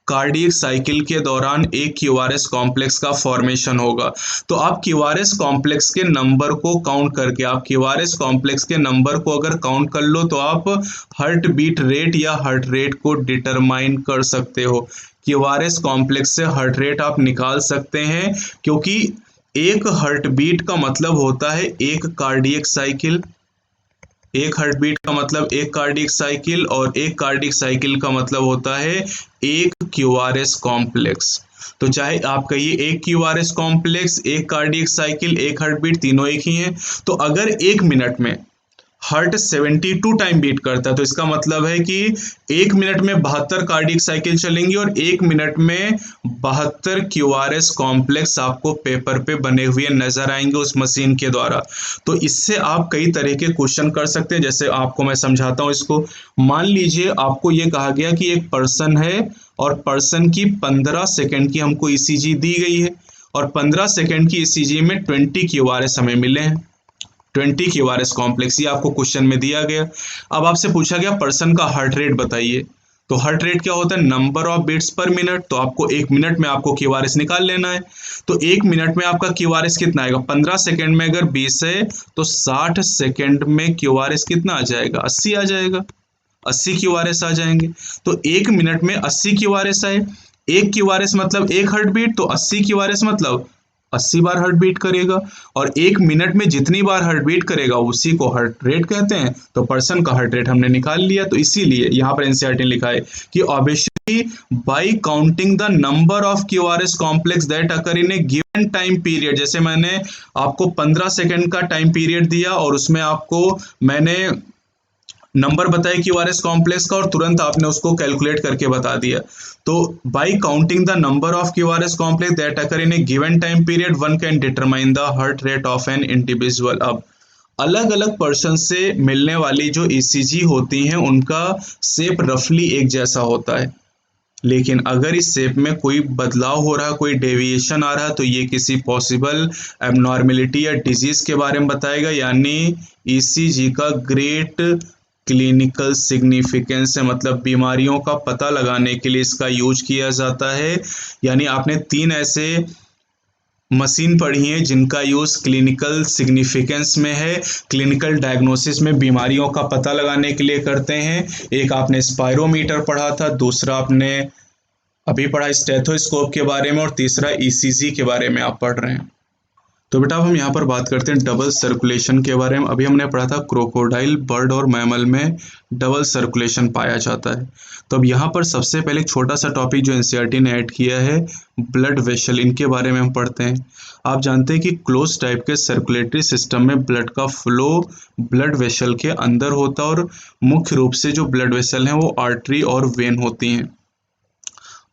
कार्डियक साइकिल के दौरान एक क्यूआरएस कॉम्प्लेक्स का फॉर्मेशन होगा। तो आप क्यूआरएस कॉम्प्लेक्स के नंबर को काउंट करके, आप क्यूआरएस कॉम्प्लेक्स के नंबर को अगर काउंट कर लो तो आप हार्ट बीट रेट या हार्ट रेट को डिटरमाइन कर सकते हो। क्यूआरएस कॉम्प्लेक्स से हार्ट रेट आप निकाल सकते हैं, क्योंकि एक हार्ट बीट का मतलब होता है एक कार्डियक साइकिल, एक हार्ट बीट का मतलब एक कार्डियक साइकिल, और एक कार्डियक साइकिल का मतलब होता है एक क्यूआरएस कॉम्प्लेक्स। तो चाहे आप कहिए एक क्यूआरएस कॉम्प्लेक्स, एक कार्डियक साइकिल, एक हार्ट बीट, तीनों एक ही हैं। तो अगर एक मिनट में हार्ट 72 टाइम बीट करता है तो इसका मतलब है कि एक मिनट में 72 कार्डियक साइकिल चलेंगी और एक मिनट में 72 क्यूआरएस कॉम्प्लेक्स आपको पेपर पे बने हुए नजर आएंगे उस मशीन के द्वारा। तो इससे आप कई तरह के क्वेश्चन कर सकते हैं। जैसे आपको मैं समझाता हूँ इसको। मान लीजिए आपको ये कहा गया कि एक पर्सन है और पर्सन की 15 सेकेंड की हमको ईसीजी दी गई है, और 15 सेकेंड की ईसीजी में 20 क्यूआरएस हमें मिले हैं, 20 क्यूआरएस कॉम्प्लेक्स, ये आपको क्वेश्चन में दिया गया। अब आपसे पूछा गया पर्सन का हार्ट रेट बताइए। तो हार्ट रेट क्या होता है, number of beats per minute. तो आपको एक मिनट में आपको क्यूआरएस निकाल लेना है। तो एक मिनट में आपका क्यूआरएस कितना आएगा, 15 सेकेंड में अगर 20 है तो 60 सेकेंड में क्यूआरएस कितना आ जाएगा, 80 आ जाएगा, 80 क्यूआरएस आ जाएंगे। तो एक मिनट में 80 क्यूआरएस आए। एक क्यूआरएस मतलब एक हार्ट बीट, तो 80 क्यूआरएस मतलब 80 बार हार्ट बीट करेगा, और एक मिनट में जितनी बार हार्ट बीट करेगा उसी को हार्ट रेट कहते हैं। तो पर्सन का हार्ट रेट हमने निकाल लिया। तो इसीलिए यहाँ पर एनसीईआरटी ने लिखा है कि obviously bye counting the number of QRS complex that occur in A given time period. जैसे मैंने आपको 15 सेकेंड का टाइम पीरियड दिया और उसमें आपको मैंने नंबर बताया क्यूआरएस कॉम्प्लेक्स का, और तुरंत आपने उसको कैलकुलेट करके बता दिया। तो bye counting the number of QRS complex that occur in A given time period one can determine the heart rate of an individual. अब अलग अलग पर्सन से मिलने वाली जो ईसीजी होती हैं उनका शेप रफली एक जैसा होता है, लेकिन अगर इस शेप में कोई बदलाव हो रहा है, कोई डेविएशन आ रहा है, तो ये किसी पॉसिबल एबनॉर्मेलिटी या डिजीज के बारे में बताएगा। यानी ईसीजी का ग्रेट क्लिनिकल सिग्निफिकेंस है, मतलब बीमारियों का पता लगाने के लिए इसका यूज किया जाता है। यानी आपने 3 ऐसे मशीन पढ़ी है जिनका यूज क्लिनिकल सिग्निफिकेंस में है, क्लिनिकल डायग्नोसिस में बीमारियों का पता लगाने के लिए करते हैं। एक आपने स्पायरोमीटर पढ़ा था, दूसरा आपने अभी पढ़ा स्टेथोस्कोप के बारे में, और तीसरा ईसीजी के बारे में आप पढ़ रहे हैं। तो बेटा अब हम यहाँ पर बात करते हैं डबल सर्कुलेशन के बारे में। अभी हमने पढ़ा था क्रोकोडाइल, बर्ड और मैमल में डबल सर्कुलेशन पाया जाता है। तो अब यहाँ पर सबसे पहले एक छोटा सा टॉपिक जो एनसीईआरटी ने ऐड किया है, ब्लड वेसल, इनके बारे में हम पढ़ते हैं। आप जानते हैं कि क्लोज टाइप के सर्कुलेटरी सिस्टम में ब्लड का फ्लो ब्लड वेसल के अंदर होता है और मुख्य रूप से जो ब्लड वेसल हैं वो आर्टरी और वेन होती हैं।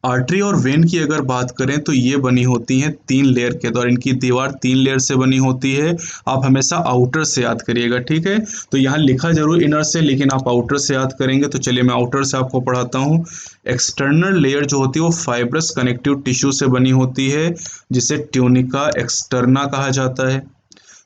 आर्टरी और वेन की अगर बात करें तो ये बनी होती हैं 3 लेयर के द्वारा। इनकी दीवार 3 लेयर से बनी होती है। आप हमेशा आउटर से याद करिएगा, ठीक है। तो यहाँ लिखा जरूर इनर से, लेकिन आप आउटर से याद करेंगे। तो चलिए मैं आउटर से आपको पढ़ाता हूँ। एक्सटर्नल लेयर जो होती है वो फाइब्रस कनेक्टिव टिश्यू से बनी होती है, जिसे ट्यूनिका एक्सटर्ना कहा जाता है।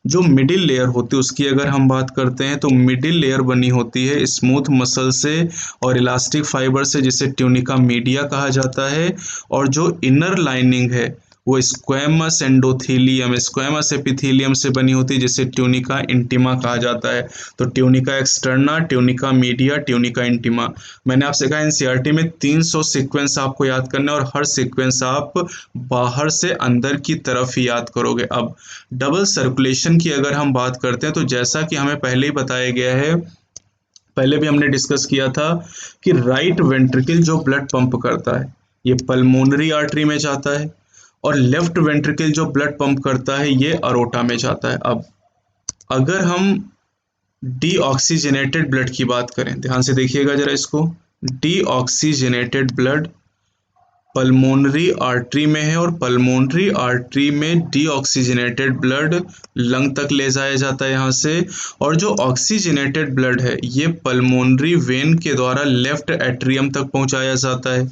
जो मिडिल लेयर होती है उसकी अगर हम बात करते हैं तो मिडिल लेयर बनी होती है स्मूथ मसल से और इलास्टिक फाइबर से, जिसे ट्यूनिका मीडिया कहा जाता है। और जो इनर लाइनिंग है वो स्क्वैमस एंडोथेलियम, स्क्वैमस एपिथेलियम से बनी होती है, जिसे ट्यूनिका इंटिमा कहा जाता है। तो tunica externa, tunica media, tunica intima. मैंने आपसे कहा एनसीईआरटी में 300 सीक्वेंस आपको याद करना है और हर सीक्वेंस आप बाहर से अंदर की तरफ ही याद करोगे। अब डबल सर्कुलेशन की अगर हम बात करते हैं तो जैसा कि हमें पहले ही बताया गया है, पहले भी हमने डिस्कस किया था कि राइट वेंट्रिकल जो ब्लड पंप करता है ये पल्मोनरी आर्टरी में जाता है और लेफ्ट वेंट्रिकल जो ब्लड पंप करता है ये अरोटा में जाता है। अब अगर हम डीऑक्सीजनेटेड ब्लड की बात करें, ध्यान से देखिएगा जरा इसको, डीऑक्सीजनेटेड ब्लड पल्मोनरी आर्टरी में है और पल्मोनरी आर्टरी में डीऑक्सीजनेटेड ब्लड लंग तक ले जाया जाता है यहाँ से। और जो ऑक्सीजनेटेड ब्लड है ये पल्मोनरी वेन के द्वारा लेफ्ट एट्रियम तक पहुंचाया जाता है।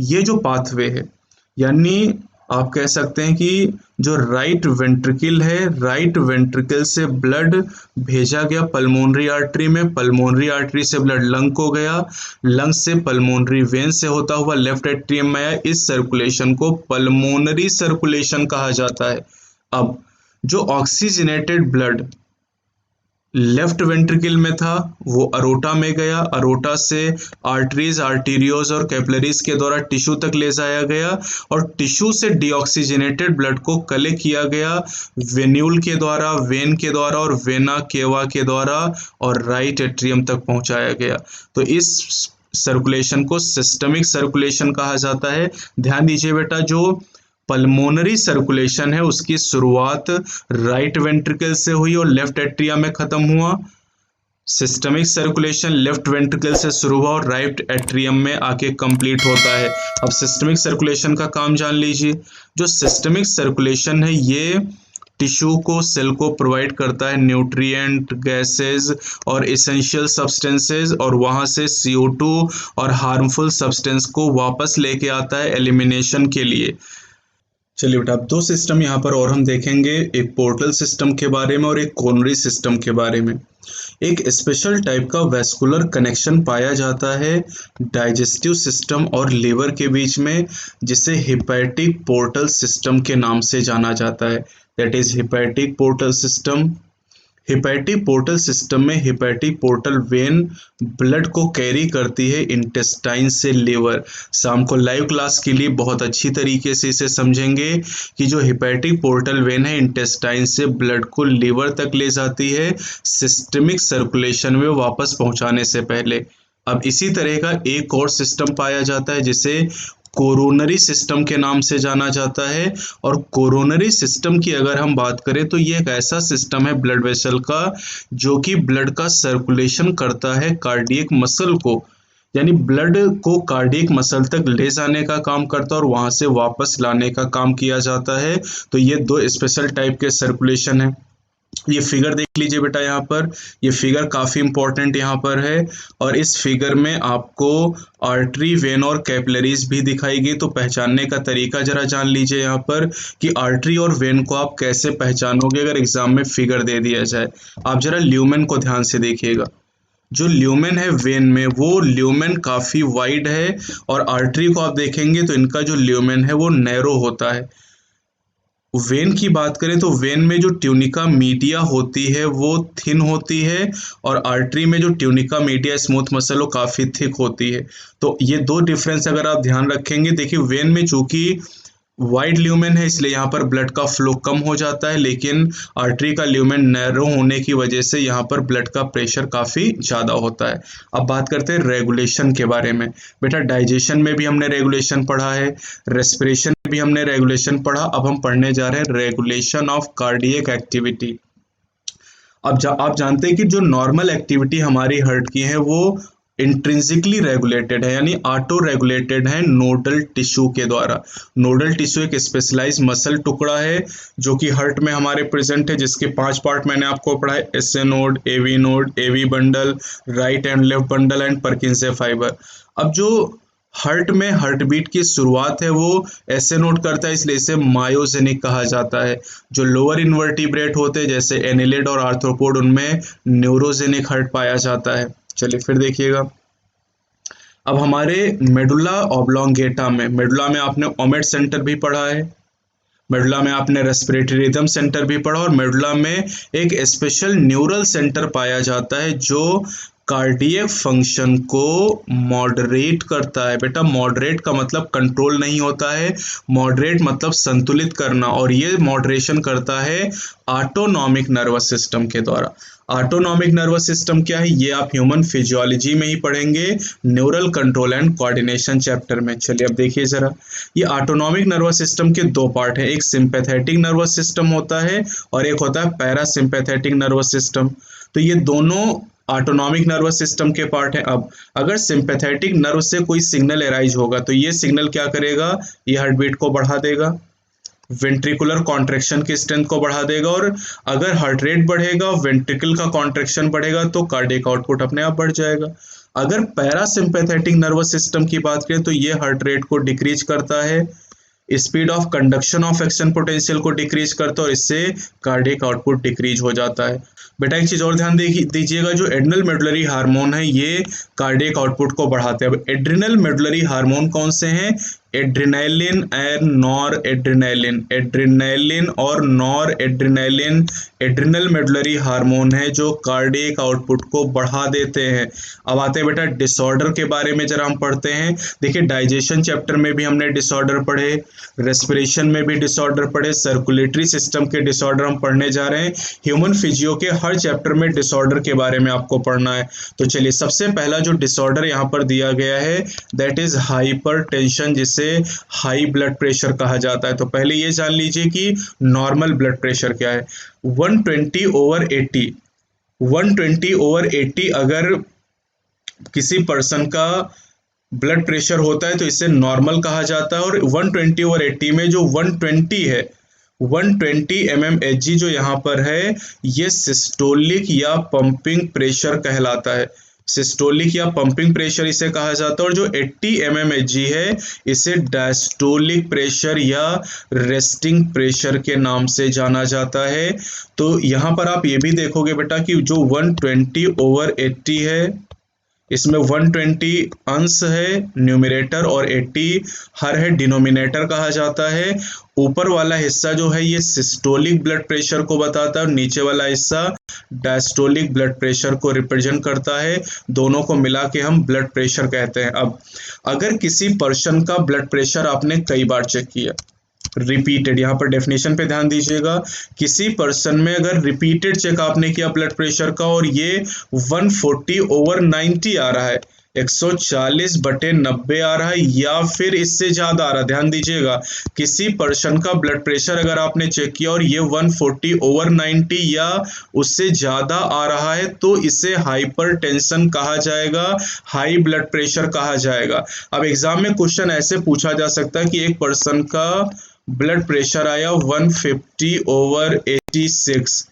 ये जो पाथवे है, यानी आप कह सकते हैं कि जो राइट वेंट्रिकल है, राइट वेंट्रिकल से ब्लड भेजा गया पल्मोनरी आर्टरी में, पल्मोनरी आर्टरी से ब्लड लंग को गया, लंग से पल्मोनरी वेन से होता हुआ लेफ्ट एट्रियम में आया। इस सर्कुलेशन को पल्मोनरी सर्कुलेशन कहा जाता है। अब जो ऑक्सीजनेटेड ब्लड लेफ्ट वेंट्रिकल में था वो अरोटा में गया, अरोटा से आर्टरीज, आर्टीरियोज और कैपिलरीज के द्वारा टिश्यू तक ले जाया गया और टिश्यू से डीऑक्सीजनेटेड ब्लड को कलेक्ट किया गया वेन्यूल के द्वारा, वेन के द्वारा और वेना केवा के द्वारा और राइट एट्रियम तक पहुंचाया गया। तो इस सर्कुलेशन को सिस्टमिक सर्कुलेशन कहा जाता है। ध्यान दीजिए बेटा, जो पल्मोनरी सर्कुलेशन है उसकी शुरुआत राइट वेंट्रिकल से हुई और लेफ्ट एट्रियम में खत्म हुआ। सिस्टमिक सर्कुलेशन लेफ्ट वेंट्रिकल से शुरू हुआ और राइट एट्रियम में आके कंप्लीट होता है। अब सिस्टमिक सर्कुलेशन का काम जान लीजिए। जो सिस्टमिक सर्कुलेशन है ये टिश्यू को, सेल को प्रोवाइड करता है न्यूट्रिएंट, गैसेस और एसेंशियल सब्सटेंसेस, और वहां से CO2 और हार्मफुल सब्सटेंस को वापस लेके आता है एलिमिनेशन के लिए। चलिए बेटा, अब 2 सिस्टम यहाँ पर और हम देखेंगे, एक पोर्टल सिस्टम के बारे में और एक कोरोनरी सिस्टम के बारे में। एक स्पेशल टाइप का वैस्कुलर कनेक्शन पाया जाता है डाइजेस्टिव सिस्टम और लिवर के बीच में, जिसे हिपैटिक पोर्टल सिस्टम के नाम से जाना जाता है। That is hepatic portal system. Hepatic portal system में हिपैटिक पोर्टल वेन ब्लड को कैरी करती है इंटेस्टाइन से लिवर। शाम को लाइव क्लास के लिए बहुत अच्छी तरीके से इसे समझेंगे कि जो हिपैटिक पोर्टल वेन है इंटेस्टाइन से ब्लड को लिवर तक ले जाती है सिस्टमिक सर्कुलेशन में वापस पहुंचाने से पहले। अब इसी तरह का एक और सिस्टम पाया जाता है जिसे कोरोनरी सिस्टम के नाम से जाना जाता है। और कोरोनरी सिस्टम की अगर हम बात करें तो ये एक ऐसा सिस्टम है ब्लड वेसल का जो कि ब्लड का सर्कुलेशन करता है कार्डियक मसल को, यानी ब्लड को कार्डियक मसल तक ले जाने का काम करता है और वहां से वापस लाने का काम किया जाता है। तो ये 2 स्पेशल टाइप के सर्कुलेशन है। ये फिगर देख लीजिए बेटा, यहाँ पर ये फिगर काफी इंपॉर्टेंट यहाँ पर है और इस फिगर में आपको आर्टरी, वेन और कैपिलरीज भी दिखाई गई। तो पहचानने का तरीका जरा जान लीजिए यहाँ पर कि आर्टरी और वेन को आप कैसे पहचानोगे अगर एग्जाम में फिगर दे दिया जाए। आप जरा ल्यूमेन को ध्यान से देखिएगा। जो ल्यूमेन है वेन में, वो ल्यूमेन काफी वाइड है और आर्टरी को आप देखेंगे तो इनका जो ल्यूमेन है वो नैरो होता है। वेन की बात करें तो वेन में जो ट्यूनिका मीडिया होती है वो थिन होती है और आर्टरी में जो ट्यूनिका मीडिया स्मूथ मसल वो काफ़ी थिक होती है। तो ये 2 डिफरेंस अगर आप ध्यान रखेंगे, देखिए वेन में चूंकि वाइड ल्यूमेन है इसलिए यहाँ पर ब्लड का फ्लो कम हो जाता है, लेकिन आर्टरी का ल्यूमेन नैरो होने की वजह से यहाँ पर ब्लड का प्रेशर काफ़ी ज़्यादा होता है। अब बात करते हैं रेगुलेशन के बारे में। बेटा डाइजेशन में भी हमने रेगुलेशन पढ़ा है, रेस्पिरेशन में भी हमने रेगुलेशन पढ़ा, अब हम पढ़ने जा रहे हैं रेगुलेशन ऑफ कार्डियक एक्टिविटी। आप जानते हैं कि जो नॉर्मल एक्टिविटी हमारी हार्ट की है वो इंट्रिंसिकली रेगुलेटेड है, यानी ऑटो रेगुलेटेड है नोडल टिश्यू के द्वारा। नोडल टिश्यू एक स्पेशलाइज मसल टुकड़ा है जो कि हार्ट में हमारे प्रेजेंट है, जिसके 5 पार्ट मैंने आपको पढ़ा है, S A node, AV bundle, right and left bundle and Purkinje fibre. अब जो हार्ट में हार्ट बीट की शुरुआत है वो ऐसे नोट करता है, इसलिए इसे मायोजेनिक कहा जाता है। जो लोअर इन्वर्टिब्रेट होते हैं जैसे एनिलिड और आर्थ्रोपोड, उनमें न्यूरोजेनिक हार्ट पाया जाता है। चलिए फिर देखिएगा, अब हमारे मेडुला ऑब्लोंगेटा में, मेडुला में आपने ओमेट सेंटर भी पढ़ा है, मेडुला में आपने रेस्पिरेटरी रिदम सेंटर भी पढ़ा, और मेडुला में एक स्पेशल न्यूरल सेंटर पाया जाता है जो कार्डियक फंक्शन को मॉडरेट करता है। बेटा मॉडरेट का मतलब कंट्रोल नहीं होता है, मॉडरेट मतलब संतुलित करना, और ये मॉडरेशन करता है ऑटोनॉमिक नर्वस सिस्टम के द्वारा। ऑटोनॉमिक नर्वस सिस्टम क्या है ये आप ह्यूमन फिजियोलॉजी में ही पढ़ेंगे, neural control and coordination chapter में। चलिए अब देखिए जरा, ये ऑटोनॉमिक नर्वस सिस्टम के 2 पार्ट हैं, एक सिंपैथेटिक नर्वस सिस्टम होता है और एक होता है पैरासिम्पैथेटिक नर्वस सिस्टम। तो ये दोनों ऑटोनॉमिक नर्वस सिस्टम के पार्ट है। अब अगर सिंपैथेटिक नर्व से कोई सिग्नल एराइज होगा तो ये सिग्नल क्या करेगा, ये हार्ट बीट को बढ़ा देगा, वेंट्रिकुलर कॉन्ट्रैक्शन की स्ट्रेंथ को बढ़ा देगा, और अगर हार्ट रेट बढ़ेगा, वेंट्रिकल का कॉन्ट्रैक्शन बढ़ेगा तो कार्डियक आउटपुट अपने आप बढ़ जाएगा। अगर पैरासिम्पैथेटिक नर्वस सिस्टम की बात करें तो ये हार्ट रेट को डिक्रीज करता है, speed of conduction of action potential को डिक्रीज करता है, और इससे कार्डियक आउटपुट डिक्रीज हो जाता है। बेटा एक चीज और ध्यान दीजिएगा, जो एड्रिनल मेडुलरी हार्मोन है ये कार्डियक आउटपुट को बढ़ाते हैं। अब एड्रिनल मेडुलरी हार्मोन कौन से हैं, adrenaline and nor adrenaline, adrenaline और nor adrenaline adrenal medullary hormone है जो कार्डियक आउटपुट को बढ़ा देते हैं। अब आते हैं बेटा डिसऑर्डर के बारे में जरा हम पढ़ते हैं। देखिए डाइजेशन चैप्टर में भी हमने डिसऑर्डर पढ़े, रेस्पिरेशन में भी डिसऑर्डर पढ़े, सर्कुलेटरी सिस्टम के डिसऑर्डर हम पढ़ने जा रहे हैं। ह्यूमन फिजियो के हर चैप्टर में डिसऑर्डर के बारे में आपको पढ़ना है। तो चलिए सबसे पहला जो डिसऑर्डर यहाँ पर दिया गया है दैट इज हाइपरटेंशन, जिसे हाई ब्लड प्रेशर कहा जाता है। तो पहले ये जान लीजिए कि नॉर्मल ब्लड प्रेशर क्या है। 120/80, 120/80 अगर किसी पर्सन का ब्लड प्रेशर होता है तो इसे नॉर्मल कहा जाता है। और 120/80 में जो 120 है, 120 mmHg जो यहाँ पर है, ये सिस्टोलिक या पंपिंग प्रेशर कहलाता है। सिस्टोलिक या पंपिंग प्रेशर इसे कहा जाता है। और जो 80 mmHg है इसे डायस्टोलिक प्रेशर या रेस्टिंग प्रेशर के नाम से जाना जाता है। तो यहाँ पर आप ये भी देखोगे बेटा कि जो 120/80 है इसमें 120 अंश है न्यूमरेटर और 80 हर है डिनोमिनेटर कहा जाता है। ऊपर वाला हिस्सा जो है ये सिस्टोलिक ब्लड प्रेशर को बताता है और नीचे वाला हिस्सा डायस्टोलिक ब्लड प्रेशर को रिप्रेजेंट करता है। दोनों को मिला के हम ब्लड प्रेशर कहते हैं। अब अगर किसी पर्सन का ब्लड प्रेशर आपने कई बार चेक किया, रिपीटेड, यहाँ पर डेफिनेशन पे ध्यान दीजिएगा, किसी पर्सन में अगर रिपीटेड चेक आपने किया ब्लड प्रेशर का और ये 140/90 आ रहा है, 140/90 आ रहा है या फिर इससे ज्यादा आ रहा है, ध्यान दीजिएगा, किसी पर्सन का ब्लड प्रेशर अगर आपने चेक किया और ये 140/90 या उससे ज्यादा आ रहा है तो इसे हाइपरटेंशन कहा जाएगा, हाई ब्लड प्रेशर कहा जाएगा। अब एग्जाम में क्वेश्चन ऐसे पूछा जा सकता है कि एक पर्सन का ब्लड प्रेशर आया 150/86,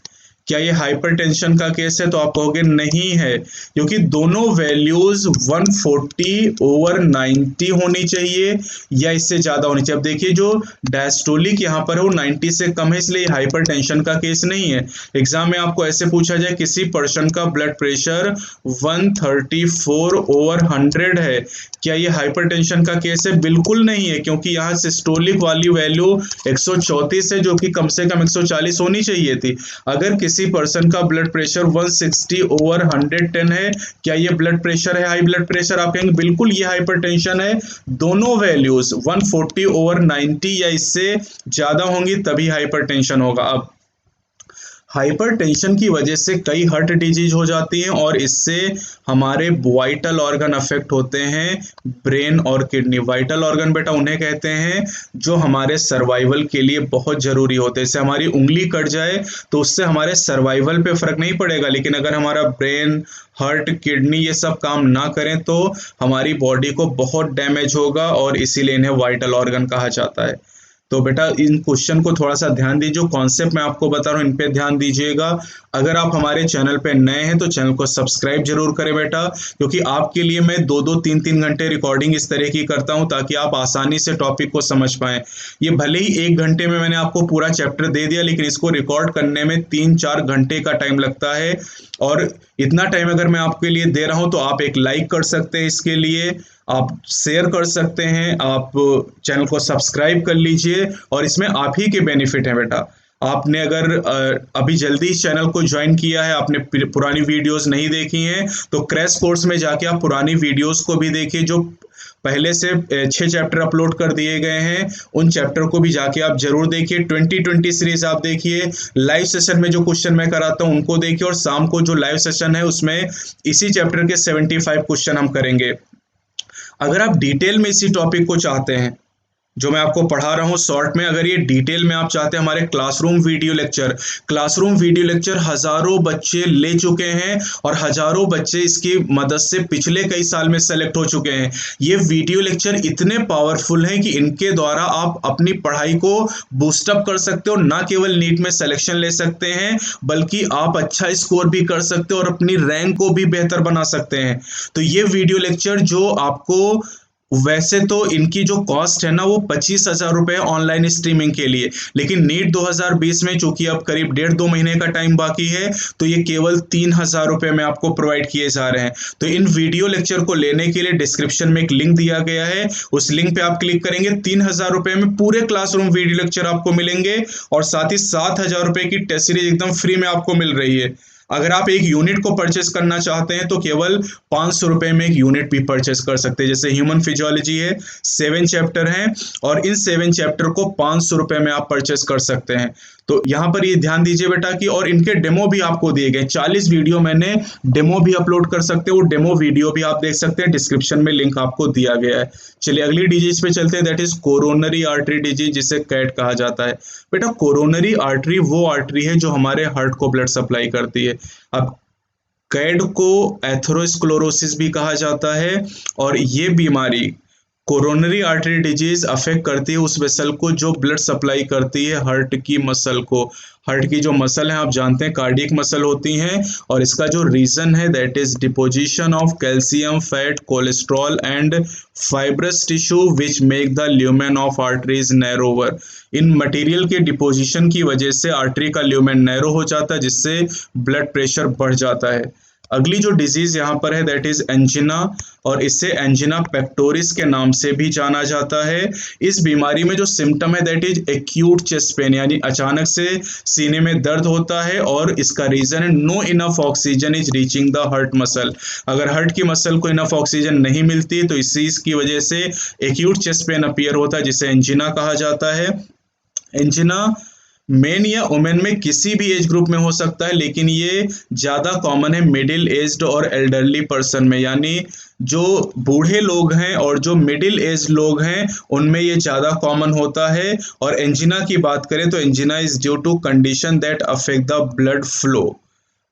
क्या ये हाइपरटेंशन का केस है? तो आप कहोगे नहीं है, क्योंकि दोनों वैल्यूज 140/90 होनी चाहिए या इससे ज्यादा होनी चाहिए। अब देखिए जो डायस्टोलिक यहाँ पर है वो 90 से कम है, इसलिए हाइपरटेंशन का केस नहीं है। एग्जाम में आपको ऐसे पूछा जाए किसी पर्सन का ब्लड प्रेशर 134/100 है, क्या ये हाइपरटेंशन का केस है? बिल्कुल नहीं है, क्योंकि यहाँ सिस्टोलिक वाली वैल्यू 134 है जो कि कम से कम 140 होनी चाहिए थी। अगर किसी किसी पर्सन का ब्लड प्रेशर 160/110 है, क्या ये ब्लड प्रेशर है, हाई ब्लड प्रेशर? आप कहेंगे बिल्कुल ये हाइपरटेंशन है। दोनों वैल्यूज 140/90 या इससे ज्यादा होंगी तभी हाइपरटेंशन होगा। अब हाइपरटेंशन की वजह से कई हार्ट डिजीज हो जाती हैं और इससे हमारे वाइटल ऑर्गन अफेक्ट होते हैं, ब्रेन और किडनी। वाइटल ऑर्गन बेटा उन्हें कहते हैं जो हमारे सर्वाइवल के लिए बहुत जरूरी होते हैं। जैसे हमारी उंगली कट जाए तो उससे हमारे सर्वाइवल पे फर्क नहीं पड़ेगा, लेकिन अगर हमारा ब्रेन, हार्ट, किडनी ये सब काम ना करें तो हमारी बॉडी को बहुत डैमेज होगा और इसीलिए इन्हें वाइटल ऑर्गन कहा जाता है। तो बेटा इन क्वेश्चन को थोड़ा सा ध्यान दीजिए, जो कॉन्सेप्ट मैं आपको बता रहा हूँ इन पे ध्यान दीजिएगा। अगर आप हमारे चैनल पे नए हैं तो चैनल को सब्सक्राइब जरूर करें बेटा, क्योंकि आपके लिए मैं 2-2, 3-3 घंटे रिकॉर्डिंग इस तरह की करता हूँ ताकि आप आसानी से टॉपिक को समझ पाएं। ये भले ही 1 घंटे में मैंने आपको पूरा चैप्टर दे दिया, लेकिन इसको रिकॉर्ड करने में 3-4 घंटे का टाइम लगता है। और इतना टाइम अगर मैं आपके लिए दे रहा हूँ तो आप एक लाइक कर सकते हैं, इसके लिए आप शेयर कर सकते हैं, आप चैनल को सब्सक्राइब कर लीजिए और इसमें आप ही के बेनिफिट है बेटा। आपने अगर अभी जल्दी इस चैनल को ज्वाइन किया है, आपने पुरानी वीडियोस नहीं देखी हैं, तो क्रैश कोर्स में जाके आप पुरानी वीडियोस को भी देखिए, जो पहले से 6 चैप्टर अपलोड कर दिए गए हैं। उन चैप्टर को भी जाके आप जरूर देखिए। 2020 सीरीज आप देखिए, लाइव सेशन में जो क्वेश्चन मैं कराता हूं उनको देखिए, और शाम को जो लाइव सेशन है उसमें इसी चैप्टर के 75 क्वेश्चन हम करेंगे। अगर आप डिटेल में इसी टॉपिक को चाहते हैं जो मैं आपको पढ़ा रहा हूँ शॉर्ट में, अगर ये डिटेल में आप चाहते हैं, हमारे क्लासरूम वीडियो लेक्चर हजारों बच्चे ले चुके हैं और हजारों बच्चे इसकी मदद से पिछले कई साल में सेलेक्ट हो चुके हैं। ये वीडियो लेक्चर इतने पावरफुल हैं कि इनके द्वारा आप अपनी पढ़ाई को बूस्टअप कर सकते हो। ना केवल नीट में सिलेक्शन ले सकते हैं, बल्कि आप अच्छा स्कोर भी कर सकते हो और अपनी रैंक को भी बेहतर बना सकते हैं। तो ये वीडियो लेक्चर जो आपको, वैसे तो इनकी जो कॉस्ट है ना वो 25,000 रुपए ऑनलाइन स्ट्रीमिंग के लिए, लेकिन नीट 2020 में चूंकि अब करीब 1.5-2 महीने का टाइम बाकी है तो ये केवल 3,000 रुपए में आपको प्रोवाइड किए जा रहे हैं। तो इन वीडियो लेक्चर को लेने के लिए डिस्क्रिप्शन में एक लिंक दिया गया है, उस लिंक पे आप क्लिक करेंगे, 3,000 रुपए में पूरे क्लासरूम वीडियो लेक्चर आपको मिलेंगे और साथ ही 7,000 रुपए की टेस्ट सीरीज एकदम फ्री में आपको मिल रही है। अगर आप एक यूनिट को परचेस करना चाहते हैं तो केवल 500 रुपए में एक यूनिट भी परचेस कर सकते हैं। जैसे ह्यूमन फिजियोलॉजी है, 7 चैप्टर हैं और इन 7 चैप्टर को 500 रुपए में आप परचेस कर सकते हैं। तो यहाँ पर ये ध्यान दीजिए बेटा कि, और इनके डेमो भी आपको दिए गए, 40 वीडियो मैंने डेमो भी अपलोड कर सकते हैं, वो डेमो वीडियो भी आप देख सकते हैं, डिस्क्रिप्शन में लिंक आपको दिया गया है। चलिए अगली डिजीज पे चलते हैं, that is coronary artery disease, जिसे कैट कहा जाता है। बेटा कोरोनरी आर्टरी वो आर्टरी है जो हमारे हार्ट को ब्लड सप्लाई करती है। अब कैड को एथेरोस्क्लेरोसिस भी कहा जाता है और ये बीमारी कोरोनरी आर्टरी डिजीज अफेक्ट करती है उस वेसल को जो ब्लड सप्लाई करती है हार्ट की मसल को। हार्ट की जो मसल है आप जानते हैं कार्डियक मसल होती हैं, और इसका जो रीजन है that is deposition of calcium, fat, cholesterol and fibrous tissue which make the lumen of arteries narrower. In material के डिपोजिशन की वजह से आर्टरी का ल्यूमेन नैरो हो जाता है, जिससे ब्लड प्रेशर बढ़ जाता है। अगली जो डिजीज यहाँ पर है दैट इज एंजिना, और इससे एंजिना पेक्टोरिस के नाम से भी जाना जाता है। इस बीमारी में जो सिम्टम है that is acute chest pain, यानी अचानक से सीने में दर्द होता है, और इसका रीजन है no enough oxygen is reaching the heart muscle. अगर हार्ट की मसल को इनफ ऑक्सीजन नहीं मिलती तो इस चीज की वजह से एक्यूट चेस्ट पेन अपीयर होता है, जिसे एंजिना कहा जाता है। एंजिना मेन या वुमेन में किसी भी एज ग्रुप में हो सकता है, लेकिन ये ज़्यादा कॉमन है मिडिल एज्ड और एल्डरली पर्सन में, यानी जो बूढ़े लोग हैं और जो मिडिल एज लोग हैं उनमें ये ज़्यादा कॉमन होता है। और एंजिना की बात करें तो angina is due to condition that affect the blood flow.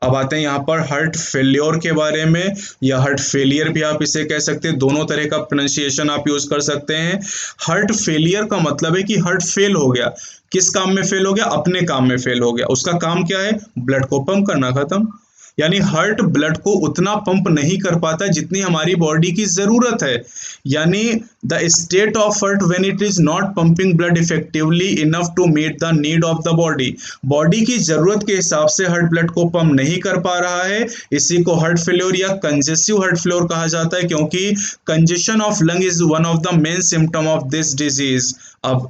अब आते हैं यहाँ पर हार्ट फेल्योर के बारे में, या हार्ट फेलियर भी आप इसे कह सकते हैं, दोनों तरह का प्रोनाउंसिएशन आप यूज कर सकते हैं। हार्ट फेलियर का मतलब है कि हार्ट फेल हो गया। किस काम में फेल हो गया? अपने काम में फेल हो गया। उसका काम क्या है? ब्लड को पंप करना, खत्म। यानी हार्ट ब्लड को उतना पंप नहीं कर पाता जितनी हमारी बॉडी की जरूरत है। यानी the state of heart when it is not pumping blood effectively enough to meet the need of the body. Body की जरूरत के हिसाब से हार्ट ब्लड को पंप नहीं कर पा रहा है, इसी को हार्ट फेल्योर या कंजेस्टिव हार्ट फेल्योर कहा जाता है, क्योंकि congestion of lung is one of the main symptom of this disease. अब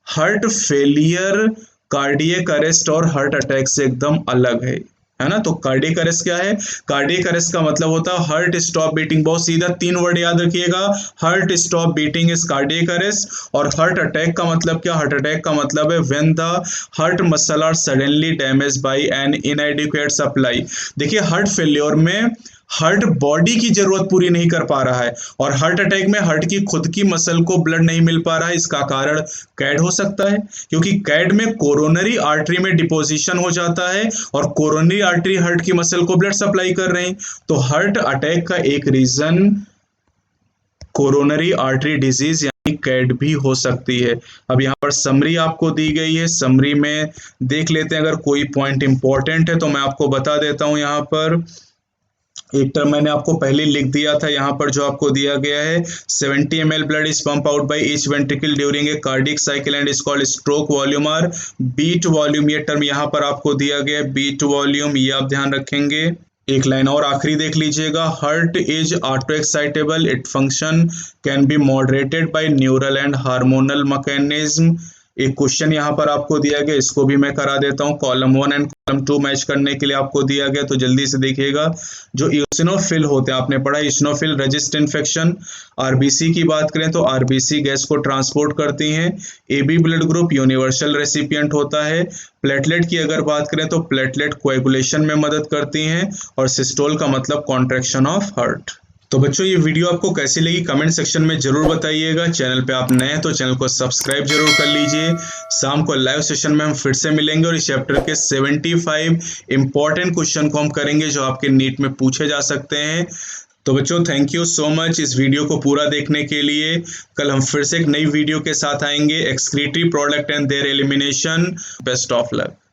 हार्ट फेलियर कार्डियक अरेस्ट और हार्ट अटैक से एकदम अलग है ना। तो कार्डियक अरेस्ट क्या है? कार्डियक अरेस्ट का मतलब होता है हार्ट स्टॉप बीटिंग। बहुत सीधा 3 वर्ड याद रखिएगा, heart stop beating is cardiac arrest. और हार्ट अटैक का मतलब क्या? हार्ट अटैक का मतलब है when the heart muscle are suddenly damage by an inadequate supply. देखिए हार्ट फेल्योर में हार्ट बॉडी की जरूरत पूरी नहीं कर पा रहा है, और हार्ट अटैक में हार्ट की खुद की मसल को ब्लड नहीं मिल पा रहा है। इसका कारण कैड हो सकता है, क्योंकि कैड में कोरोनरी आर्टरी में डिपोजिशन हो जाता है, और कोरोनरी आर्टरी हार्ट की मसल को ब्लड सप्लाई कर रहे हैं। तो हार्ट अटैक का एक रीजन कोरोनरी आर्टरी डिजीज यानी कैड भी हो सकती है। अब यहाँ पर समरी आपको दी गई है, समरी में देख लेते हैं। अगर कोई पॉइंट इंपॉर्टेंट है तो मैं आपको बता देता हूँ। यहाँ पर एक टर्म मैंने आपको पहले लिख दिया था, यहाँ पर जो आपको दिया गया है 70 ml blood is pump out by each ventricle during a cardiac cycle and is called stroke volume और बीट वॉल्यूम। ये टर्म यहाँ पर आपको दिया गया है बीट वॉल्यूम, ये आप ध्यान रखेंगे। एक लाइन और आखिरी देख लीजिएगा, heart is auto excitable, it function can be moderated by neural and hormonal mechanism. एक क्वेश्चन यहाँ पर आपको दिया गया, इसको भी मैं करा देता हूँ। कॉलम 1 एंड कॉलम 2 मैच करने के लिए आपको दिया गया, तो जल्दी से देखिएगा। जो इओसिनोफिल होते हैं, आपने पढ़ा इओसिनोफिल रेजिस्ट इन्फेक्शन। आरबीसी की बात करें तो आरबीसी गैस को ट्रांसपोर्ट करती हैं। AB blood group universal recipient होता है। प्लेटलेट की अगर बात करें तो प्लेटलेट कोएगुलेशन में मदद करती हैं। और सिस्टोल का मतलब कॉन्ट्रैक्शन ऑफ हार्ट। तो बच्चों ये वीडियो आपको कैसी लगी कमेंट सेक्शन में जरूर बताइएगा। चैनल पे आप नए हैं तो चैनल को सब्सक्राइब जरूर कर लीजिए। शाम को लाइव सेशन में हम फिर से मिलेंगे और इस चैप्टर के 75 इंपॉर्टेंट क्वेश्चन को हम करेंगे जो आपके नीट में पूछे जा सकते हैं। तो बच्चों थैंक यू सो मच इस वीडियो को पूरा देखने के लिए। कल हम फिर से एक नई वीडियो के साथ आएंगे, excretory product and there elimination. Best of luck.